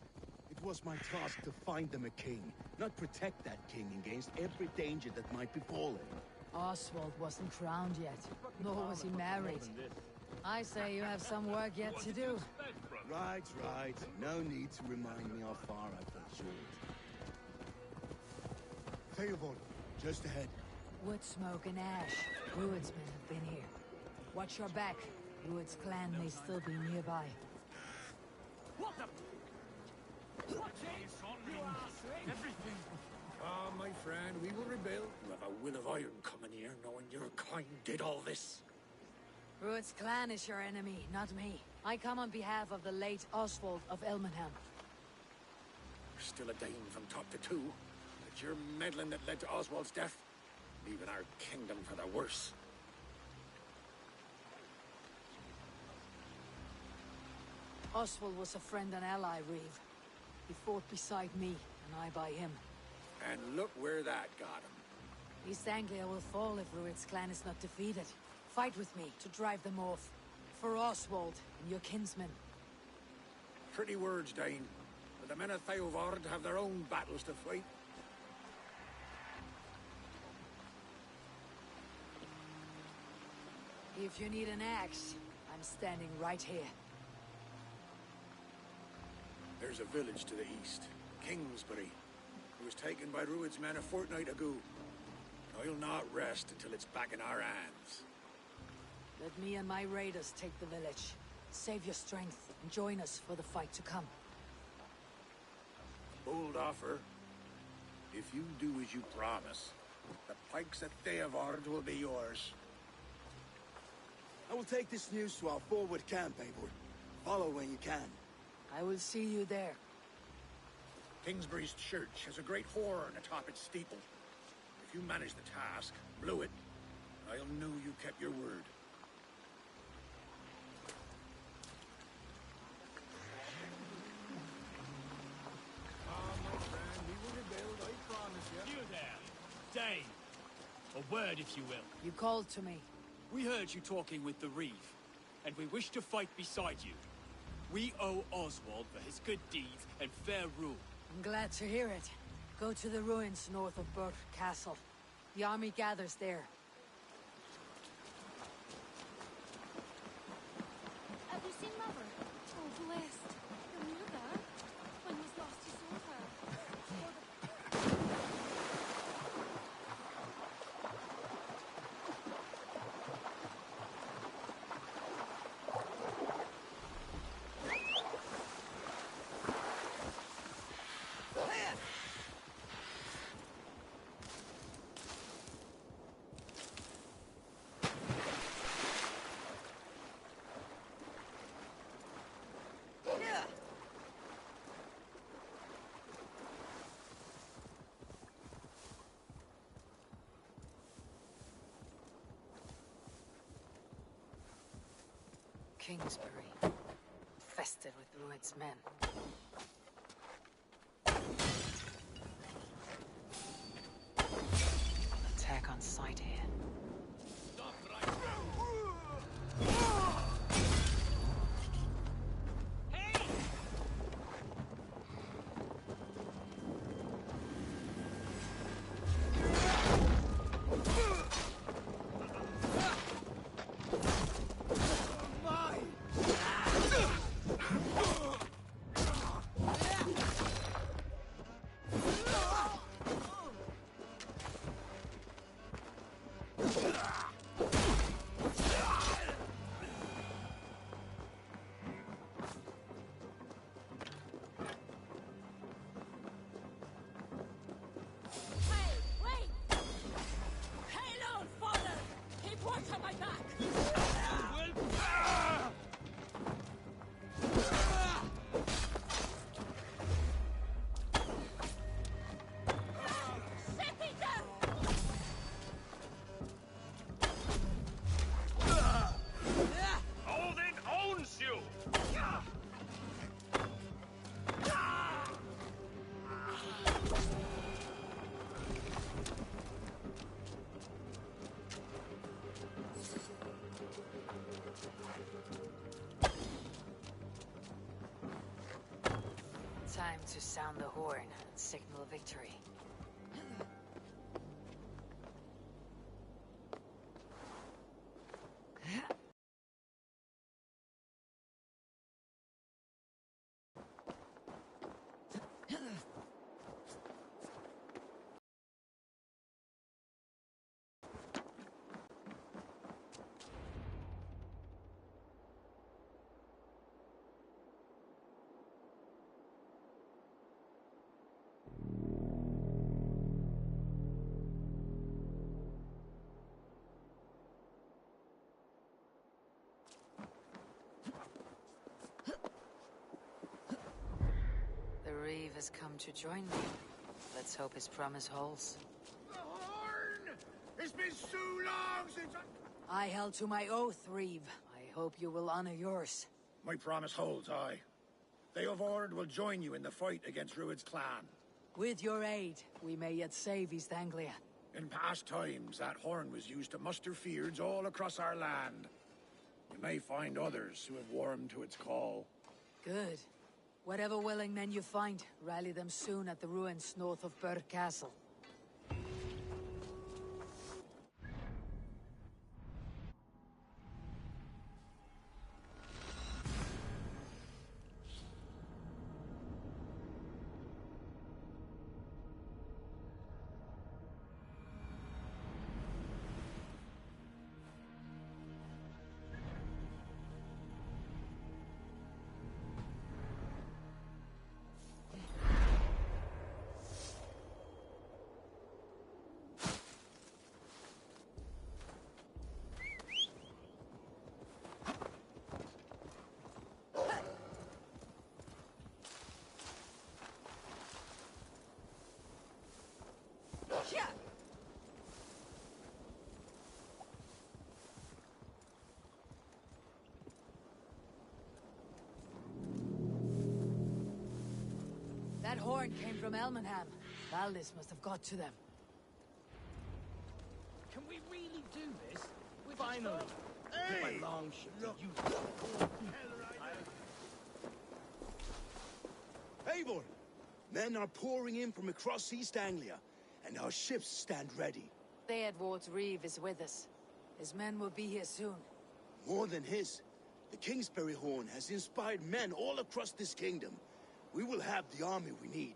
It was my task to find them a king, not protect that king against every danger that might befall him. Oswald wasn't crowned yet, nor was he married. I say you have some work yet to do. Right. No need to remind me how far I fell short. Theobald, just ahead. Wood smoke and ash. Rued's men have been here. Watch your back. Rued's clan may still be nearby. What the... What is on everything? Ah, my friend, we will rebuild. You have a will of iron coming here, knowing your kind did all this. Rued's clan is your enemy, not me. I come on behalf of the late Oswald of Elmenham. You're still a Dane from top to two. It's your meddling that led to Oswald's death, leaving our kingdom for the worse. Oswald was a friend and ally, Reeve. He fought beside me, and I by him. And look where that got him. East Anglia will fall if Rued's clan is not defeated. Fight with me to drive them off. For Oswald and your kinsmen. Pretty words, Dane. But the men of Theovard have their own battles to fight. If you need an axe, I'm standing right here. There's a village to the east, Kingsbury. It was taken by Rued's men a fortnight ago. I'll not rest until it's back in our hands. Let me and my raiders take the village. Save your strength and join us for the fight to come. Bold offer. If you do as you promise, the pikes at Theovard will be yours. I will take this news to our forward camp, Eivor. Follow when you can. I will see you there. Kingsbury's church has a great horn atop its steeple. If you manage the task, blew it, I'll know you kept your word. My friend, we will rebuild, I promise you. You there, Dane. A word, if you will. You called to me. We heard you talking with the Reeve, and we wish to fight beside you. We owe Oswald for his good deeds and fair rule. I'm glad to hear it. Go to the ruins north of Burr Castle. The army gathers there. Have you seen Mother? Oh, blessed. Your mother? When was last you saw her? Kingsbury, infested with Rued's men. Attack on sight here. Time to sound the horn and signal victory. The Reeve has come to join me. Let's hope his promise holds. The horn! It's been so long since I held to my oath, Reeve. I hope you will honor yours. My promise holds, aye. They of Ord will join you in the fight against Rued's clan. With your aid, we may yet save East Anglia. In past times, that horn was used to muster fyrds all across our land. You may find others who have warmed to its call. Good. Whatever willing men you find, rally them soon at the ruins north of Burr Castle. That horn came from Elmenham. Valdis must have got to them. Can we really do this? Finally! Hey! My long ship to use Eivor! Men are pouring in from across East Anglia, and our ships stand ready. Theodward's Reeve is with us. His men will be here soon. More than his. The Kingsbury Horn has inspired men all across this kingdom. We will have the army we need.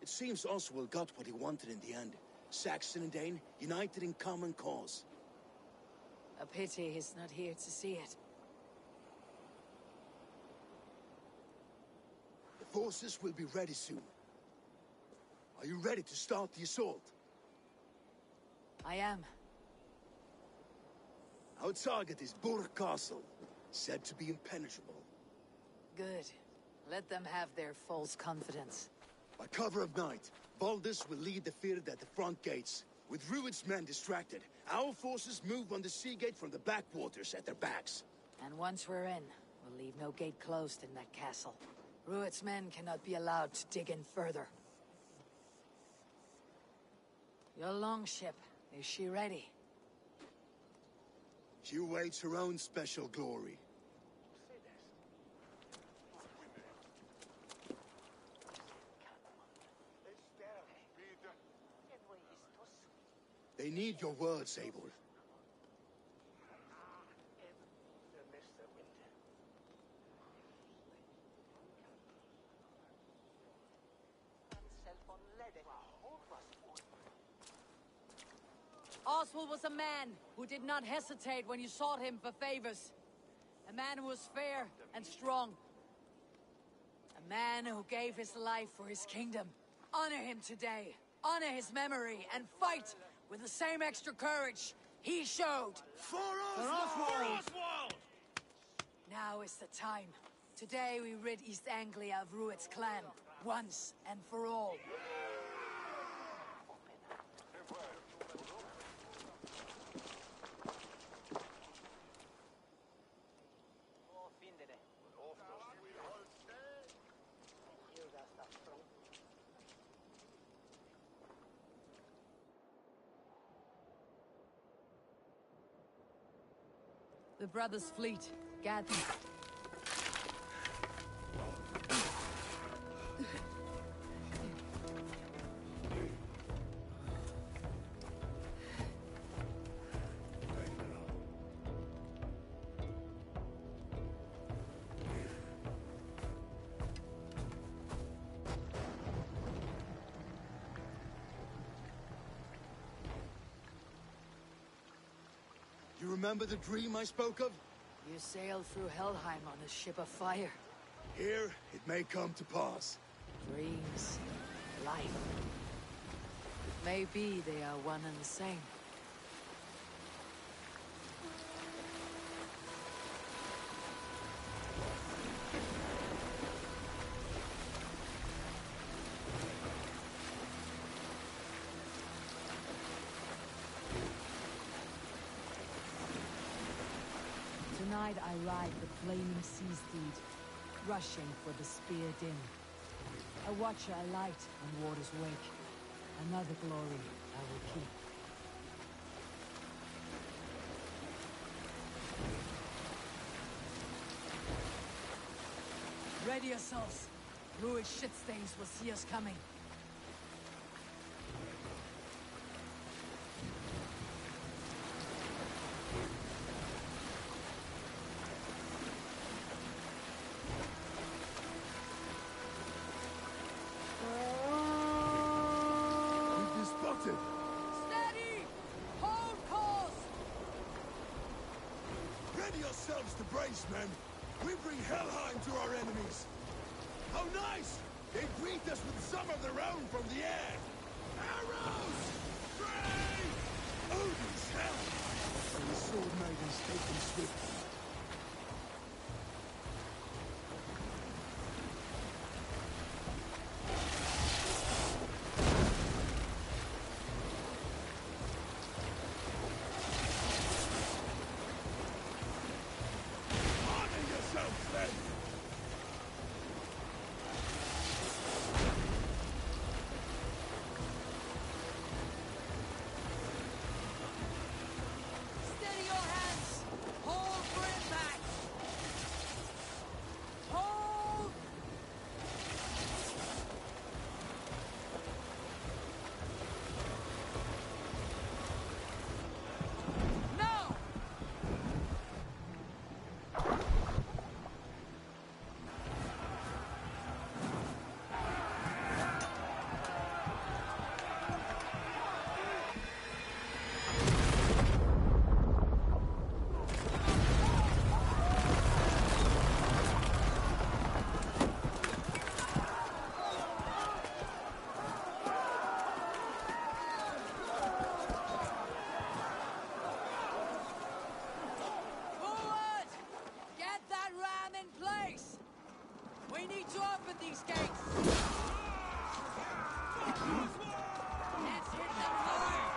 It seems Oswald got what he wanted in the end. Saxon and Dane united in common cause. A pity he's not here to see it. The forces will be ready soon. Are you ready to start the assault? I am. Our target is Burr Castle, said to be impenetrable. Good. Let them have their false confidence. By cover of night, Valdis will lead the Fyrd at the front gates. With Rued's men distracted, our forces move on the sea gate from the backwaters at their backs. And once we're in, we'll leave no gate closed in that castle. Ruit's men cannot be allowed to dig in further. Your longship, is she ready? She awaits her own special glory. They need your word, Sable. Oswald was a man who did not hesitate when you sought him for favors. A man who was fair and strong. A man who gave his life for his kingdom. Honor him today. Honor his memory and fight with the same extra courage he showed. For Oswald! For Oswald! Now is the time. Today we rid East Anglia of Ruit's clan, once and for all. The brothers' fleet, gather. You remember the dream I spoke of? You sailed through Helheim on a ship of fire. Here, it may come to pass. Dreams, life. It may be they are one and the same. Tonight I ride the flaming sea steed, rushing for the spear din. A watcher alight when waters wake. Another glory I will keep. Ready yourselves. Ruid shitstains will see us coming. Steady! Hold course! Ready yourselves to brace, men. We bring Helheim to our enemies. How nice! They greet us with some of their own from the air. Arrows! Brave! Odin's hell! And the sword maidens take them swiftly. Steady your hands! Hold for impact! Hold! No! Forward! Get that ram in place! We need to open these gates! Let's hit them hard!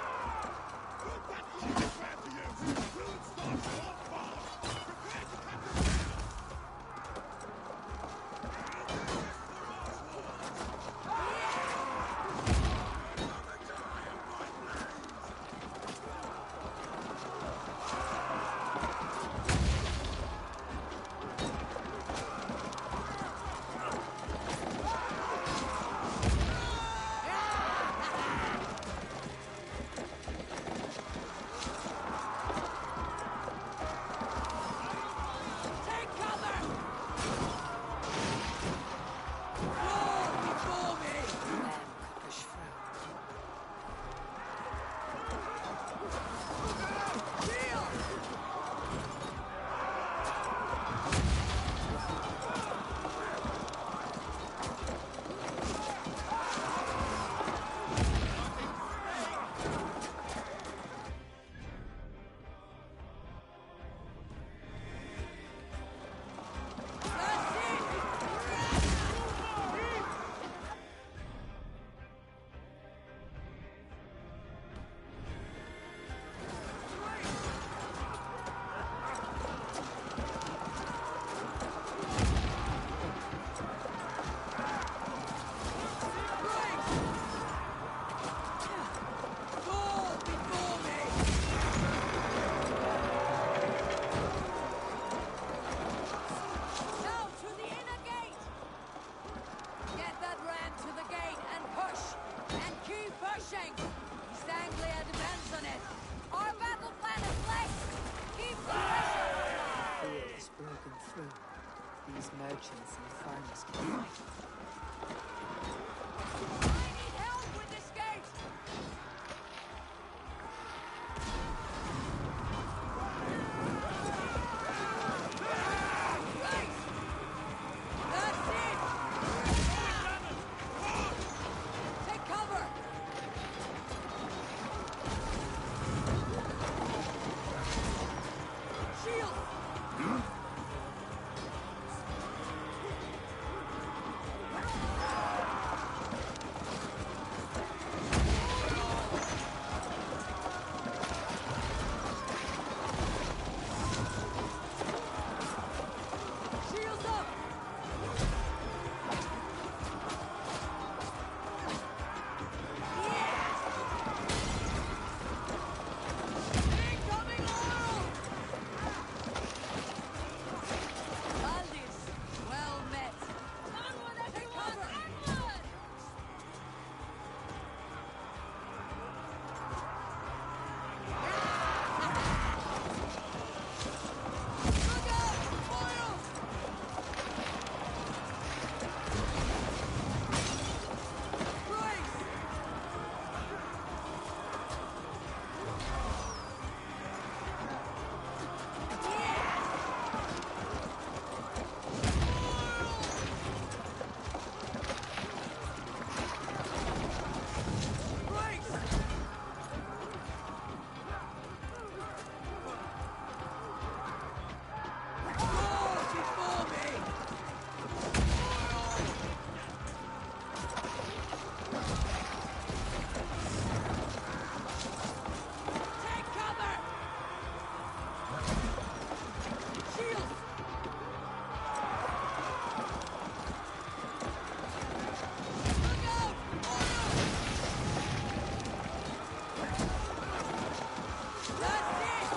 pushing! East Anglia depends on it! Our battle plan is laid! Keep the pressure on! Fear is broken through. These merchants and farmers can fight. I need help with this gate! That's it! Take cover! Shield! Shields up! Incoming oil! Aldis, well met. Onward, everyone! Onward! Look out! Oil! Brace! Brace! Go before me! Take cover! Shield! Look out! Oil! That's it!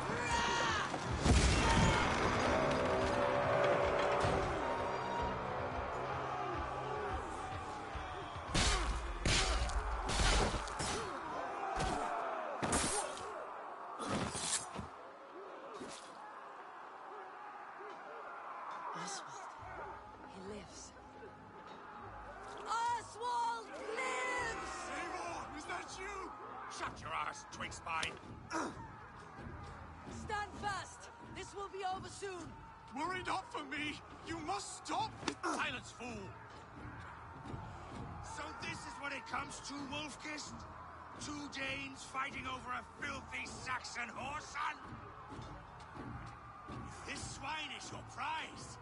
Rah! Oswald, he lives. Oswald lives! Eivor, is that you? Shut your ass, twig spine. Stand fast! This will be over soon! Worry not for me. You must stop. Silence, fool. So this is what it comes to, Wolfkist? Two Danes fighting over a filthy Saxon whoreson? If this swine is your prize,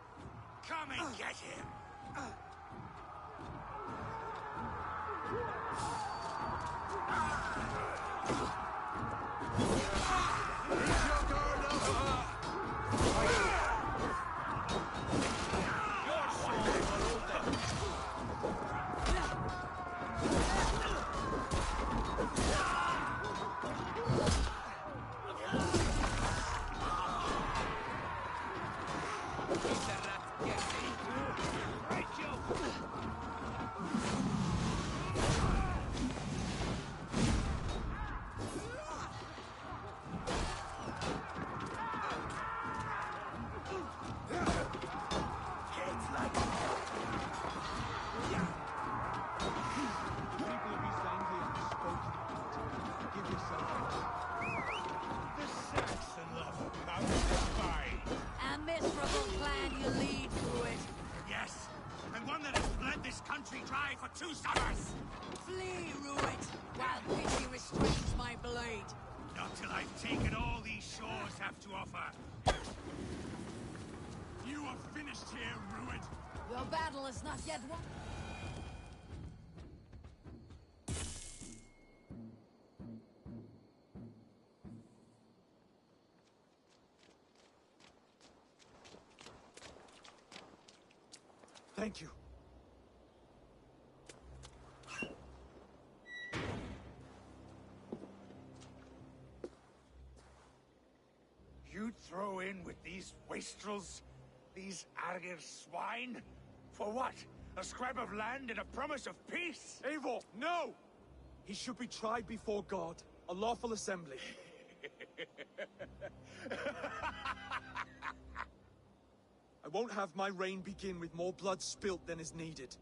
come and get him. A miserable clan you lead through it. Yes, and one that has bled this country dry for 2 summers. Flee, Ruit, while pity restrains my blade. Not till I've taken all these shores have to offer. You are finished here, Ruid. The battle is not yet won. Thank you. You'd throw in with these wastrels? These Argir swine? For what? A scrap of land and a promise of peace? Eivor, no! He should be tried before God, a lawful assembly. I won't have my reign begin with more blood spilt than is needed.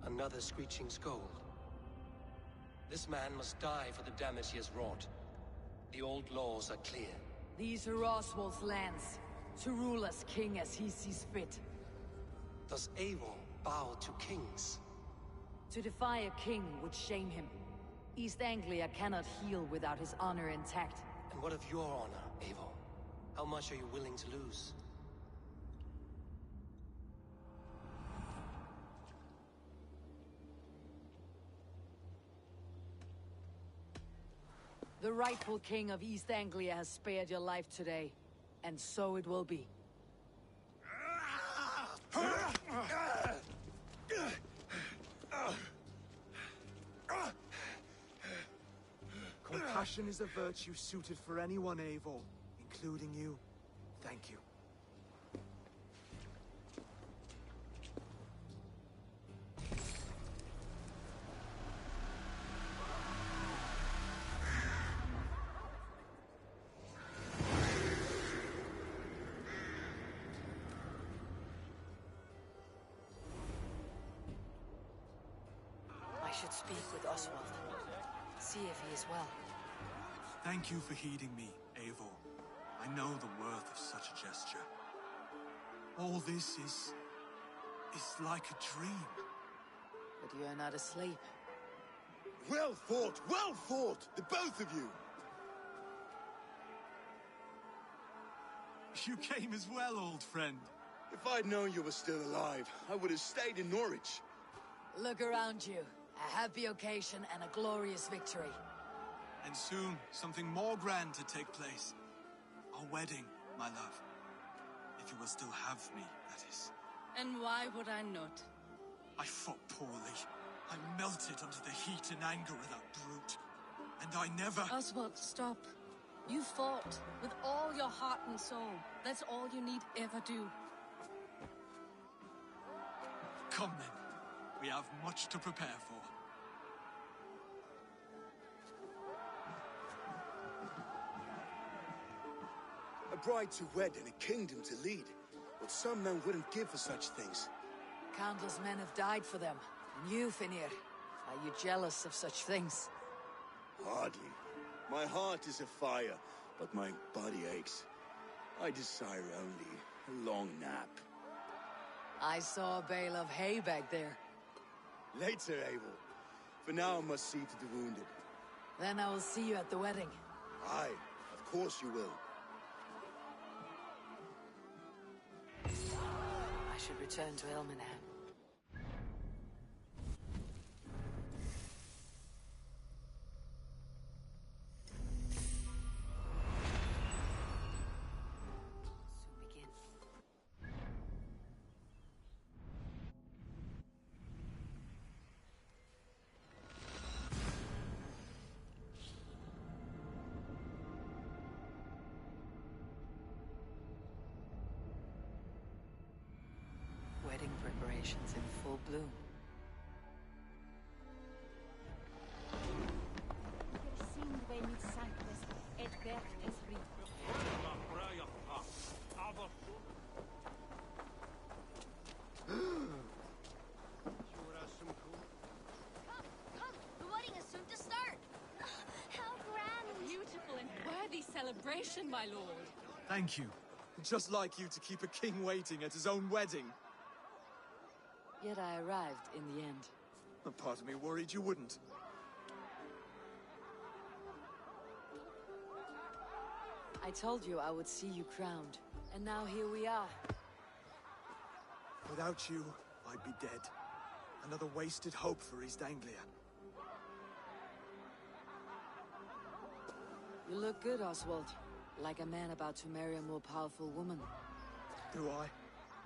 Another screeching scold. This man must die for the damage he has wrought. The old laws are clear. These are Oswald's lands, to rule as king as he sees fit. Does Eivor bow to kings? To defy a king would shame him. East Anglia cannot heal without his honor intact. And what of your honor, Eivor? How much are you willing to lose? The rightful king of East Anglia has spared your life today, and so it will be. Compassion is a virtue suited for anyone, Eivor, including you. Thank you. I should speak with Oswald. See if he is well. Thank you for heeding me, Eivor. I know the worth of such a gesture. All this is like a dream. But you are not asleep. Well fought, the both of you! You came as well, old friend. If I'd known you were still alive, I would have stayed in Norwich. Look around you. A happy occasion and a glorious victory. And soon, something more grand to take place. Our wedding, my love. If you will still have me, that is. And why would I not? I fought poorly. I melted under the heat and anger of that brute. And I never... Oswald, stop. You fought with all your heart and soul. That's all you need ever do. Come then. We have much to prepare for. A bride to wed and a kingdom to lead. But some men wouldn't give for such things. Countless men have died for them. And you, Finir, are you jealous of such things? Hardly. My heart is afire, but my body aches. I desire only a long nap. I saw a bale of hay back there. Later, Abel. For now, I must see to the wounded. Then I will see you at the wedding. Aye, of course you will. I should return to Elmenham. Soon begin. Wedding preparations in full bloom. Come, the wedding is soon to start. How grand. Beautiful and worthy celebration, my lord. Thank you. Just like you to keep a king waiting at his own wedding. Yet I arrived in the end. A part of me worried you wouldn't. I told you I would see you crowned, and now here we are. Without you, I'd be dead. Another wasted hope for East Anglia. You look good, Oswald. Like a man about to marry a more powerful woman. Do I?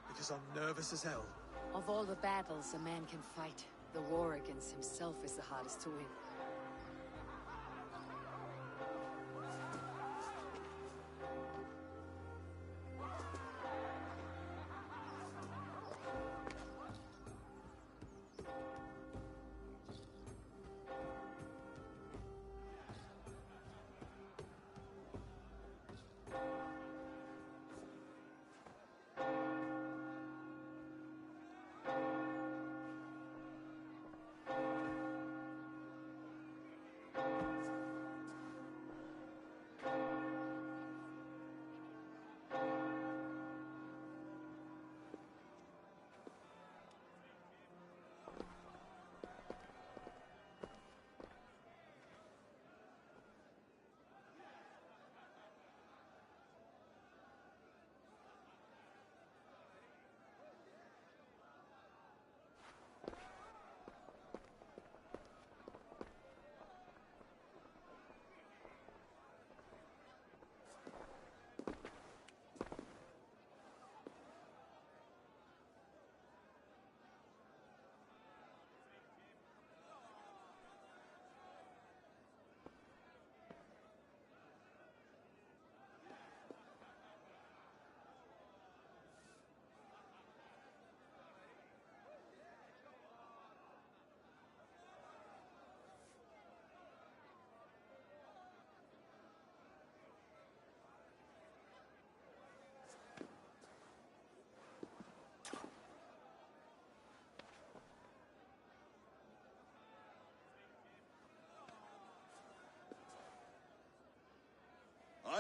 Because I'm nervous as hell. Of all the battles a man can fight, the war against himself is the hardest to win.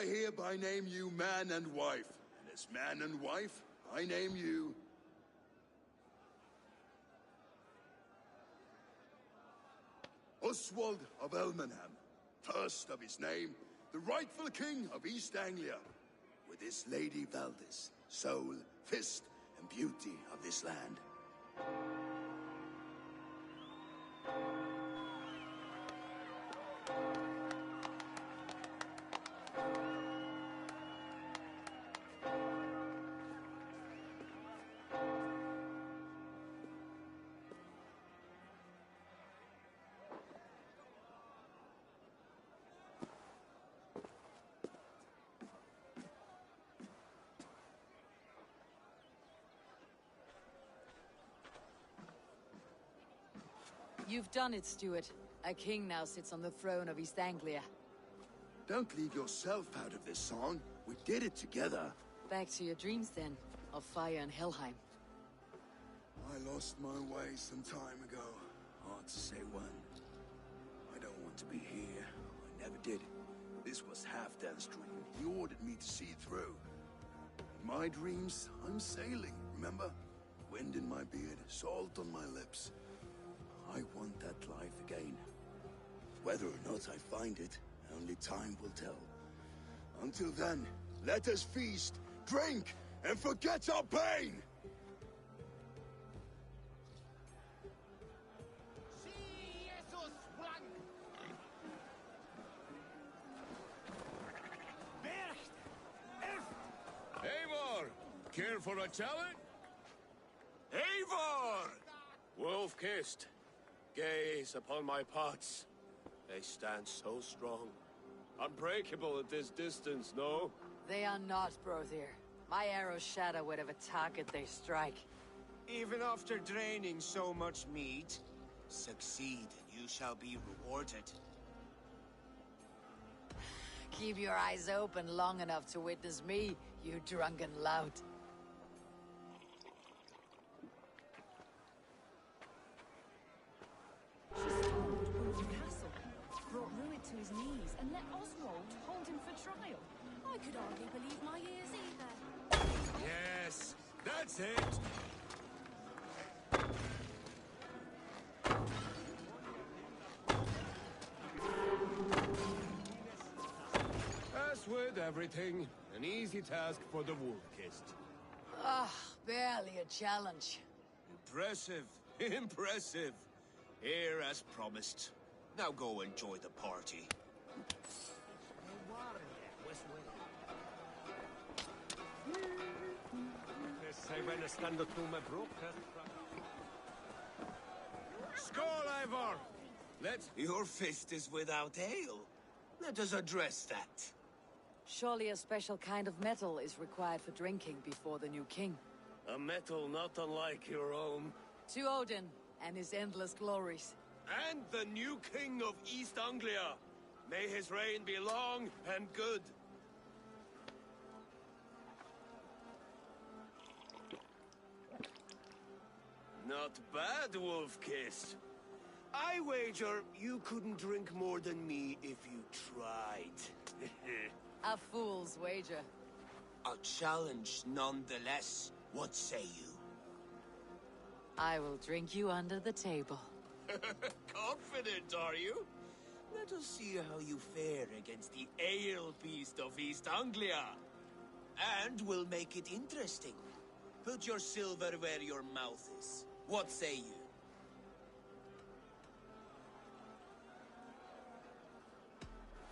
I hereby name you man and wife. And as man and wife, I name you... Oswald of Elmenham, first of his name, the rightful king of East Anglia, with this Lady Valdis, soul, fist, and beauty of this land. You've done it, Stuart. A king now sits on the throne of East Anglia. Don't leave yourself out of this song. We did it together. Back to your dreams, then, of fire and Helheim. I lost my way some time ago. Hard to say when. I don't want to be here. I never did. This was Halfdan's dream. He ordered me to see it through. In my dreams, I'm sailing, remember? Wind in my beard, salt on my lips. I want that life again. Whether or not I find it, only time will tell. Until then, let us feast, drink, and forget our pain! Eivor! Care for a challenge? Eivor! Wolf-kissed. Gaze upon my pots. They stand so strong. Unbreakable at this distance, no? They are not, Brother. My arrows shatter whatever target they strike. Even after draining so much meat, succeed and you shall be rewarded. Keep your eyes open long enough to witness me, you drunken lout. She stormed Wolf Castle, brought Rued to his knees, and let Oswald hold him for trial. I could hardly believe my ears either. Yes, that's it! As with everything, an easy task for the wolf-kissed. Ah, barely a challenge. Impressive, impressive. Here as promised. Now go enjoy the party. Skål, Eivor! Your fist is without ale. Let us address that. Surely a special kind of metal is required for drinking before the new king. A metal not unlike your own. To Odin and his endless glories. And the new king of East Anglia. May his reign be long and good. Not bad, Wolf-kissed. I wager you couldn't drink more than me if you tried. A fool's wager. A challenge nonetheless. What say you? I will drink you under the table. Confident, are you? Let us see how you fare against the ale beast of East Anglia. And we'll make it interesting. Put your silver where your mouth is. What say you?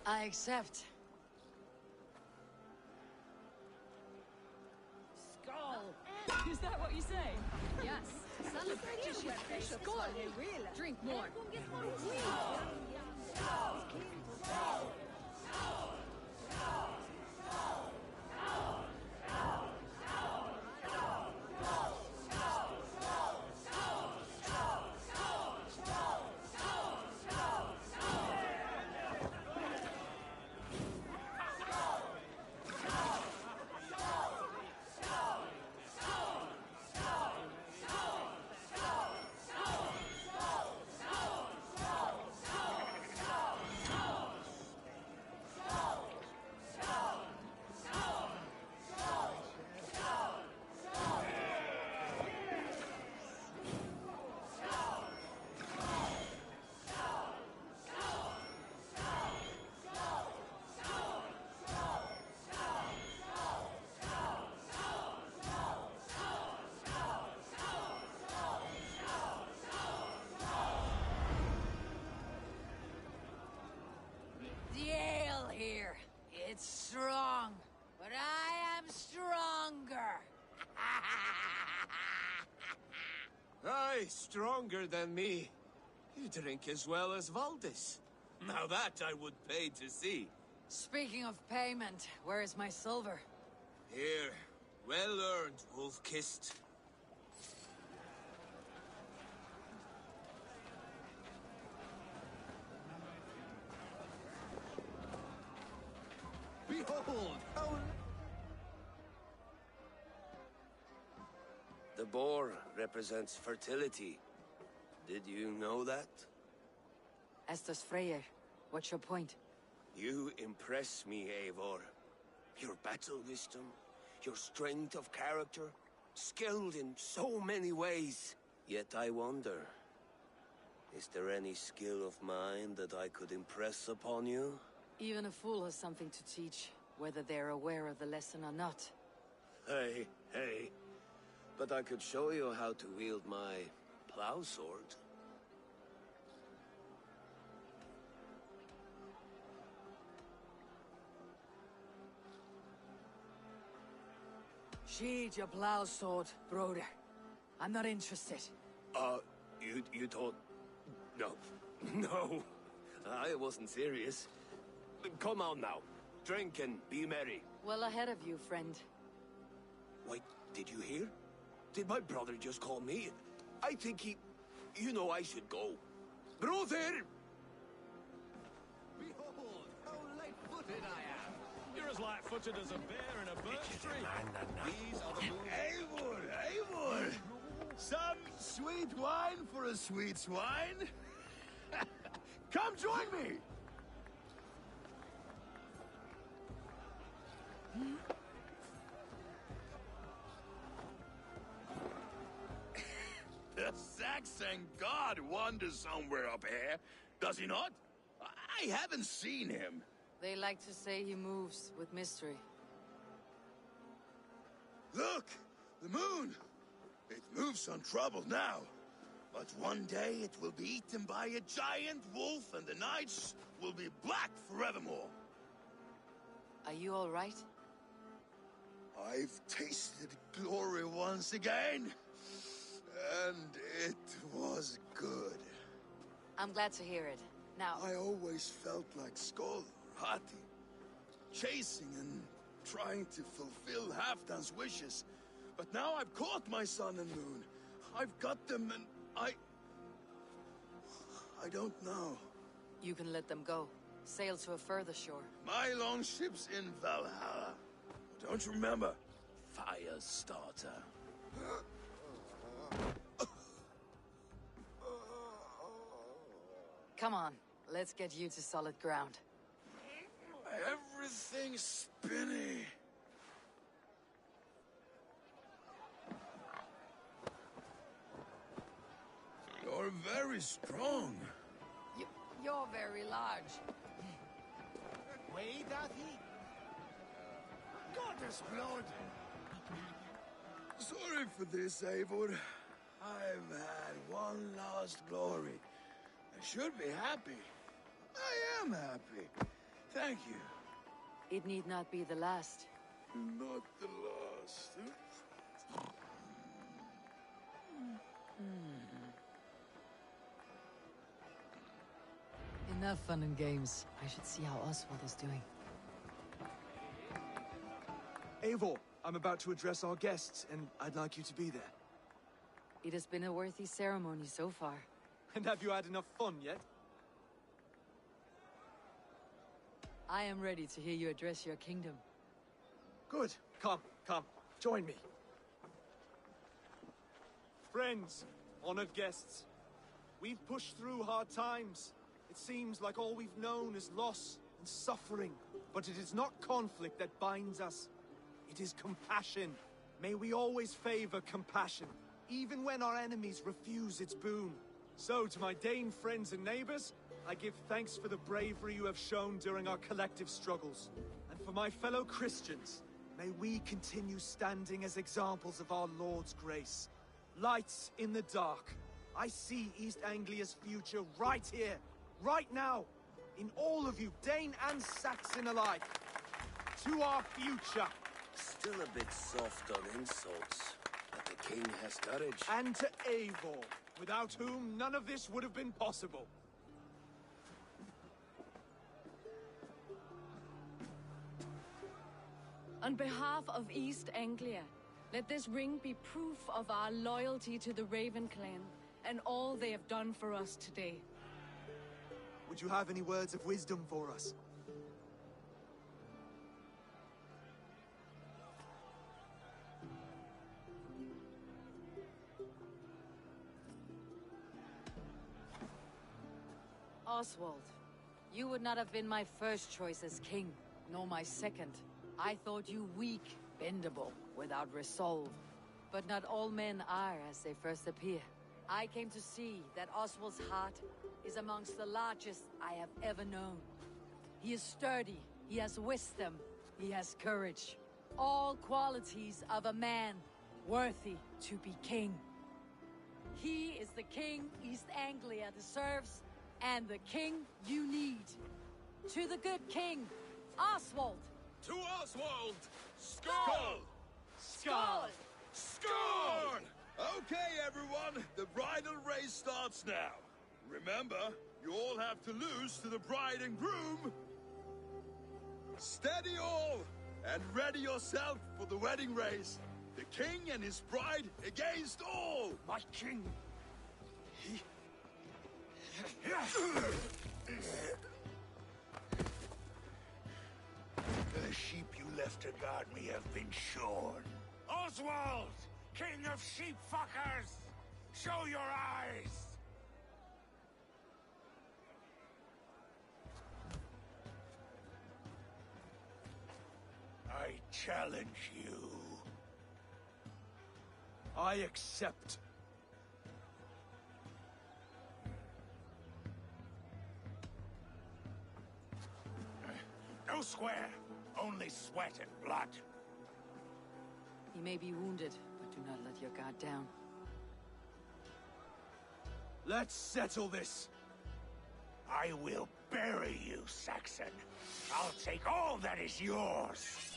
I accept. Skull! Is that what you say? Yes. Celebrate. Skull! Drink more. Way stronger than me. You drink as well as Valdis. Now that I would pay to see. Speaking of payment, where is my silver? Here. Well earned, wolf-kissed. Behold, how... The boar represents fertility. Did you know that? Estes Freyr, what's your point? You impress me, Eivor. Your battle wisdom, your strength of character, skilled in so many ways. Yet I wonder, is there any skill of mine that I could impress upon you? Even a fool has something to teach, whether they're aware of the lesson or not. Hey, hey. But I could show you how to wield my plow sword. Sheathe your plow sword, brother. I'm not interested. You thought... No. No. I wasn't serious. Come on now. Drink and be merry. Well ahead of you, friend. Wait, did you hear? Did my brother just call me? I think he... You know I should go. Brother! Behold, how light-footed I am. You're as light-footed as a bear in a birch tree. These are the moves. Eivor, Eivor! Some sweet wine for a sweet swine? Come join me! The Saxon god wanders somewhere up here, does he not? I haven't seen him. They like to say he moves with mystery. Look! The moon! It moves untroubled now. But one day it will be eaten by a giant wolf and the nights will be black forevermore. Are you all right? I've tasted glory once again. And it was good. I'm glad to hear it. Now... I always felt like Skoll or Hati. Chasing and trying to fulfill Halfdan's wishes. But now I've caught my sun and moon. I've got them and I don't know. You can let them go. Sail to a further shore. My longship's in Valhalla. Don't you remember? Firestarter. Come on, let's get you to solid ground. Everything's spinny. You're very strong. You're very large. Way doth he? Goddess blood! Sorry for this, Eivor. I've had one last glory. I should be happy. I am happy. Thank you. It need not be the last. Not the last. Enough fun and games. I should see how Oswald is doing. Eivor, I'm about to address our guests, and I'd like you to be there. It has been a worthy ceremony so far. And have you had enough fun yet? I am ready to hear you address your kingdom. Good. Come, join me. Friends, honored guests, we've pushed through hard times. It seems like all we've known is loss and suffering. But it is not conflict that binds us. It is compassion. May we always favor compassion, even when our enemies refuse its boon. So, to my Dane friends and neighbors, I give thanks for the bravery you have shown during our collective struggles. And for my fellow Christians, may we continue standing as examples of our Lord's grace. Lights in the dark. I see East Anglia's future right here, right now, in all of you, Dane and Saxon alike. To our future. Still a bit soft on insults, but the king has courage. And to Eivor, without whom none of this would have been possible. On behalf of East Anglia, let this ring be proof of our loyalty to the Raven clan and all they have done for us today. Would you have any words of wisdom for us? Oswald, you would not have been my first choice as king, nor my second. I thought you weak, bendable, without resolve. But not all men are as they first appear. I came to see that Oswald's heart is amongst the largest I have ever known. He is sturdy, he has wisdom, he has courage. All qualities of a man worthy to be king. He is the king East Anglia deserves, and the king you need. To the good king, Oswald! To Oswald! Skull! Skull! Scorn! Okay, everyone, the bridal race starts now. Remember, you all have to lose to the bride and groom. Steady all, and ready yourself for the wedding race. The king and his bride against all. My king! The sheep you left to guard me have been shorn. Oswald! King of sheep fuckers! Show your eyes! I challenge you. I accept. No square, only sweat and blood. He may be wounded, but do not let your guard down. Let's settle this. I will bury you, Saxon. I'll take all that is yours.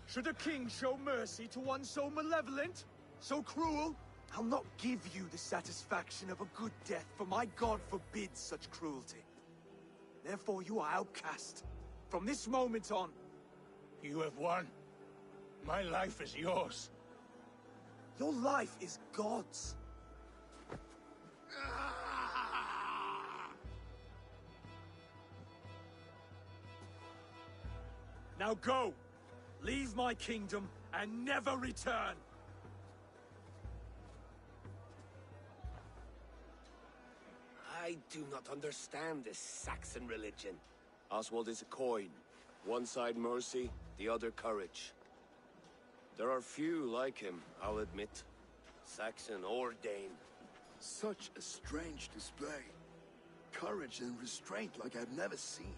Should a king show mercy to one so malevolent? So cruel? I'll not give you the satisfaction of a good death, for my god forbids such cruelty. Therefore you are outcast. From this moment on. You have won. My life is yours. Your life is God's. Now go! Leave my kingdom and never return! I do not understand this Saxon religion. Oswald is a coin. One side mercy, the other courage. There are few like him, I'll admit. Saxon or Dane. Such a strange display. Courage and restraint like I've never seen.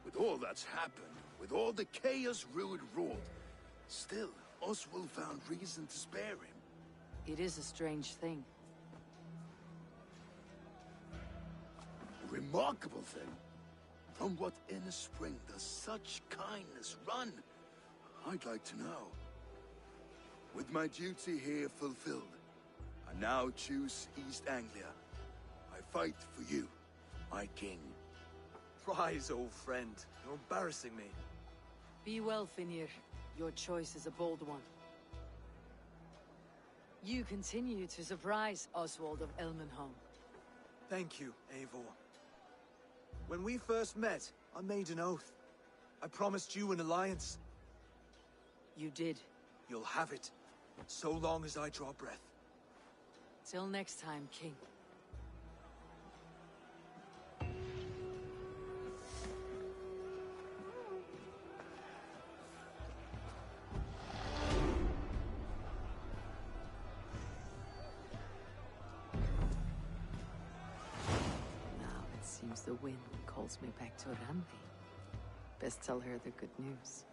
With all that's happened, with all the chaos Rued wrought, still, Oswald found reason to spare him. It is a strange thing. A remarkable thing. From what inner spring does such kindness run? I'd like to know. With my duty here fulfilled, I now choose East Anglia. I fight for you, my king. Rise, old friend. You're embarrassing me. Be well, Finir. Your choice is a bold one. You continue to surprise Oswald of Elmenholm. Thank you, Eivor. When we first met, I made an oath. I promised you an alliance. You did. You'll have it, so long as I draw breath. Till next time, King. Now it seems the wind calls me back to Randvi. Best tell her the good news.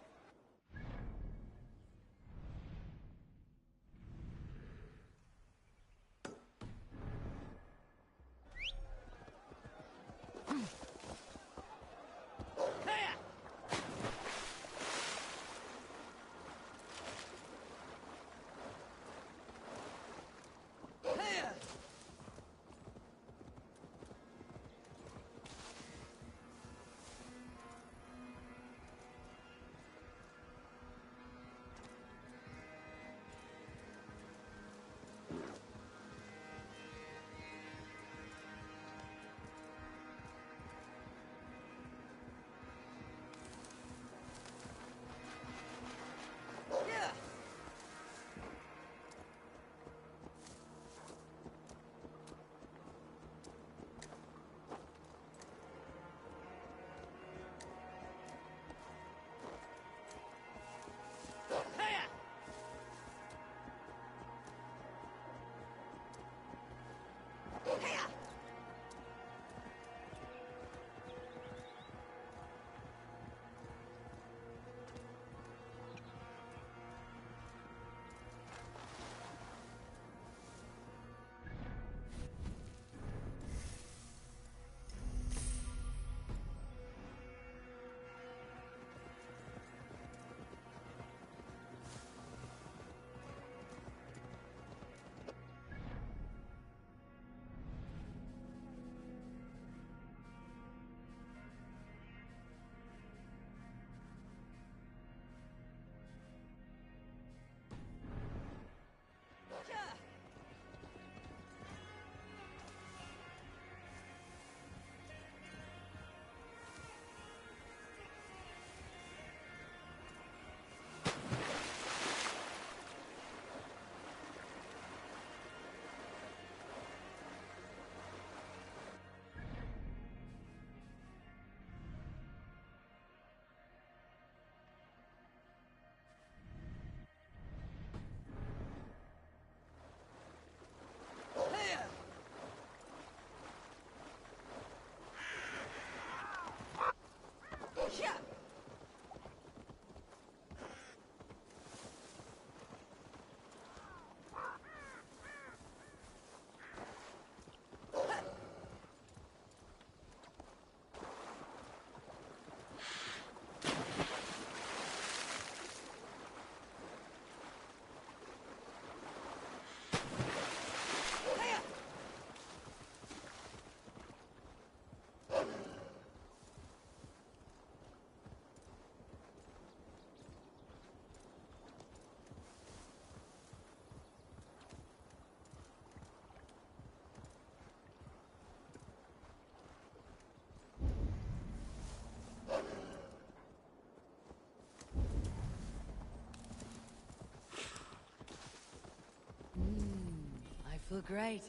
I feel great.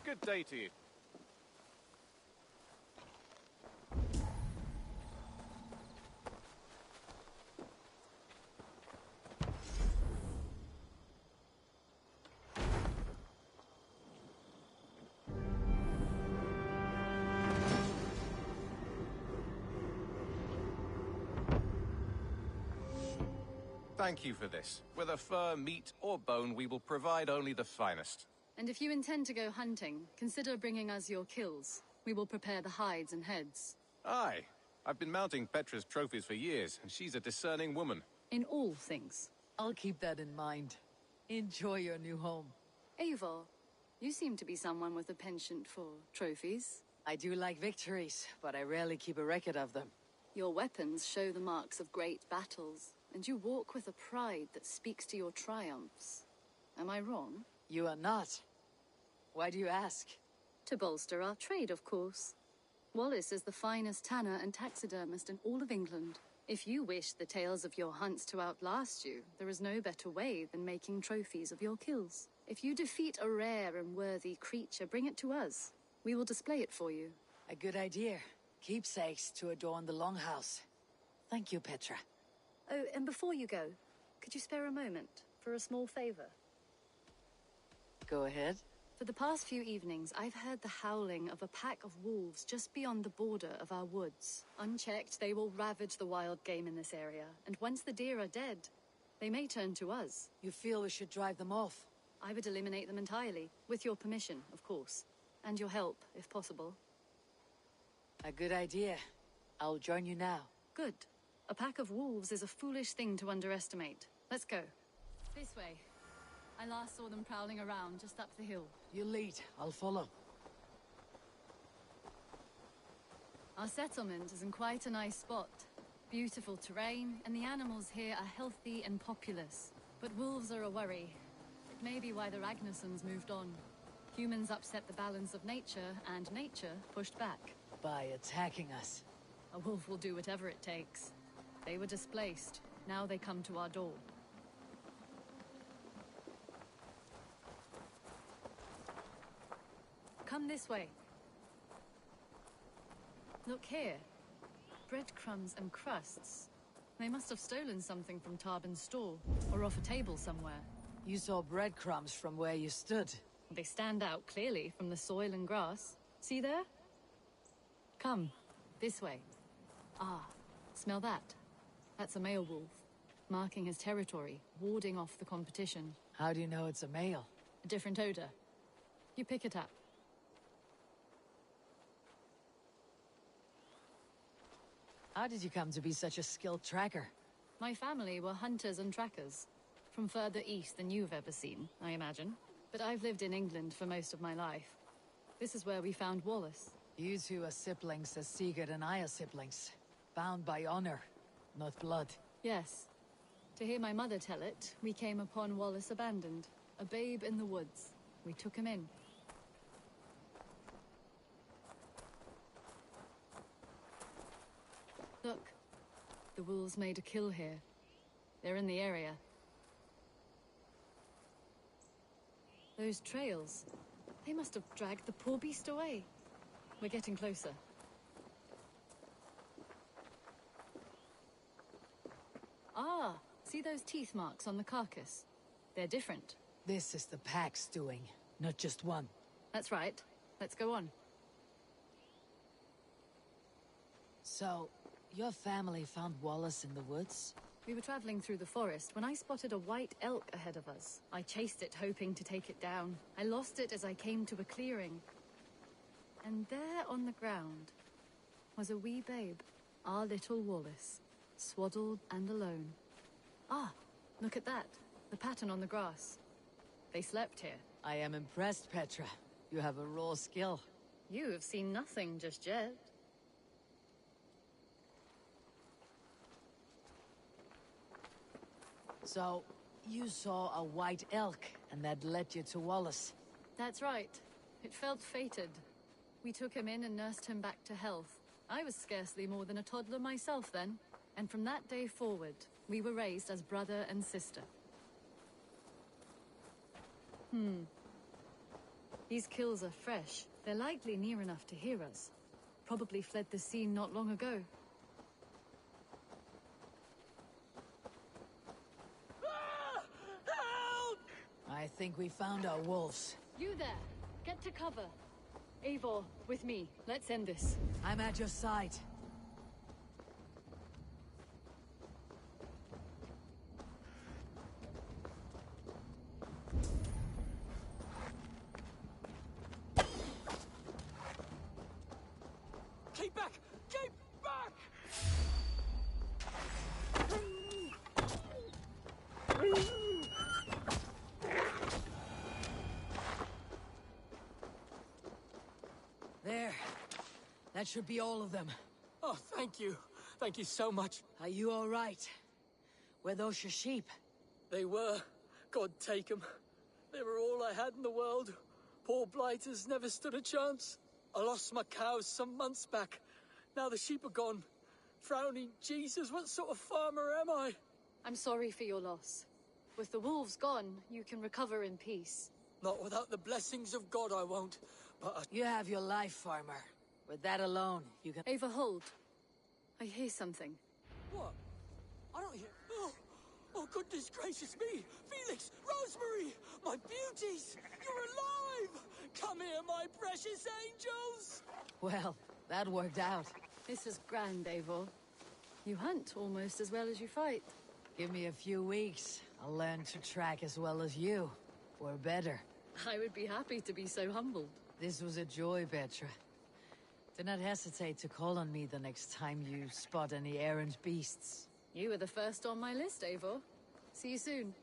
Good day to you. Thank you for this. Whether fur, meat, or bone, we will provide only the finest. And if you intend to go hunting, consider bringing us your kills. We will prepare the hides and heads. Aye. I've been mounting Petra's trophies for years, and she's a discerning woman. In all things. I'll keep that in mind. Enjoy your new home. Eivor, you seem to be someone with a penchant for trophies. I do like victories, but I rarely keep a record of them. Your weapons show the marks of great battles, and you walk with a pride that speaks to your triumphs. Am I wrong? You are not. Why do you ask? To bolster our trade, of course. Wallace is the finest tanner and taxidermist in all of England. If you wish the tales of your hunts to outlast you, there is no better way than making trophies of your kills. If you defeat a rare and worthy creature, bring it to us. We will display it for you. A good idea. Keepsakes to adorn the longhouse. Thank you, Petra. Oh, and before you go, could you spare a moment for a small favor? Go ahead. For the past few evenings, I've heard the howling of a pack of wolves just beyond the border of our woods. Unchecked, they will ravage the wild game in this area, and once the deer are dead, they may turn to us. You feel we should drive them off? I would eliminate them entirely, with your permission, of course. And your help, if possible. A good idea. I'll join you now. Good. A pack of wolves is a foolish thing to underestimate. Let's go. This way. I last saw them prowling around just up the hill. You lead. I'll follow. Our settlement is in quite a nice spot. Beautiful terrain, and the animals here are healthy and populous. But wolves are a worry. It may be why the Ragnarsons moved on. Humans upset the balance of nature, and nature pushed back. By attacking us. A wolf will do whatever it takes. They were displaced. Now they come to our door. Come this way. Look here. Breadcrumbs and crusts. They must have stolen something from Tarbin's store, or off a table somewhere. You saw breadcrumbs from where you stood. They stand out clearly from the soil and grass. See there? Come, this way. Ah, smell that? That's a male wolf, marking his territory, warding off the competition. How do you know it's a male? A different odor. You pick it up. How did you come to be such a skilled tracker? My family were hunters and trackers. From further east than you've ever seen, I imagine. But I've lived in England for most of my life. This is where we found Wallace. You two are siblings as Sigurd and I are siblings. Bound by honor, not blood. Yes. To hear my mother tell it, we came upon Wallace abandoned. A babe in the woods. We took him in. Look. The wolves made a kill here. They're in the area. Those trails. They must have dragged the poor beast away. We're getting closer. Ah, see those teeth marks on the carcass? They're different. This is the pack's doing, not just one. That's right. Let's go on. So, your family found Wallace in the woods? We were traveling through the forest when I spotted a white elk ahead of us. I chased it, hoping to take it down. I lost it as I came to a clearing. And there on the ground was a wee babe, our little Wallace, swaddled and alone. Ah, look at that, the pattern on the grass. They slept here. I am impressed, Petra. You have a raw skill. You have seen nothing just yet. So, you saw a white elk, and that led you to Wallace? That's right. It felt fated. We took him in and nursed him back to health. I was scarcely more than a toddler myself then. And from that day forward, we were raised as brother and sister. These kills are fresh. They're likely near enough to hear us. Probably fled the scene not long ago. Help! I think we found our wolves. You there! Get to cover. Eivor, with me. Let's end this. I'm at your side. Keep back! Keep back! There. That should be all of them. Oh, thank you. Thank you so much. Are you all right? Were those your sheep? They were. God take them. They were all I had in the world. Poor blighters never stood a chance. I lost my cows some months back. Now the sheep are gone. Frowning Jesus, what sort of farmer am I? I'm sorry for your loss. With the wolves gone, you can recover in peace. Not without the blessings of God I won't. But You have your life, farmer. With that alone, you can... Ava, hold. I hear something. What? I don't hear... Oh, goodness gracious me! Felix! Rosemary! My beauties! You're alive! Come here, my precious angels! Well, that worked out. This is grand, Eivor. You hunt almost as well as you fight. Give me a few weeks. I'll learn to track as well as you. Or better. I would be happy to be so humbled. This was a joy, Petra. Do not hesitate to call on me the next time you spot any errant beasts. You were the first on my list, Eivor. See you soon.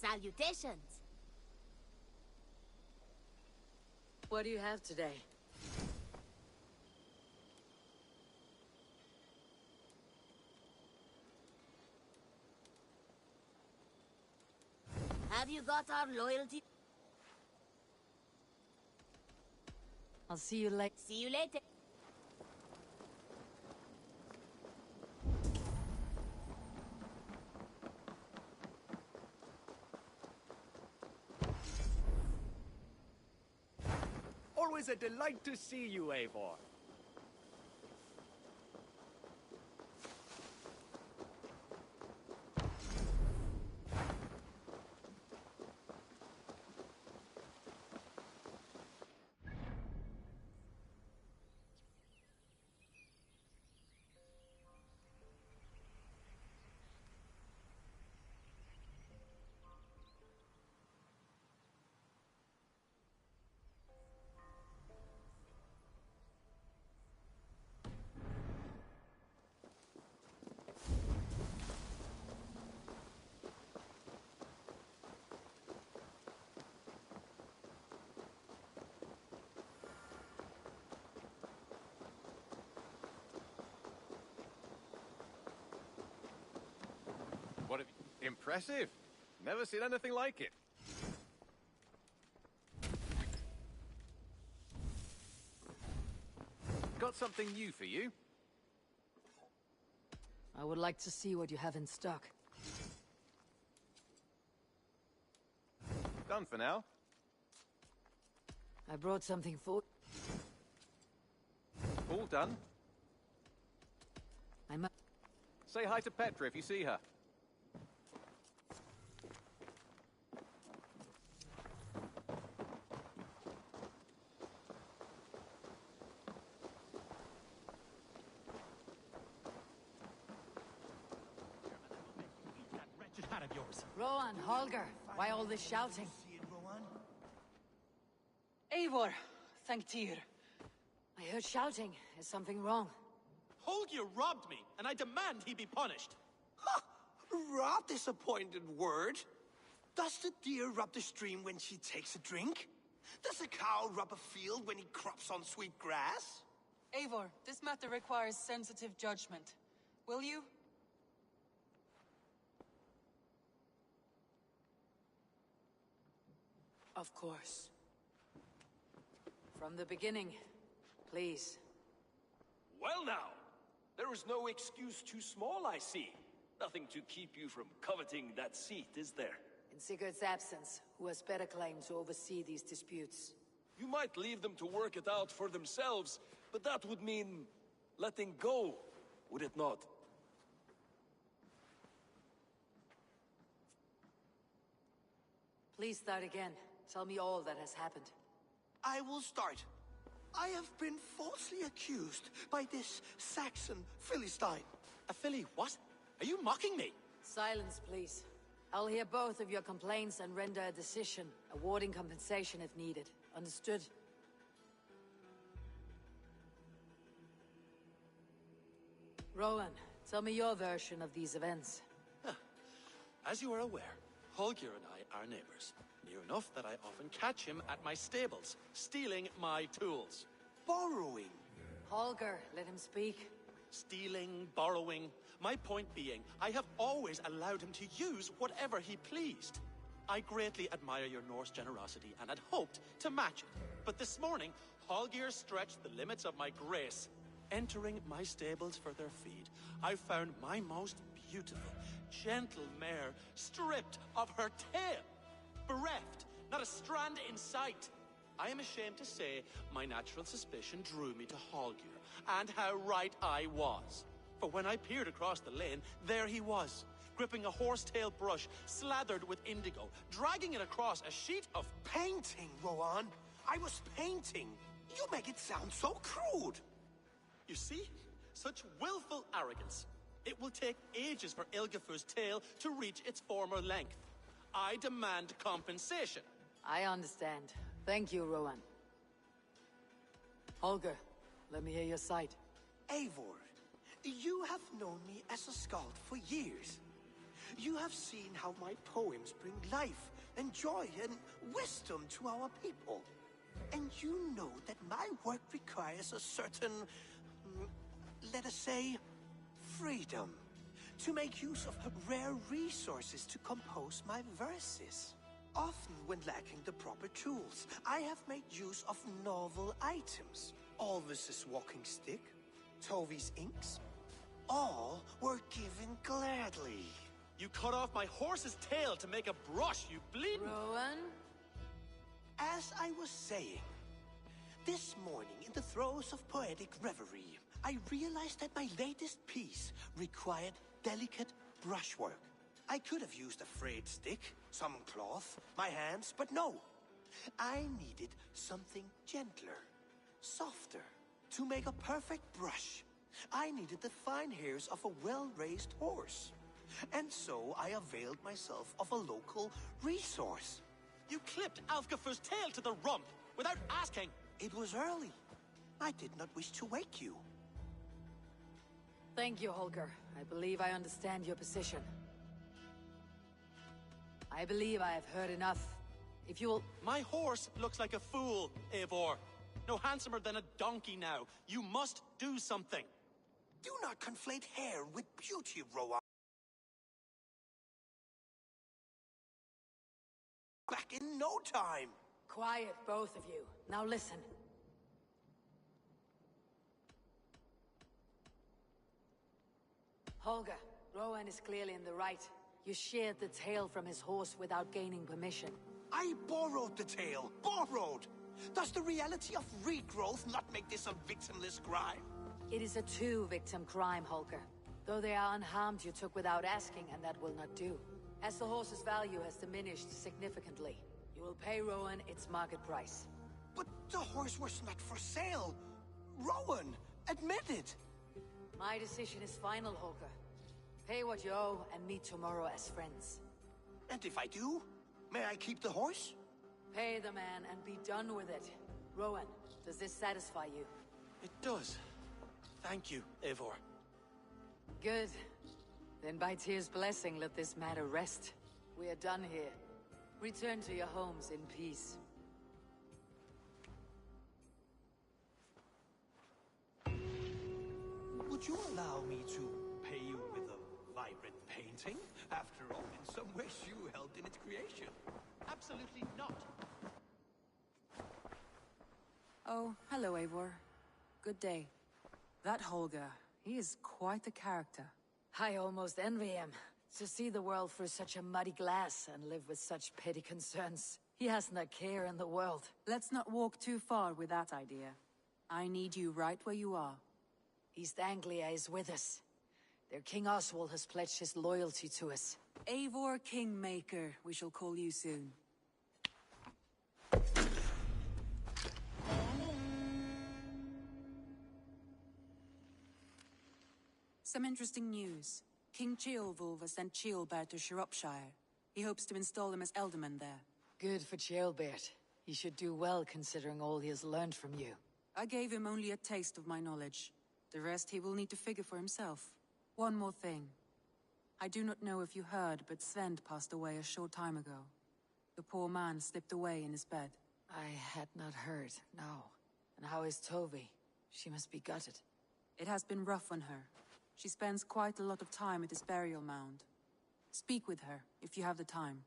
Salutations! What do you have today? Have you got our loyalty? I'll see you later. See you later. Always a delight to see you, Eivor. Impressive. Never seen anything like it. Got something new for you. I would like to see what you have in stock. Done for now. I brought something for... All done. I'm... Say hi to Petra if you see her. yours. Rowan, Holger, why all this shouting? Eivor, thank Tyr. I heard shouting. Is something wrong? Holger robbed me, and I demand he be punished. Rot disappointed word. Does the deer rub the stream when she takes a drink? Does a cow rub a field when he crops on sweet grass? Eivor, this matter requires sensitive judgment. Will you? Of course. From the beginning, please. Well now, there is no excuse too small, I see. Nothing to keep you from coveting that seat, is there? In Sigurd's absence, who has better claim to oversee these disputes? You might leave them to work it out for themselves, but that would mean letting go, would it not? Please start again. Tell me all that has happened. I will start. I have been falsely accused by this Saxon Philistine. A Philly what? Are you mocking me? Silence, please. I'll hear both of your complaints and render a decision, awarding compensation if needed. Understood? Rowan, tell me your version of these events. As you are aware, Holger and I are neighbors. Near enough that I often catch him at my stables, stealing my tools. Borrowing? Holger, let him speak. Stealing, borrowing. My point being, I have always allowed him to use whatever he pleased. I greatly admire your Norse generosity and had hoped to match it. But this morning, Holger stretched the limits of my grace. Entering my stables for their feed, I found my most beautiful, gentle mare stripped of her tail. Bereft, not a strand in sight. I am ashamed to say my natural suspicion drew me to Holger, and how right I was. For when I peered across the lane, there he was, gripping a horsetail brush slathered with indigo, dragging it across a sheet of painting, Rowan. I was painting. You make it sound so crude. You see? Such willful arrogance. It will take ages for Ilgafur's tail to reach its former length. I demand compensation. I understand. Thank you, Rowan. Holger, let me hear your side. Eivor, you have known me as a skald for years. You have seen how my poems bring life and joy and wisdom to our people. And you know that my work requires a certain, let us say, freedom. To make use of rare resources to compose my verses. Often when lacking the proper tools, I have made use of novel items. Alvis's walking stick, Tovi's inks, all were given gladly. You cut off my horse's tail to make a brush, you bleeding... Rowan? As I was saying, this morning in the throes of poetic reverie, I realized that my latest piece required delicate brushwork. I could have used a frayed stick, some cloth, my hands, but no. I needed something gentler, softer. To make a perfect brush, I needed the fine hairs of a well-raised horse. And so I availed myself of a local resource. You clipped Alfgafur's tail to the rump without asking. It was early. I did not wish to wake you. Thank you, Holger. I believe I understand your position. I believe I have heard enough. If you'll... My horse looks like a fool, Eivor. No handsomer than a donkey now. You must do something. Do not conflate hair with beauty, Rowan. Back in no time. Quiet, both of you. Now listen. Holger, Rowan is clearly in the right. You sheared the tail from his horse without gaining permission. I borrowed the tail. Borrowed! Does the reality of regrowth not make this a victimless crime? It is a two-victim crime, Holger. Though they are unharmed, you took without asking, and that will not do. As the horse's value has diminished significantly, you will pay Rowan its market price. But the horse was not for sale. Rowan, admit it. My decision is final, Holger. Pay what you owe and meet tomorrow as friends. And if I do, may I keep the horse? Pay the man and be done with it. Rowan, does this satisfy you? It does. Thank you, Eivor. Good. Then by Tyr's blessing, let this matter rest. We are done here. Return to your homes in peace. Would you allow me to pay you with a vibrant painting? After all, in some ways you helped in its creation. Absolutely not. Oh, hello, Eivor. Good day. That Holger, he is quite the character. I almost envy him. To see the world through such a muddy glass and live with such petty concerns. He hasn't a care in the world. Let's not walk too far with that idea. I need you right where you are. East Anglia is with us. Their King Oswald has pledged his loyalty to us. Eivor Kingmaker, we shall call you soon. Some interesting news. King Ceolwulf has sent Ceolbert to Shropshire. He hopes to install him as Elderman there. Good for Ceolbert. He should do well considering all he has learned from you. I gave him only a taste of my knowledge. The rest he will need to figure for himself. One more thing. I do not know if you heard, but Sven passed away a short time ago. The poor man slipped away in his bed. I had not heard, no. And how is Tovi? She must be gutted. It has been rough on her. She spends quite a lot of time at his burial mound. Speak with her, if you have the time.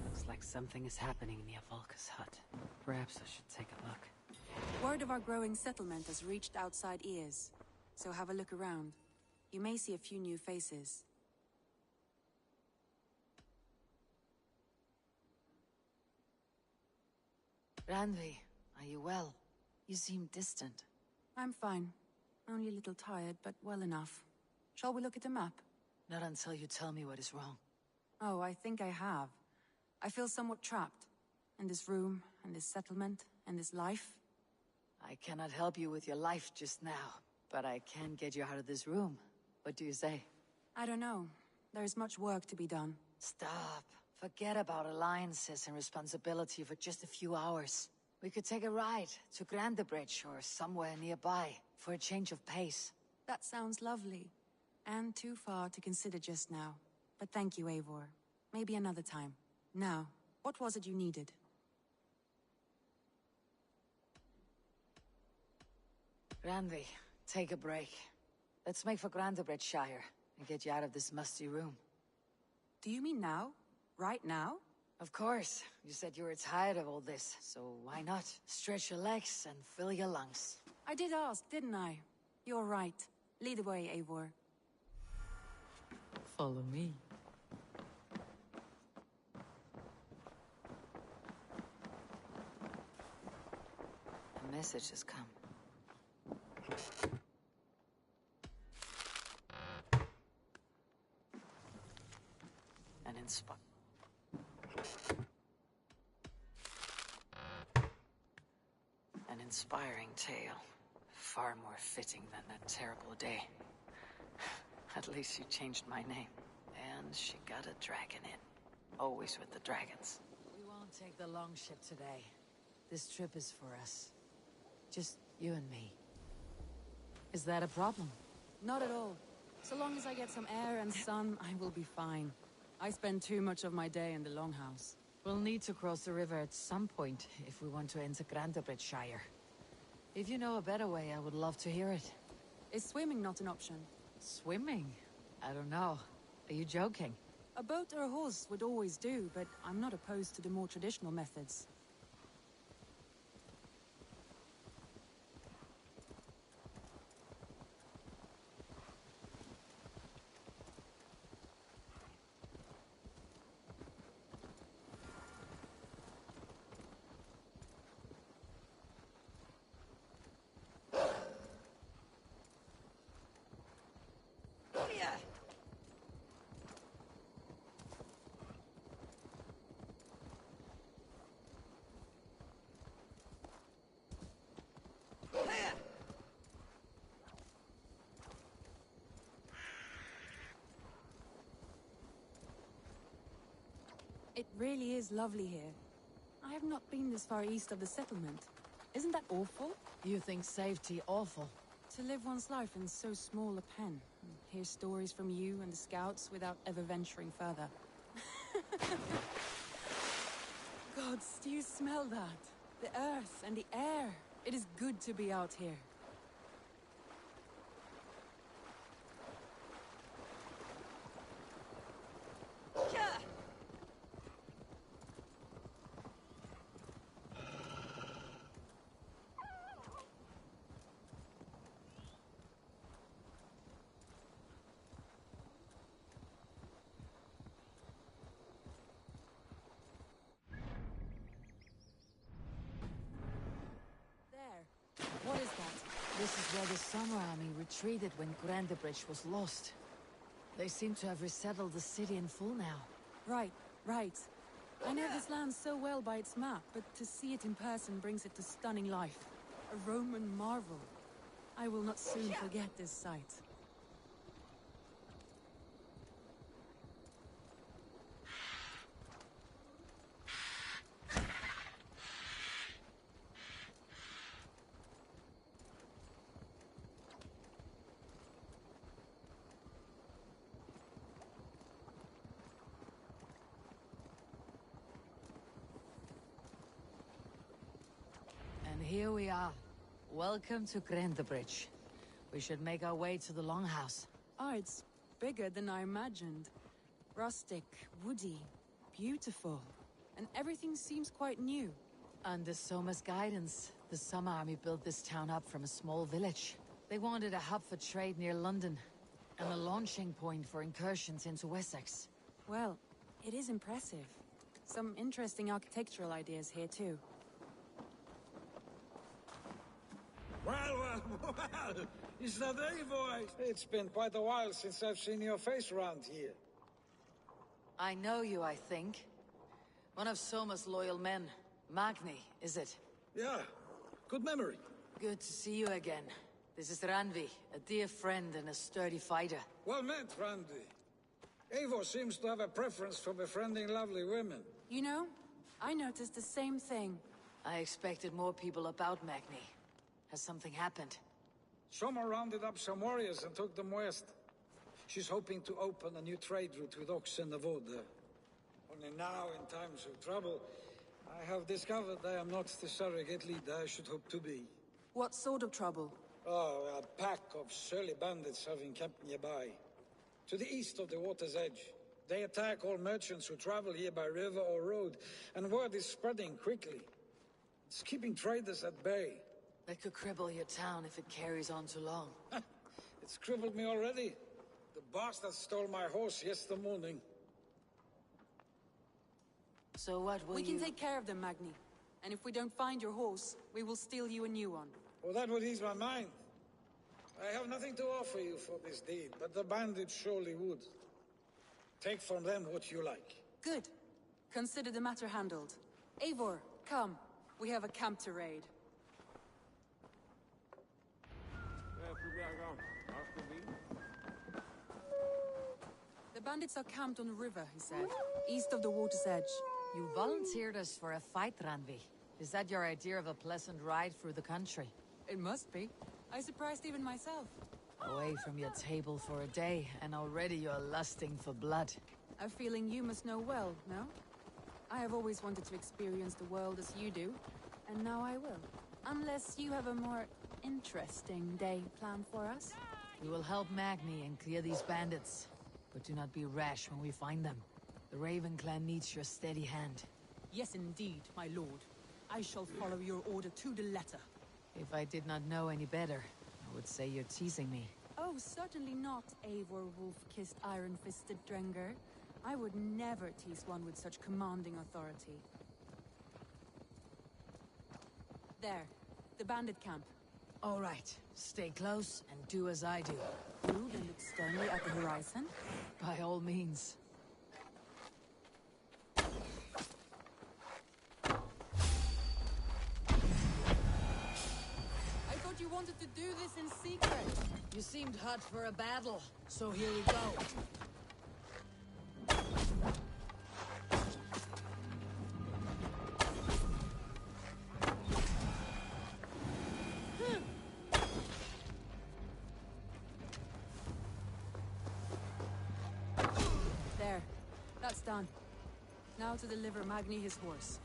Looks like something is happening near Volka's hut. Perhaps I should take a look. Word of our growing settlement has reached outside ears, so have a look around. You may see a few new faces. Randvi, are you well? You seem distant. I'm fine. Only a little tired, but well enough. Shall we look at the map? Not until you tell me what is wrong. Oh, I think I have. I feel somewhat trapped. In this room, and this settlement, and this life. I cannot help you with your life just now, but I can get you out of this room. What do you say? I don't know. There is much work to be done. Stop. Forget about alliances and responsibility for just a few hours. We could take a ride to Grandebridge or somewhere nearby for a change of pace. That sounds lovely. And too far to consider just now. But thank you, Eivor. Maybe another time. Now, what was it you needed? Randvi, take a break. Let's make for Grandebridgeshire and get you out of this musty room. Do you mean now? Right now? Of course. You said you were tired of all this, so why not? Stretch your legs and fill your lungs. I did ask, didn't I? You're right. Lead the way, Eivor. Follow me. A message has come. An inspiring tale. Far more fitting than that terrible day. At least she changed my name. And she got a dragon in. Always with the dragons. We won't take the long ship today. This trip is for us. Just you and me. Is that a problem? Not at all. So long as I get some air and sun, I will be fine. I spend too much of my day in the Longhouse. We'll need to cross the river at some point if we want to enter Grandebridgeshire. If you know a better way, I would love to hear it. Is swimming not an option? Swimming? I don't know. Are you joking? A boat or a horse would always do, but I'm not opposed to the more traditional methods. It really is lovely here. I have not been this far east of the settlement. Isn't that awful? You think safety awful? To live one's life in so small a pen, and hear stories from you and the scouts without ever venturing further. Gods, do you smell that? The earth and the air. It is good to be out here. What is that? This is where the Summer Army retreated when Grandebridge was lost. They seem to have resettled the city in full now. Right, right. I know this land so well by its map, but to see it in person brings it to stunning life. A Roman marvel. I will not soon forget this sight. And here we are. Welcome to Grandebridge. We should make our way to the Longhouse. Oh, it's bigger than I imagined. Rustic, woody, beautiful. And everything seems quite new. Under Soma's guidance, the Summer Army built this town up from a small village. They wanted a hub for trade near London, and a launching point for incursions into Wessex. Well, it is impressive. Some interesting architectural ideas here too. Well, well, well! Is that Eivor? It's been quite a while since I've seen your face around here. I know you, I think. One of Soma's loyal men. Magni, is it? Yeah, good memory. Good to see you again. This is Randvi, a dear friend and a sturdy fighter. Well met, Randy. Eivor seems to have a preference for befriending lovely women. You know, I noticed the same thing. I expected more people about Magni. Has something happened? Soma rounded up some warriors and took them west. She's hoping to open a new trade route with Ox and Avod. Only now, in times of trouble, I have discovered I am not the surrogate leader I should hope to be. What sort of trouble? Oh, a pack of surly bandits have encamped nearby. To the east of the water's edge. They attack all merchants who travel here by river or road, and word is spreading quickly. It's keeping traders at bay. That could cripple your town if it carries on too long. It's crippled me already. The bastard stole my horse yesterday morning. So what will We can take care of them, Magni. And if we don't find your horse, we will steal you a new one. Oh, that would ease my mind. I have nothing to offer you for this deed, but the bandits surely would. Take from them what you like. Good. Consider the matter handled. Eivor, come. We have a camp to raid. The bandits are camped on the river, he said. East of the water's edge. You volunteered us for a fight, Randvi. Is that your idea of a pleasant ride through the country? It must be. I surprised even myself. Away from your table for a day, and already you're lusting for blood. A feeling you must know well, no? I have always wanted to experience the world as you do, and now I will. Unless you have a more interesting day planned for us? We will help Magni and clear these bandits. But do not be rash when we find them. The Raven clan needs your steady hand. Yes, indeed, my lord. I shall follow your order to the letter. If I did not know any better, I would say you're teasing me. Oh, certainly not, Eivor wolf-kissed iron-fisted Drenger. I would never tease one with such commanding authority. There, the bandit camp. All right, stay close and do as I do. Rude and look sternly at the horizon? By all means. I thought you wanted to do this in secret. You seemed hot for a battle, so here we go. done. Now to deliver Magni his horse.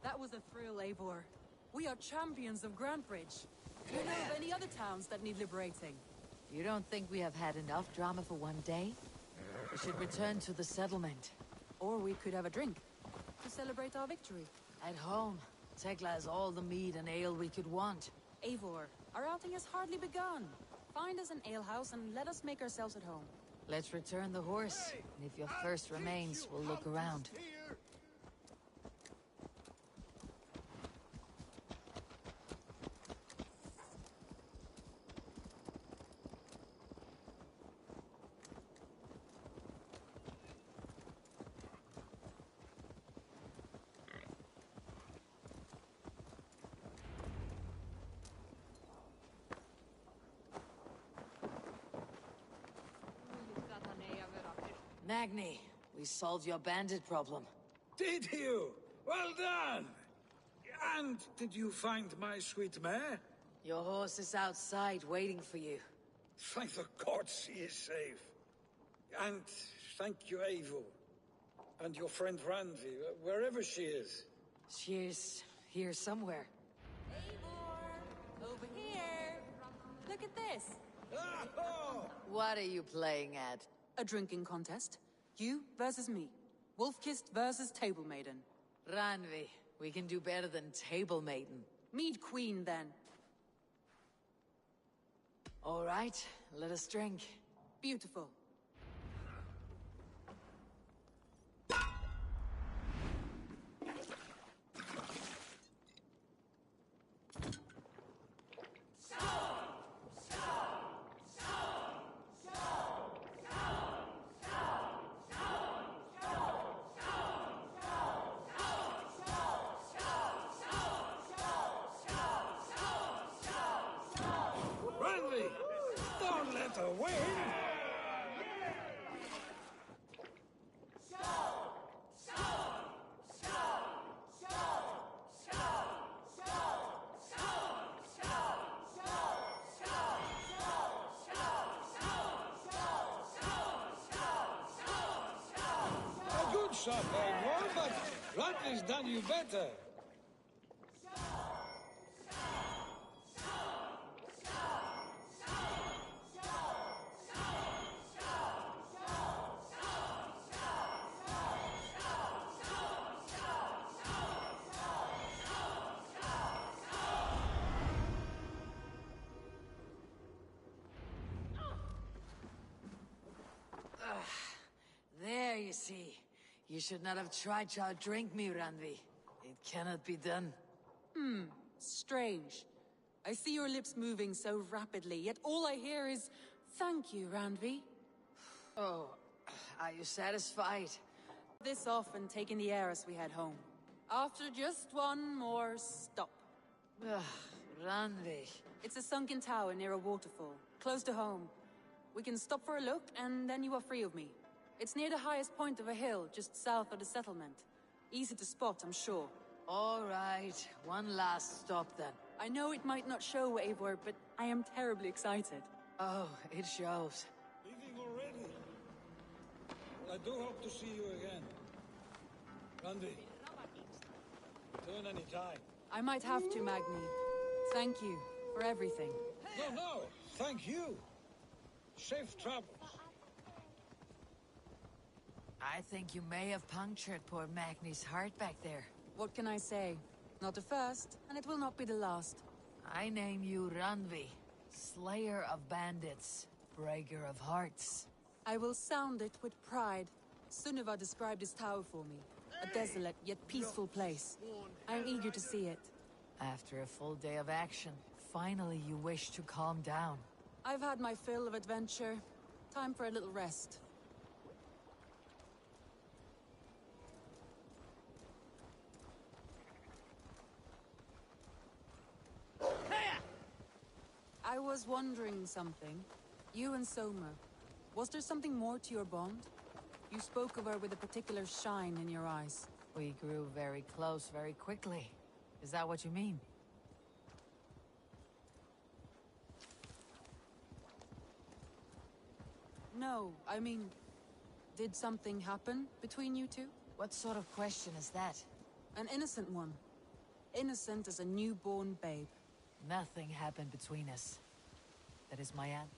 That was a thrill, Eivor. We are champions of Grantbridge. Do you know of any other towns that need liberating? You don't think we have had enough drama for one day? We should return to the settlement. Or we could have a drink to celebrate our victory. At home, Tekla has all the mead and ale we could want. Eivor, our outing has hardly begun. Find us an alehouse and let us make ourselves at home. Let's return the horse, and if your thirst remains, we'll look around. Magni, we solved your bandit problem. Did you? Well done! And did you find my sweet mare? Your horse is outside waiting for you. Thank the gods he is safe. And thank you, Eivor. And your friend Randvi, wherever she is. She's here somewhere. Eivor! Over here! Look at this! What are you playing at? A drinking contest. You versus me. Wolf-Kissed versus Table Maiden. Randvi, we can do better than Table Maiden. Mead Queen, then. All right, let us drink. Beautiful. Don't let her win! A good shot, Eivor, but Rattley's done you better. There, you see. You should not have tried to outdrink me, Randvi. It cannot be done. Strange. I see your lips moving so rapidly, yet all I hear is, "Thank you, Randvi." Oh, are you satisfied? This off and taking the air as we head home. After just one more stop. Randvi. It's a sunken tower near a waterfall, close to home. We can stop for a look, and then you are free of me. It's near the highest point of a hill, just south of the settlement. Easy to spot, I'm sure. All right, one last stop then. I know it might not show, Eivor, but I am terribly excited. Oh, it shows. Leaving already? Well, I do hope to see you again. Randvi, return any time. I might have to, Magni. Thank you for everything. No, thank you. Safe travels. I think you may have punctured poor Magni's heart back there. What can I say? Not the first, and it will not be the last. I name you Randvi, Slayer of Bandits, Breaker of Hearts. I will sound it with pride. Sunniva described this tower for me. A desolate yet peaceful place. I am eager to see it. After a full day of action, finally you wish to calm down. I've had my fill of adventure. Time for a little rest. I was wondering something. You and Soma, was there something more to your bond? You spoke of her with a particular shine in your eyes. We grew very close very quickly. Is that what you mean? No, I mean, did something happen between you two? What sort of question is that? An innocent one. Innocent as a newborn babe. Nothing happened between us. That is my aunt.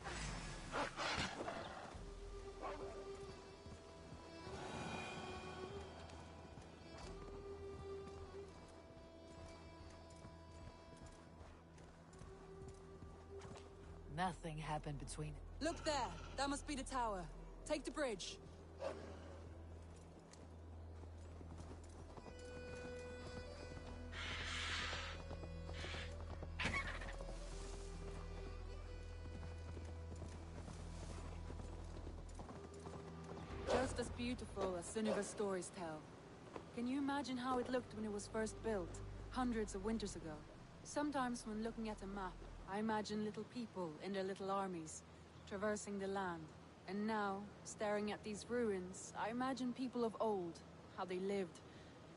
Nothing happened between... Look there! That must be the tower. Take the bridge. Just as beautiful as Sunniva's stories tell. Can you imagine how it looked when it was first built, hundreds of winters ago? Sometimes when looking at a map, I imagine little people in their little armies, traversing the land. And now, staring at these ruins, I imagine people of old, how they lived,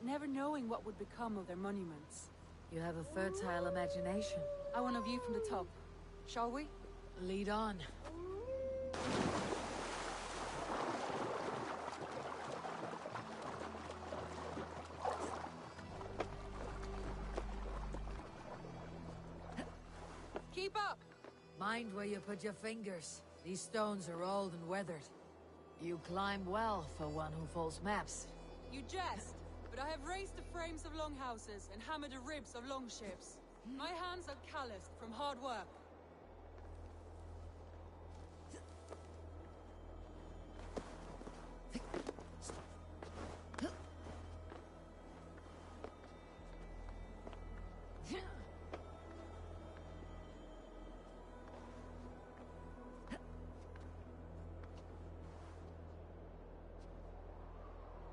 never knowing what would become of their monuments. You have a fertile imagination. I want a view from the top. Shall we? Lead on. Keep up! Mind where you put your fingers. These stones are old and weathered. You climb well for one who folds maps. You jest, but I have raised the frames of longhouses and hammered the ribs of longships. My hands are calloused from hard work.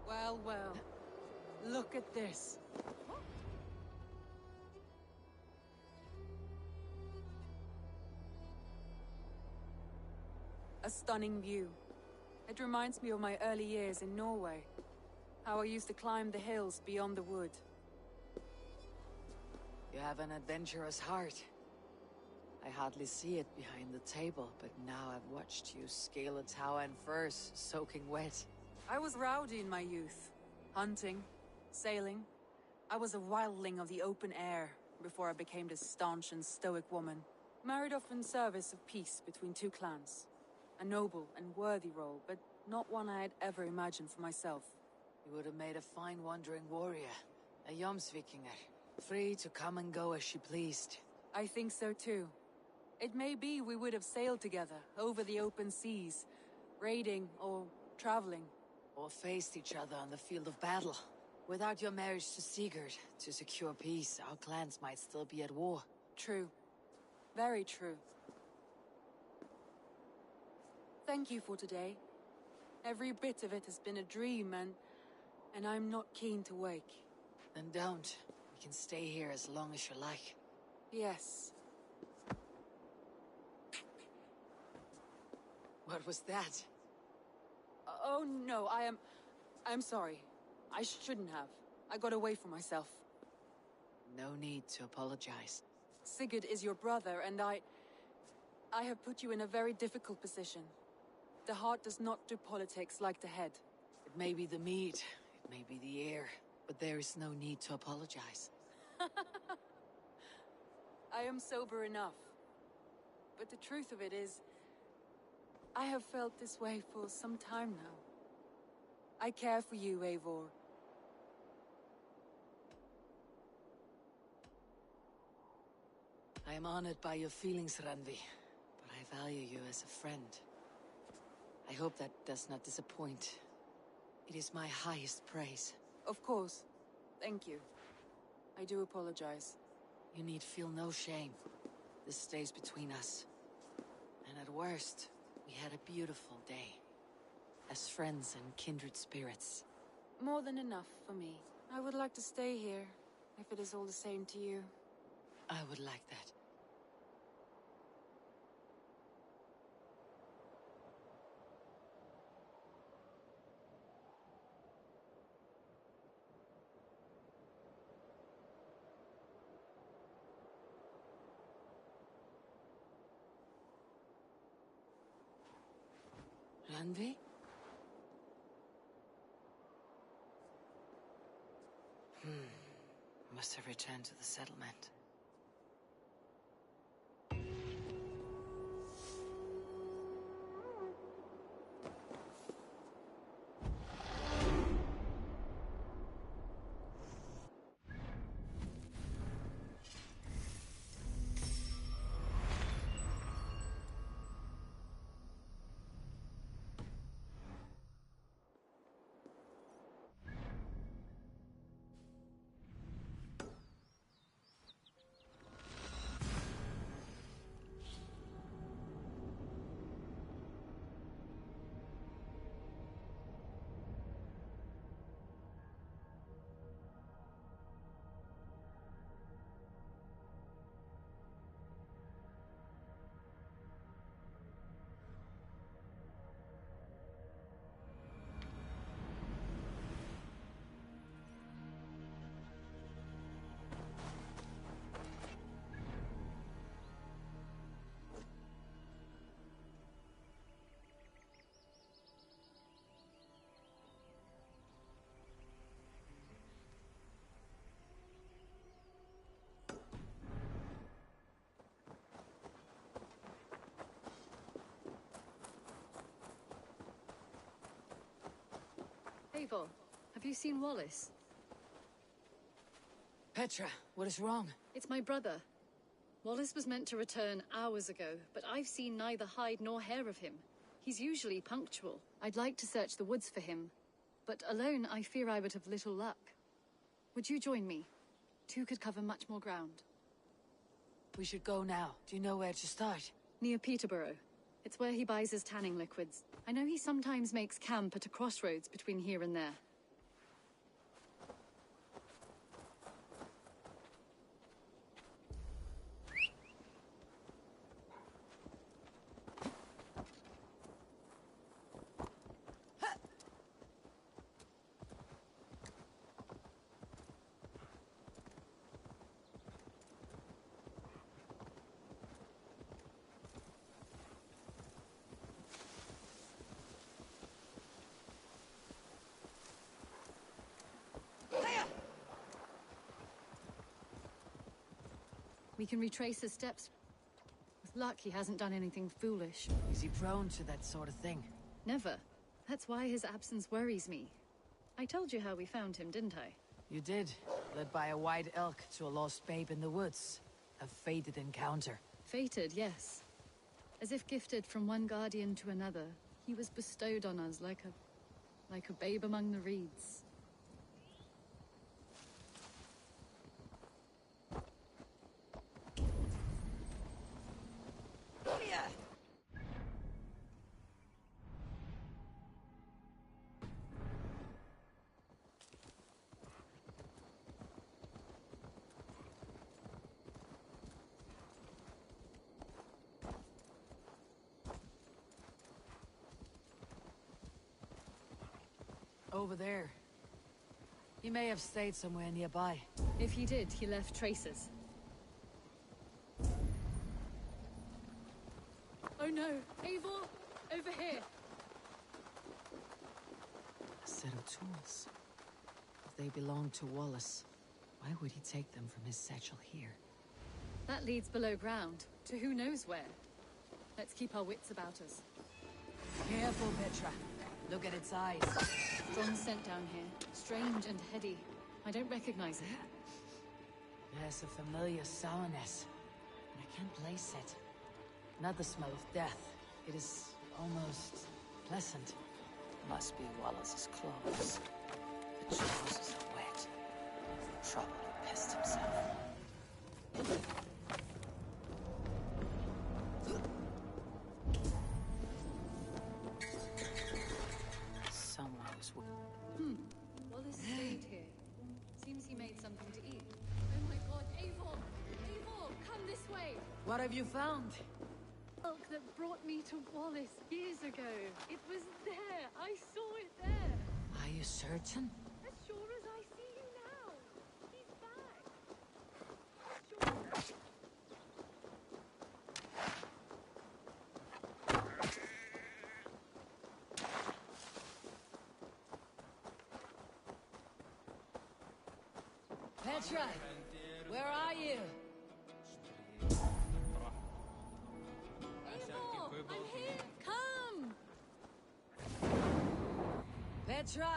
Well, well. Look at this. A stunning view. It reminds me of my early years in Norway. How I used to climb the hills beyond the wood. You have an adventurous heart. I hardly see it behind the table, but now I've watched you scale a tower in furs, soaking wet. I was rowdy in my youth. Hunting, sailing. I was a wildling of the open air before I became this staunch and stoic woman. Married off in service of peace between two clans. A noble and worthy role, but not one I had ever imagined for myself. You would have made a fine wandering warrior. A Jomsvikinger. Free to come and go as she pleased. I think so too. It may be we would have sailed together, over the open seas, raiding or traveling. Or faced each other on the field of battle. Without your marriage to Sigurd, to secure peace, our clans might still be at war. True. Very true. Thank you for today. Every bit of it has been a dream, and I'm not keen to wake. Then don't. We can stay here as long as you like. Yes. What was that? Oh no, I'm sorry. I shouldn't have. I got away from myself. No need to apologize. Sigurd is your brother, and I have put you in a very difficult position. The heart does not do politics like the head. It may be the meat, it may be the air, but there is no need to apologize. I am sober enough. But the truth of it is, I have felt this way for some time now. I care for you, Eivor. I am honored by your feelings, Randvi, but I value you as a friend. I hope that does not disappoint. It is my highest praise. Of course. Thank you. I do apologize. You need feel no shame. This stays between us. And at worst, we had a beautiful day. As friends and kindred spirits. More than enough for me. I would like to stay here, if it is all the same to you. I would like that. Randvi? Must have returned to the settlement. Eivor, have you seen Wallace? Petra, what is wrong? It's my brother. Wallace was meant to return hours ago, but I've seen neither hide nor hair of him. He's usually punctual. I'd like to search the woods for him, but alone I fear I would have little luck. Would you join me? Two could cover much more ground. We should go now. Do you know where to start? Near Peterborough. It's where he buys his tanning liquids. I know he sometimes makes camp at a crossroads between here and there. We can retrace his steps. With luck, he hasn't done anything foolish. Is he prone to that sort of thing? Never. That's why his absence worries me. I told you how we found him, didn't I? You did. Led by a white elk to a lost babe in the woods. A fated encounter. Fated, yes. As if gifted from one guardian to another, he was bestowed on us like a babe among the reeds. Over there. He may have stayed somewhere nearby. If he did, he left traces. Oh no! Eivor! Over here! A set of tools. If they belonged to Wallace, why would he take them from his satchel here? That leads below ground, to who knows where. Let's keep our wits about us. Careful, Petra. Look at its eyes. Strong scent down here. Strange and heady. I don't recognize it. It has a familiar sourness, but I can't place it. Not the smell of death. It is almost pleasant. Must be Wallace's clothes. The trousers are wet. Probably pissed himself. What have you found? Elk that brought me to Wallace years ago. It was there. I saw it there. Are you certain? As sure as I see you now. He's back. Petra, where are you? Eivor, I'm here. Come. Petra?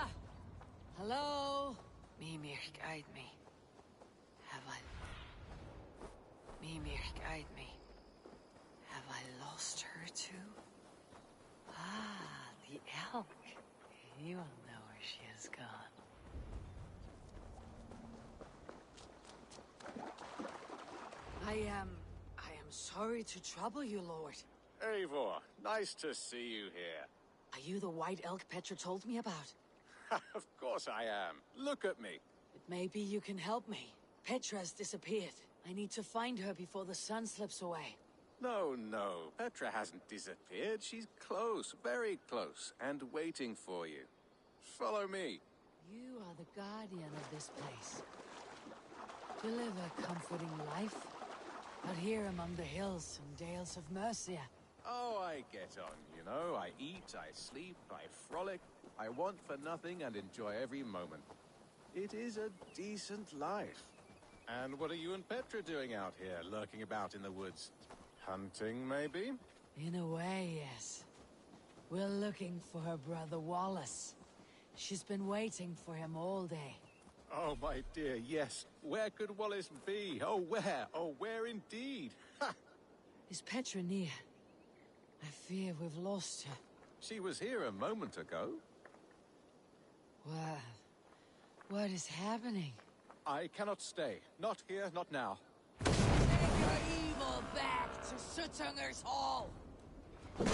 Hello? Mimir, guide me. Have I... Mimir, guide me. Have I lost her too? Ah, the elk. You will know where she has gone. I am sorry to trouble you, Lord. Eivor, nice to see you here. Are you the white elk Petra told me about? Of course I am. Look at me. But maybe you can help me. Petra's disappeared. I need to find her before the sun slips away. No, no. Petra hasn't disappeared. She's close, very close, and waiting for you. Follow me. You are the guardian of this place. You live a comforting life. Out here among the hills and dales of Mercia. Oh, I get on, you know. I eat, I sleep, I frolic. I want for nothing and enjoy every moment. It is a decent life. And what are you and Petra doing out here, lurking about in the woods? Hunting, maybe? In a way, yes. We're looking for her brother Wallace. She's been waiting for him all day. Oh, my dear, yes. Where could Wallace be? Oh, where? Oh, where indeed? Ha! Is Petra near? I fear we've lost her. She was here a moment ago. What is happening? I cannot stay. Not here, not now. Take your evil back to Suttunger's Hall! What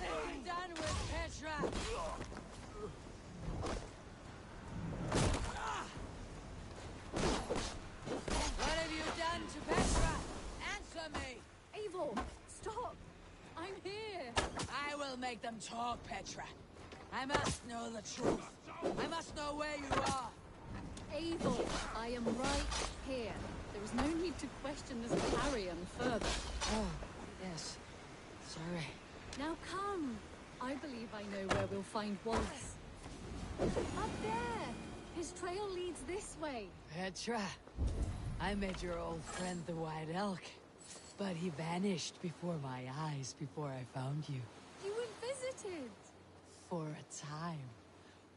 have you done with Petra? What have you done to Petra? Answer me! Eivor, stop. I'm here. I will make them talk, Petra. I must know the truth. I must know where you are. Eivor, I am right here. There is no need to question this carrion further. Oh, yes. Sorry. Now come. I believe I know where we'll find Wallace. Up there. His trail leads this way. Petra, I met your old friend the White Elk, but he vanished before my eyes before I found you. You were visited. For a time.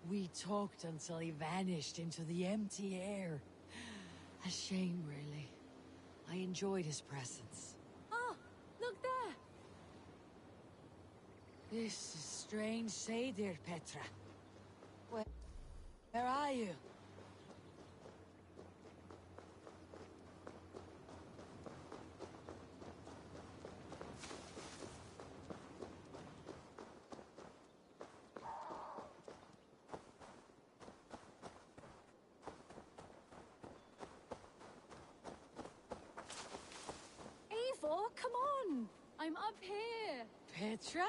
We talked until he vanished into the empty air. A shame, really. I enjoyed his presence. Ah, look there. This is strange say, dear Petra. Where are you? Eivor, come on. I'm up here. Petra?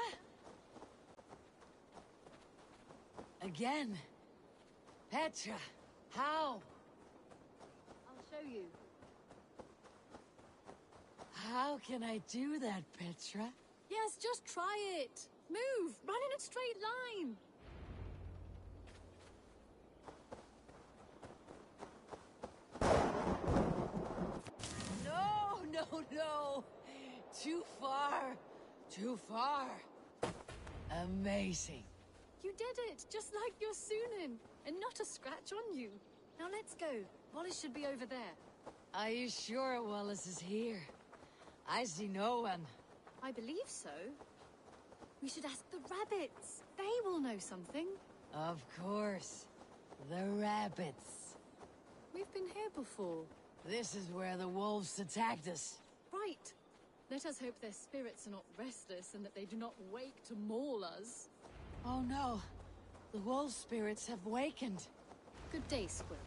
Again? Petra, how? I'll show you. How can I do that, Petra? Yes, just try it. Move. Run in a straight line. No! Too far! Too far! Amazing. You did it, just like your Sunan, and not a scratch on you. Now let's go. Wallace should be over there. Are you sure Wallace is here? I see no one. I believe so. We should ask the rabbits. They will know something. Of course. The rabbits. We've been here before. This is where the wolves attacked us. Right. Let us hope their spirits are not restless and that they do not wake to maul us. Oh no. The wolf spirits have wakened. Good day, Squirrel.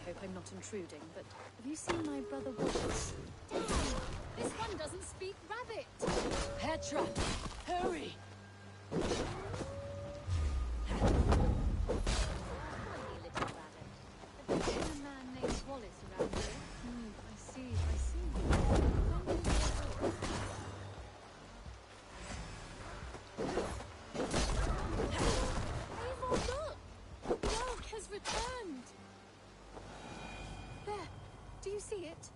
hope I'm not intruding, but have you seen my brother Wallace? Damn! This one doesn't speak rabbit! Petra! Hurry! Tiny little rabbit. Have you seen a man named Wallace around here? I see, I see. Eivor, look! The elk has returned! There! Do you see it?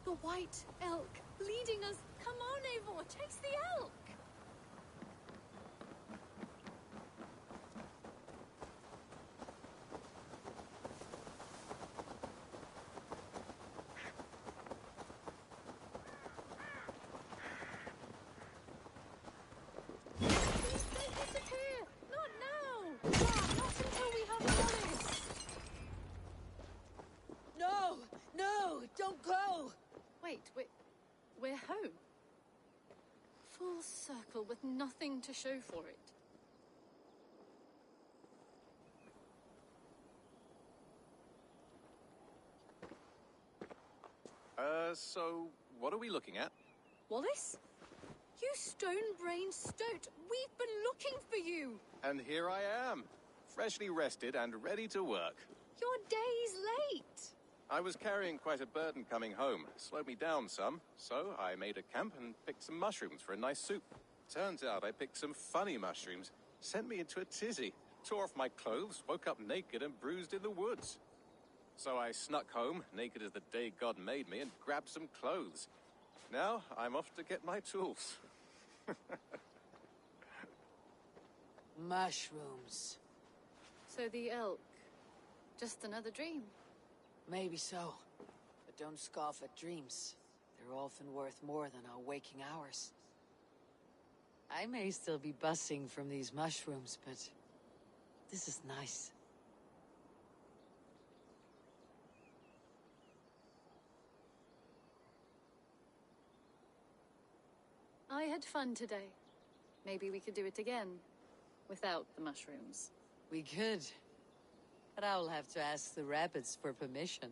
The white elk leading us. Come on, Eivor, chase the elk! Please don't disappear! Not now! Not until we have Wallace! No! No! Don't go! Wait, we're home. Full circle with nothing to show for it. So what are we looking at? Wallace? You stone-brained stoat! We've been looking for you! And here I am, freshly rested and ready to work. You're days late! I was carrying quite a burden coming home. Slowed me down some, so I made a camp and picked some mushrooms for a nice soup. Turns out I picked some funny mushrooms. Sent me into a tizzy. Tore off my clothes, woke up naked and bruised in the woods. So I snuck home, naked as the day God made me, and grabbed some clothes. Now I'm off to get my tools. Mushrooms. So the elk, just another dream. Maybe so. But don't scoff at dreams. They're often worth more than our waking hours. I may still be bussing from these mushrooms, but this is nice. I had fun today. Maybe we could do it again, without the mushrooms. We could. But I'll have to ask the rabbits for permission.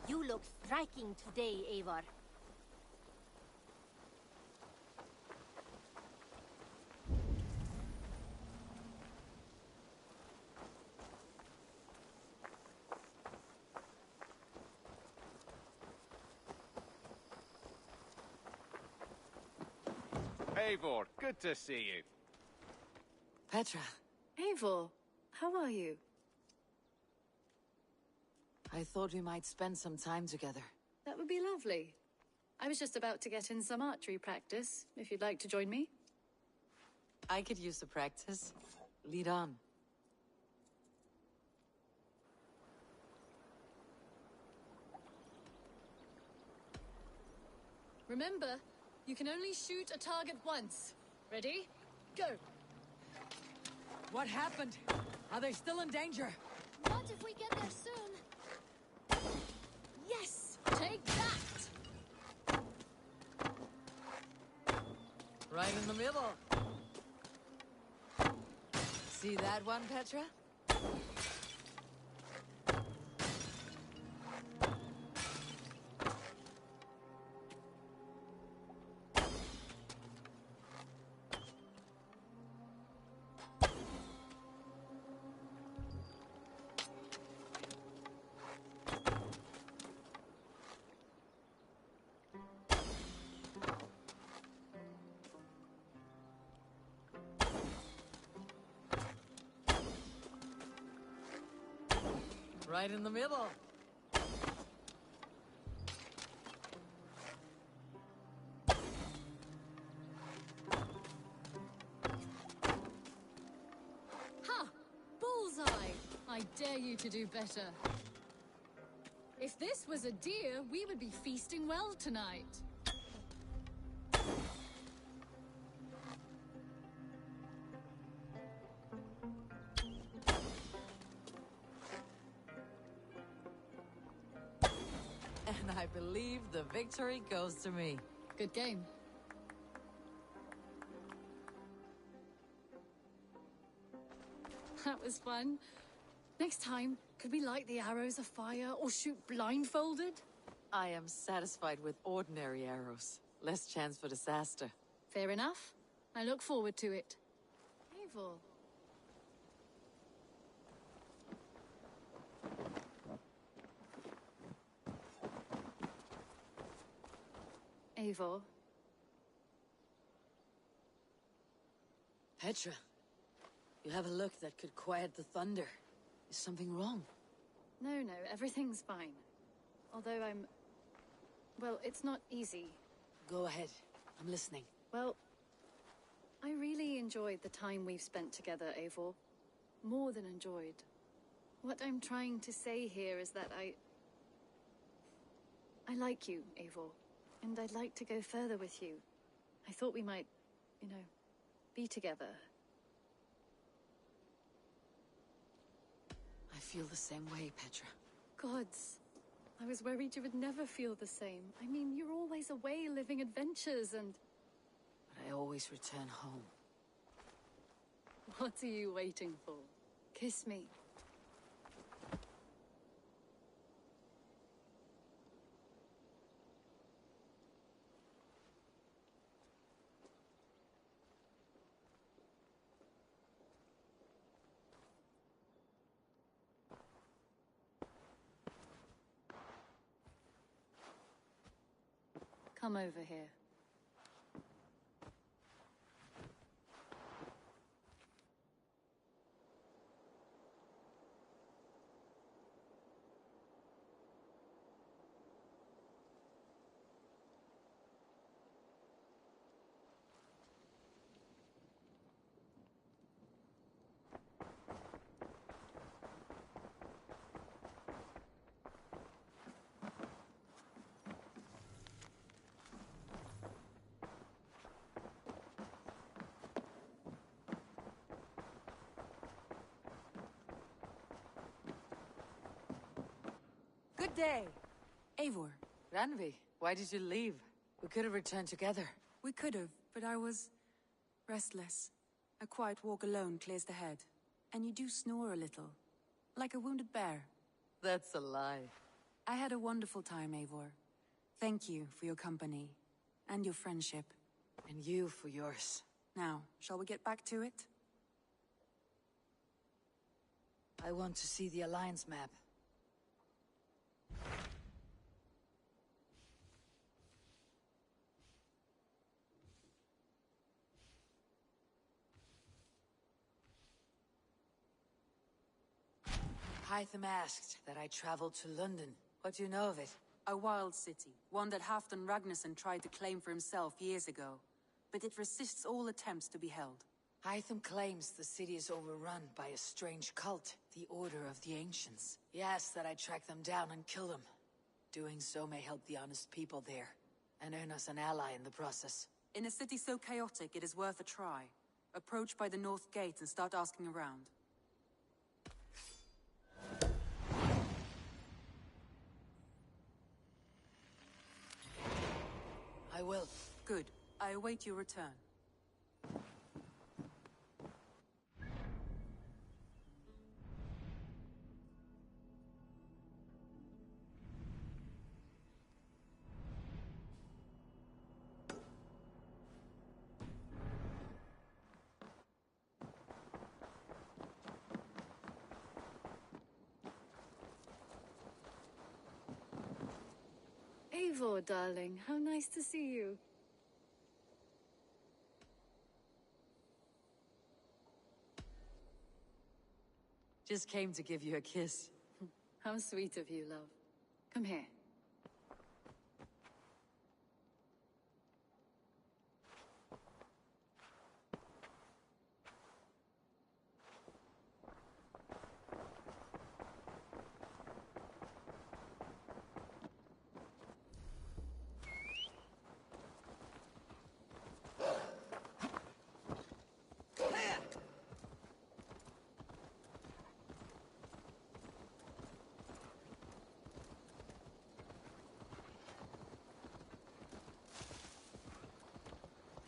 You look striking today, Eivor. Eivor, good to see you. Petra. Eivor, how are you? I thought we might spend some time together. That would be lovely. I was just about to get in some archery practice, if you'd like to join me. I could use the practice. Lead on. Remember, you can only shoot a target once. Ready? Go! What happened? Are they still in danger? Not if we get there soon. Yes! Take that! Right in the middle. See that one, Petra? Right in the middle. Ha! Bullseye! I dare you to do better. If this was a deer, we would be feasting well tonight. And I believe the victory goes to me. Good game. That was fun. Next time, could we light the arrows afire or shoot blindfolded? I am satisfied with ordinary arrows. Less chance for disaster. Fair enough. I look forward to it. Eivor. Eivor. Petra, you have a look that could quiet the thunder. Is something wrong? No, everything's fine. Although well, it's not easy. Go ahead. I'm listening. Well, I really enjoyed the time we've spent together, Eivor. More than enjoyed. What I'm trying to say here is that I like you, Eivor. And I'd like to go further with you. I thought we might, be together. I feel the same way, Petra. Gods. I was worried you would never feel the same. I mean, you're always away living adventures and... But I always return home. What are you waiting for? Kiss me. Come over here. Good day. Eivor. Randvi, why did you leave? We could have returned together. We could have, but I was... restless. A quiet walk alone clears the head. And you do snore a little. Like a wounded bear. That's a lie. I had a wonderful time, Eivor. Thank you for your company. And your friendship. And you for yours. Now, shall we get back to it? I want to see the Alliance map. Hytham asked that I travel to London. What do you know of it? A wild city. One that Halfdan Ragnarsson tried to claim for himself years ago. But it resists all attempts to be held. Hytham claims the city is overrun by a strange cult, the Order of the Ancients. He asks that I track them down and kill them. Doing so may help the honest people there, and earn us an ally in the process. In a city so chaotic, it is worth a try. Approach by the North Gate and start asking around. I will. Good. I await your return. Eivor, darling, how nice to see you. Just came to give you a kiss. How sweet of you, love. Come here.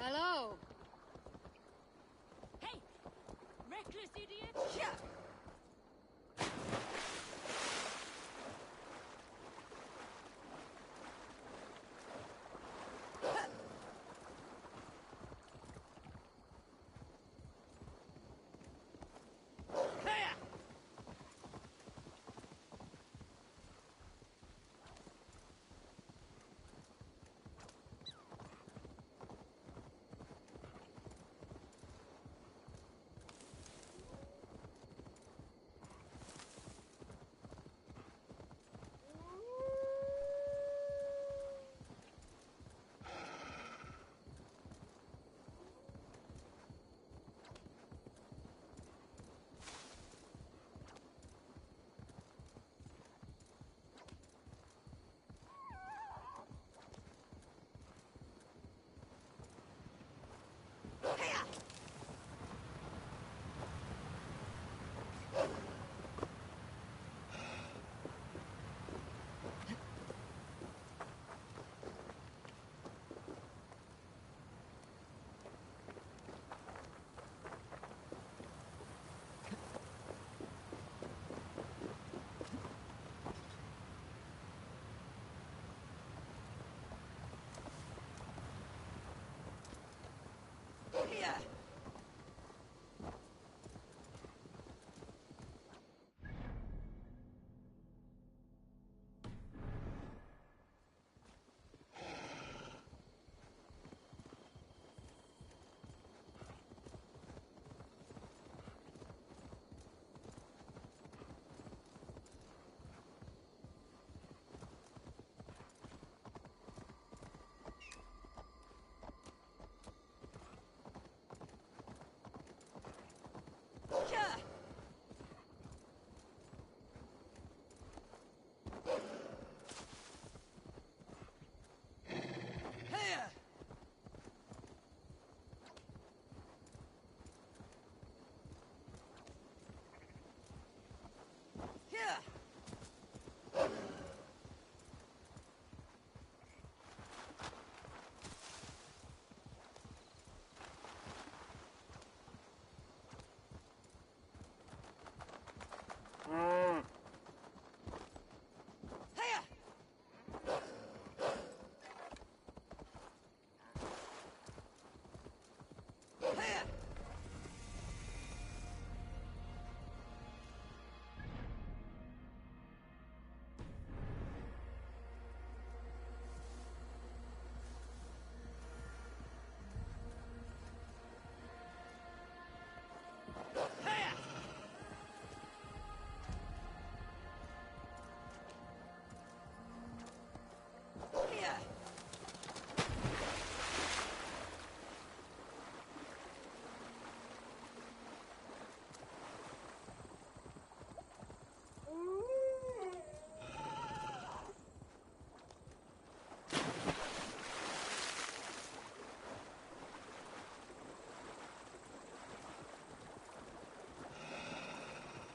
Hello! Hey! Reckless idiot! Yeah.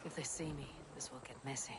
If they see me, this will get messy.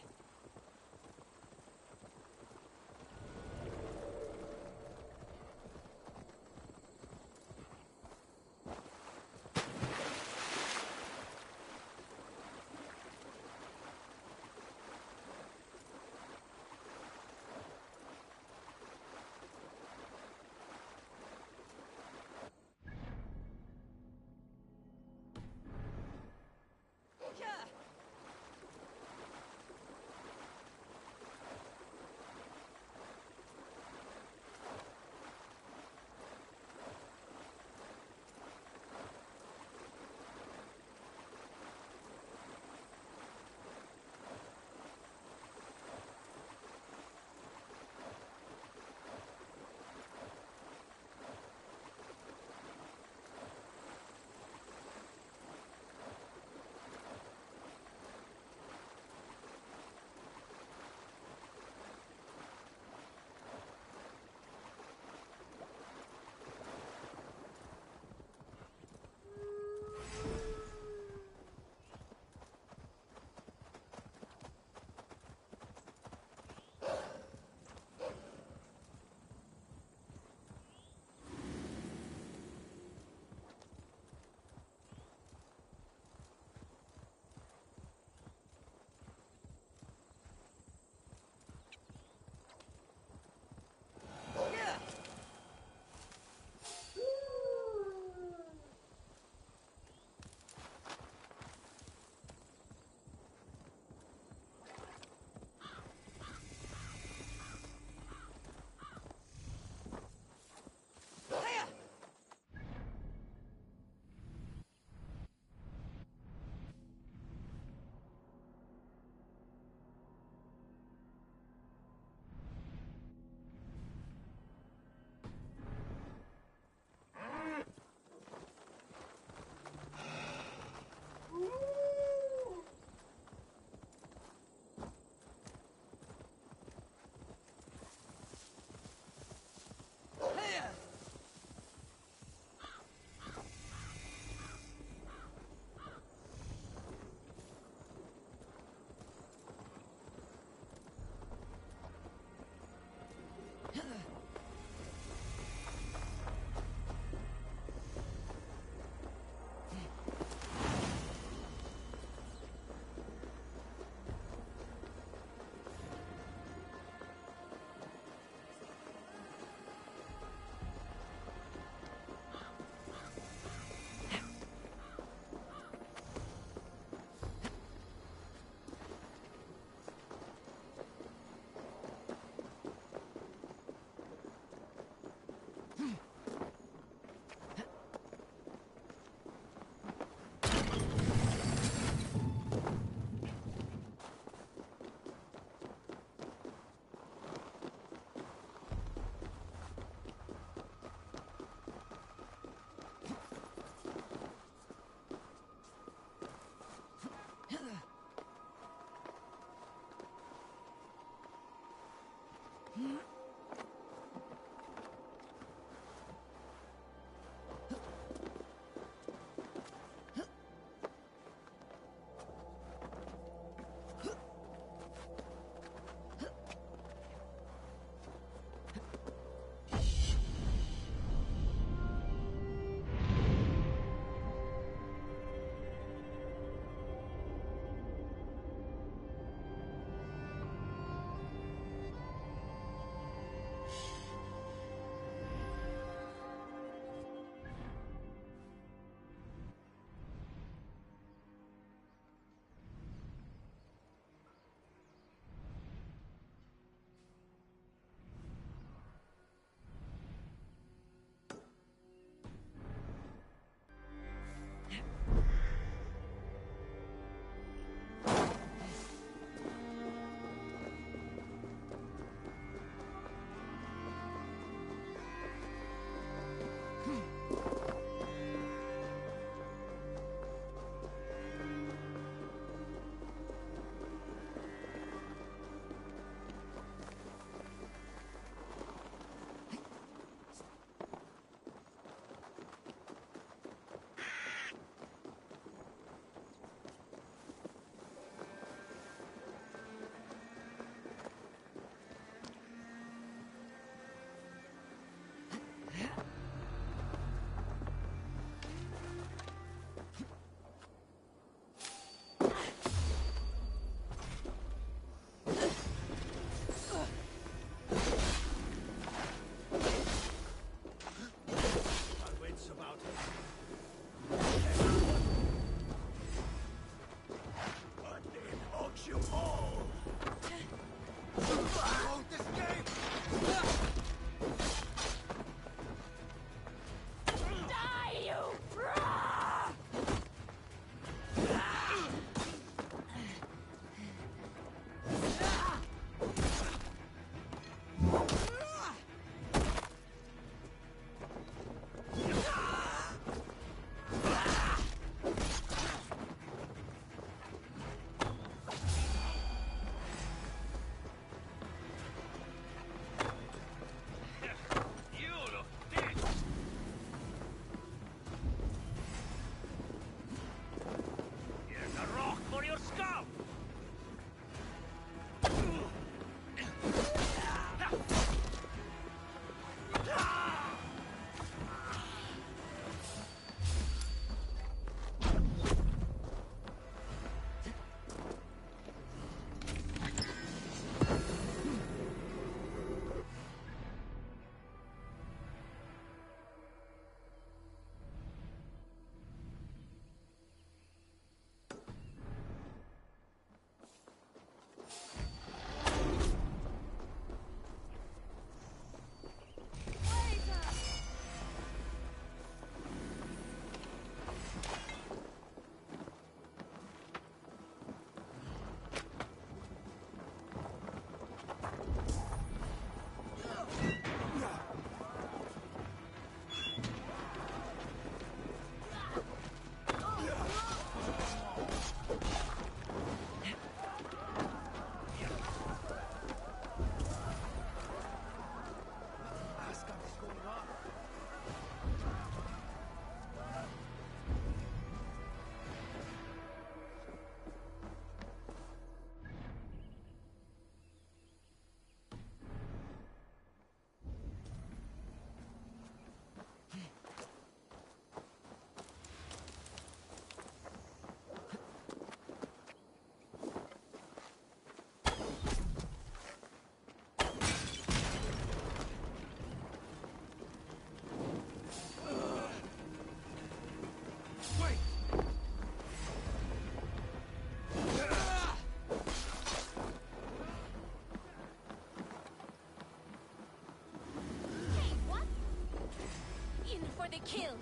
for the kill.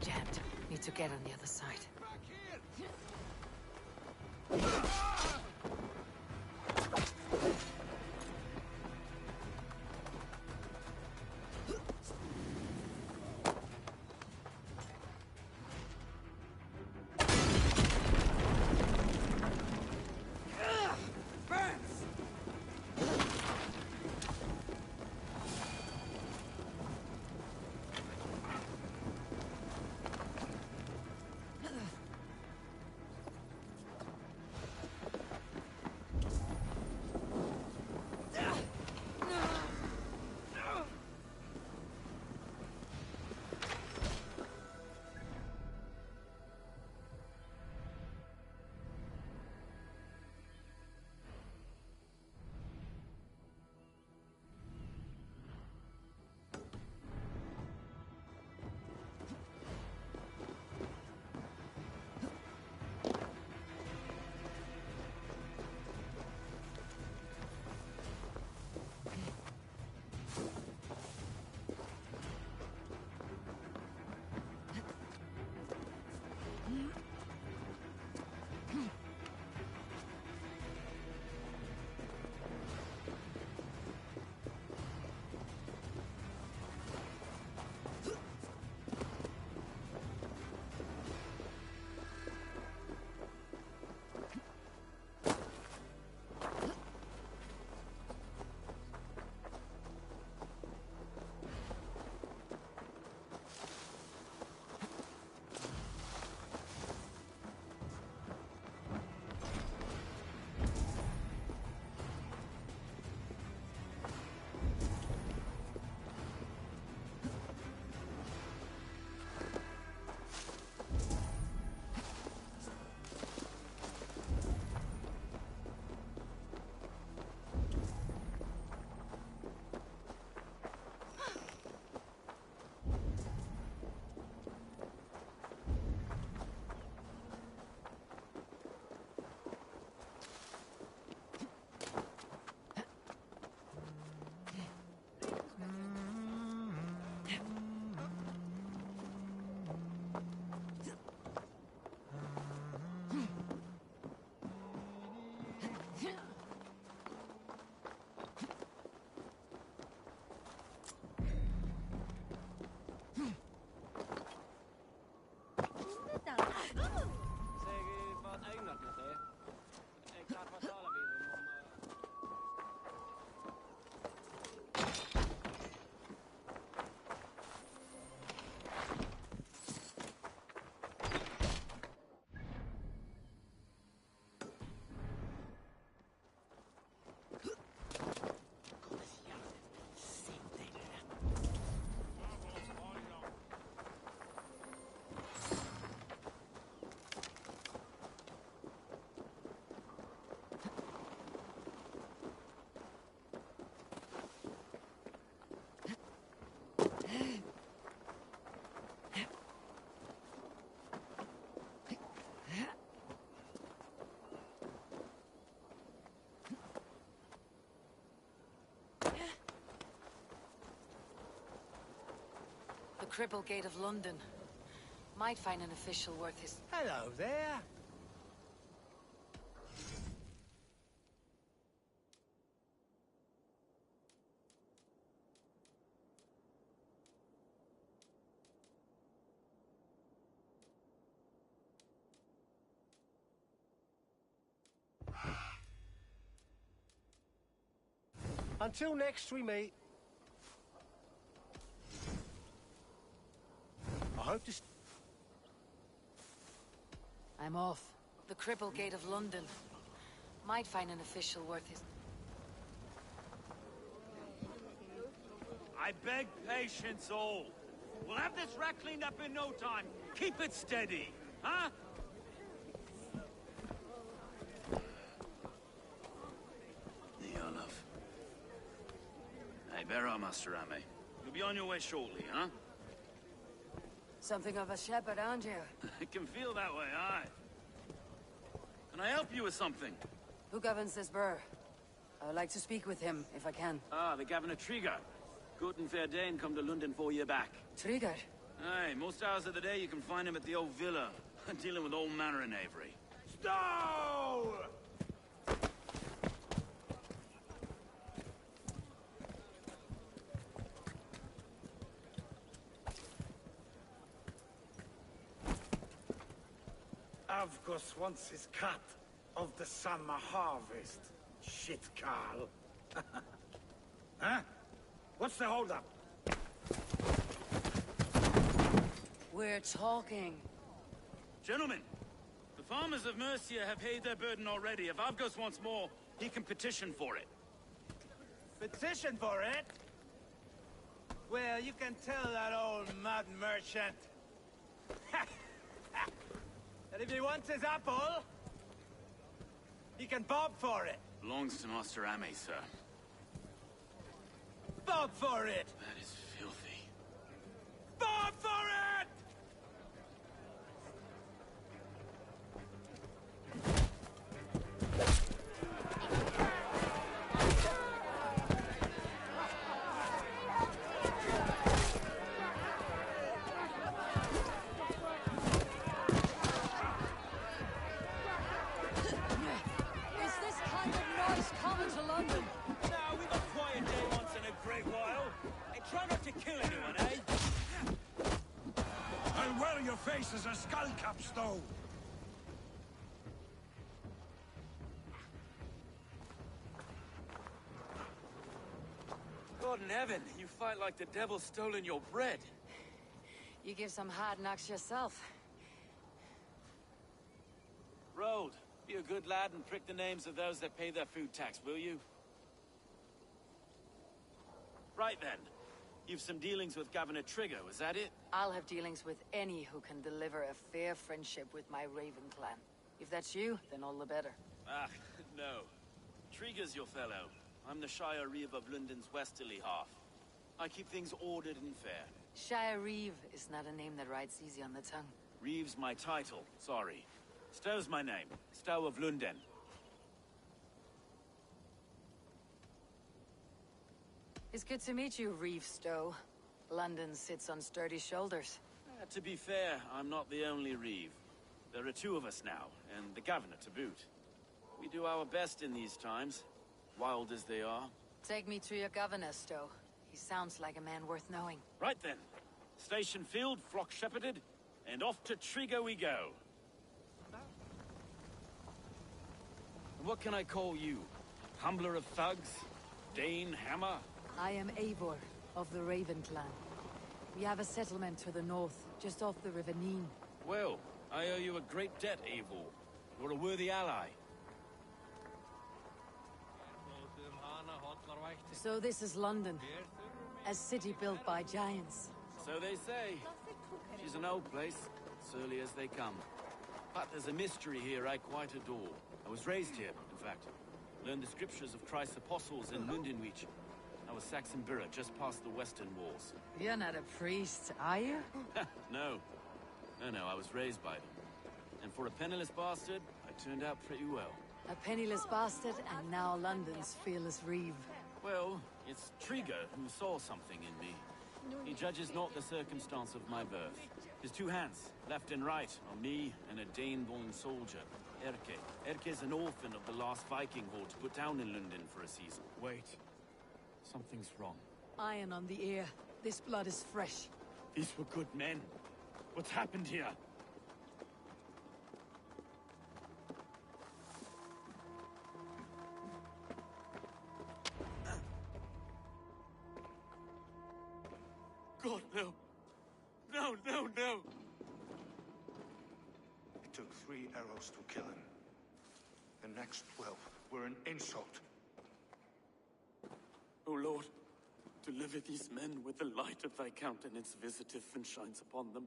Jammed. Need to get on the other side. Cripple Gate of London. Might find an official worth his... Hello there. Until next we meet. I hope to... I'm off. The Cripple Gate of London. Might find an official worth his... I beg patience, all. We'll have this rat cleaned up in no time. Keep it steady, huh? Hey, bear up, Master Ame. You'll be on your way shortly, huh? Something of a shepherd, aren't you? It can feel that way, aye. Can I help you with something? Who governs this burr? I would like to speak with him, if I can. Ah, the Governor Trigger. Good and fair Dane come to London 4 year back. Trigger? Aye, most hours of the day you can find him at the old villa, dealing with all manner in Avery. Stow! Avgos wants his cut of the summer harvest. Shit, Carl. Huh? What's the holdup? We're talking. Gentlemen, the farmers of Mercia have paid their burden already. If Avgos wants more, he can petition for it. Petition for it? Well, you can tell that old mud merchant that if he wants his apple, he can bob for it. Belongs to Master Ame, sir. Bob for it! That is filthy. Bob for it! Is this kind of noise common to London? Now, we've a quiet day once in a great while. And try not to kill anyone, eh? I'll wear your face as a skull cap, Stow. God in heaven, you fight like the devil's stolen your bread. You give some hard knocks yourself. Road, be a good lad and prick the names of those that pay their food tax, will you? Right then. You've some dealings with Governor Trigger, is that it? I'll have dealings with any who can deliver a fair friendship with my Raven clan. If that's you, then all the better. Ah, no. Trigger's your fellow. I'm the Shire Reeve of London's westerly half. I keep things ordered and fair. Shire Reeve is not a name that rides easy on the tongue. Reeve's my title, sorry. Stow's my name. Stow of London. It's good to meet you, Reeve Stow. London sits on sturdy shoulders. To be fair, I'm not the only Reeve. There are two of us now, and the governor to boot. We do our best in these times, wild as they are. Take me to your governor, Stow. He sounds like a man worth knowing. Right then. Station filled, flock shepherded, and off to Trigger we go. And what can I call you? Humbler of thugs? Dane Hammer? I am Eivor, of the Raven clan. We have a settlement to the north, just off the River Neen. Well, I owe you a great debt, Eivor. You're a worthy ally. So this is London. A city built by giants. So they say. She's an old place, surly as they come. But there's a mystery here I quite adore. I was raised here, in fact. Learned the scriptures of Christ's apostles in Lundenwich. I was Saxon Borough, just past the western walls. You're not a priest, are you? No. No, I was raised by them. And for a penniless bastard, I turned out pretty well. A penniless bastard, and now London's fearless Reeve. Well, it's Trigger who saw something in me. knowing He judges not the circumstance of my birth. His two hands, left and right, are me and a Dane-born soldier, Erke. Erke's an orphan of the last Viking horde put down in London for a season. Wait. Something's wrong. Iron on the ear. This blood is fresh. These were good men. What's happened here? God, no. No, no, no. It took 3 arrows to kill him. The next 12 were an insult. O Lord, deliver these men with the light of thy countenance visiteth and shines upon them.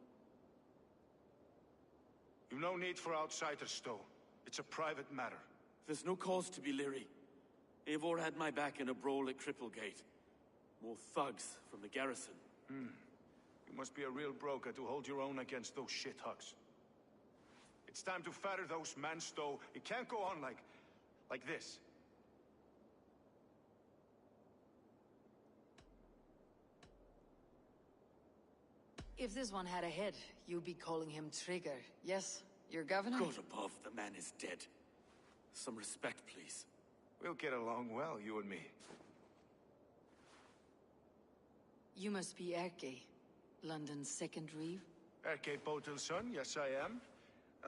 You've no need for outsiders, Stowe. It's a private matter. There's no cause to be leery. Eivor had my back in a brawl at Cripplegate. More thugs from the garrison. You must be a real broker to hold your own against those shithugs. It's time to fetter those men, Stowe. It can't go on like this. If this one had a head, you'd be calling him Trigger. Yes, your governor? God above, the man is dead. Some respect, please. We'll get along well, you and me. You must be Erke, London's second reeve. Erke Botel's son, yes I am.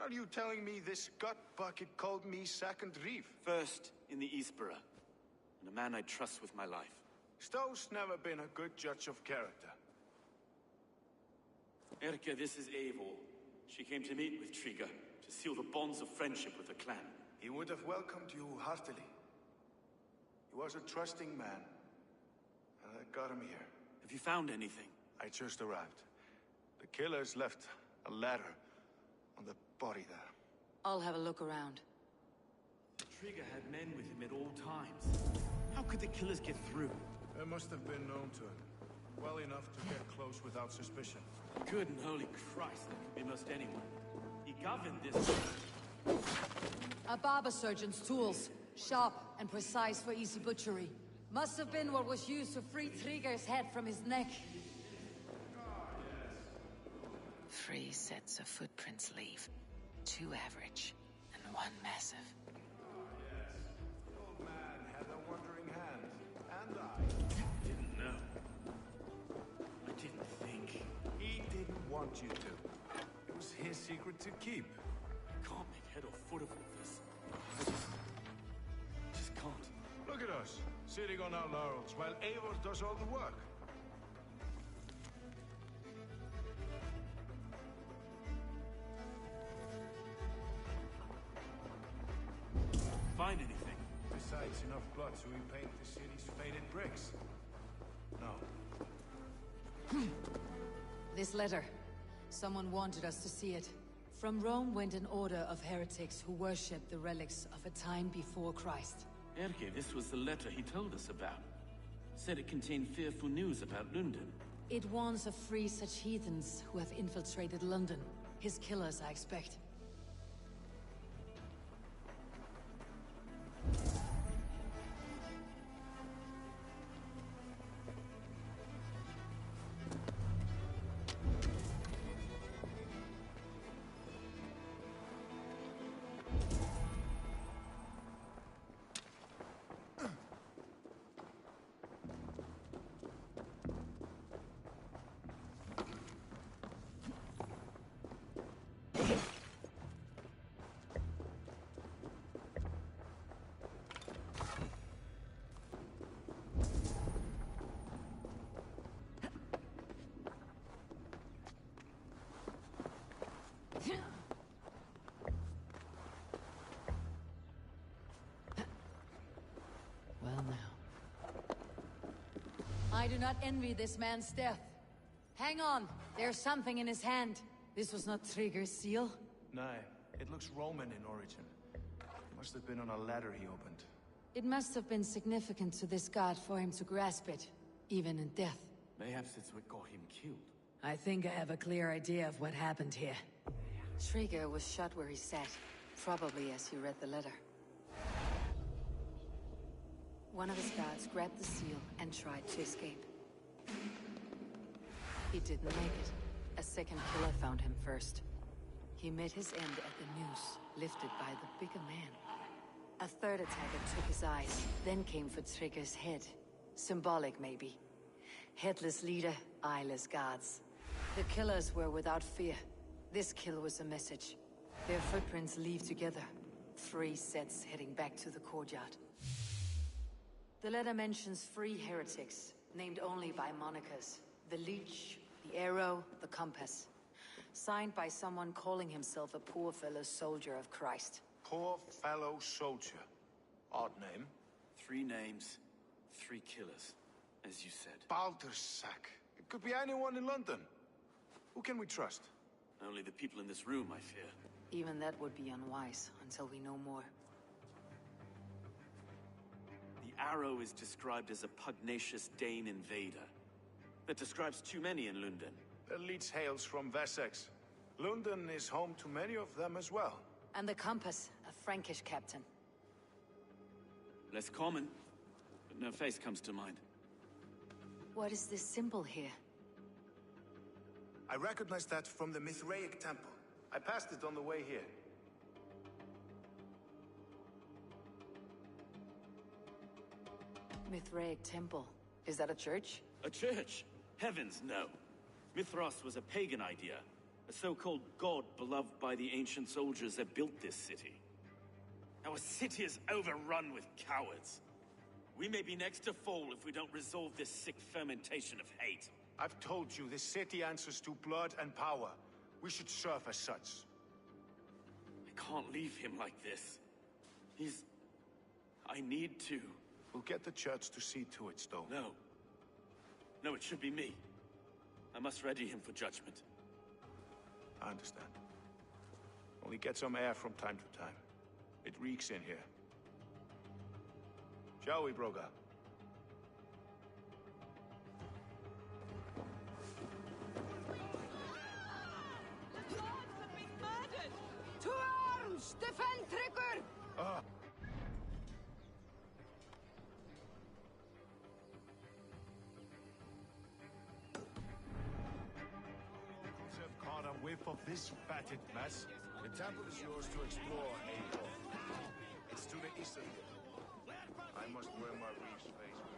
Are you telling me this gut bucket called me second reeve? First in the Eastborough, and a man I trust with my life. Stowe's never been a good judge of character. Erke, this is Eivor. She came to meet with Trigger, to seal the bonds of friendship with the clan. He would have welcomed you heartily. He was a trusting man, and I got him here. Have you found anything? I just arrived. The killers left a ladder on the body there. I'll have a look around. Trigger had men with him at all times. How could the killers get through? They must have been known to him. Well enough to get close without suspicion. Good and holy Christ, that could be most anyone. He governed this... A barber surgeon's tools. Sharp and precise for easy butchery. Must have been what was used to free Trigger's head from his neck. 3 sets of footprints leave. 2 average, and 1 massive. The old man had a wandering hand, and I didn't know. I didn't think. He didn't want you to. It was his secret to keep. I can't make head or foot of all this. I just can't. Look at us, sitting on our laurels, while Eivor does all the work. Find anything? Besides enough blood to repaint the city's faded bricks. No. This letter. Someone wanted us to see it. From Rome went an order of heretics who worshipped the relics of a time before Christ. Erke, this was the letter he told us about. Said it contained fearful news about London. It warns of 3 such heathens who have infiltrated London. His killers, I expect. Well now. I do not envy this man's death. Hang on, there's something in his hand. This was not Trigger's seal? Nay, it looks Roman in origin. Must have been on a ladder he opened. It must have been significant to this god for him to grasp it, even in death. Mayhaps it's what got him killed. I think I have a clear idea of what happened here. Trigger was shot where he sat, probably as he read the letter. One of his guards grabbed the seal and tried to escape. He didn't make it. A second killer found him first. He met his end at the noose, lifted by the bigger man. A third attacker took his eyes, then came for Trigger's head. Symbolic, maybe. Headless leader, eyeless guards. The killers were without fear. This kill was a message. Their footprints leave together. 3 sets heading back to the courtyard. The letter mentions 3 heretics, named only by monikers. The Leech, the Arrow, the Compass. Signed by someone calling himself a poor fellow soldier of Christ. Poor fellow soldier. Odd name. 3 names, 3 killers, as you said. Baldersack. It could be anyone in London. Who can we trust? Only the people in this room, I fear. Even that would be unwise, until we know more. The Arrow is described as a pugnacious Dane invader. That describes too many in London. The Leech hails from Wessex. London is home to many of them as well. And the Compass, a Frankish captain. Less common, but no face comes to mind. What is this symbol here? I recognize that from the Mithraic temple. I passed it on the way here. Mithraic temple. Is that a church? A church? Heavens, no. Mithras was a pagan idea. A so-called god beloved by the ancient soldiers that built this city. Our city is overrun with cowards. We may be next to fall if we don't resolve this sick fermentation of hate. I've told you, this city answers to blood and power. We should serve as such. I can't leave him like this. I need to. We'll get the church to see to it, Stowe. No. No, it should be me. I must ready him for judgment. I understand. Only get some air from time to time. It reeks in here. Shall we, Broga? To arms! Defend Trigger! Have caught a whiff of this fatted mess. The temple is yours to explore, Eivor. It's to the east of here. I must wear my reef's face.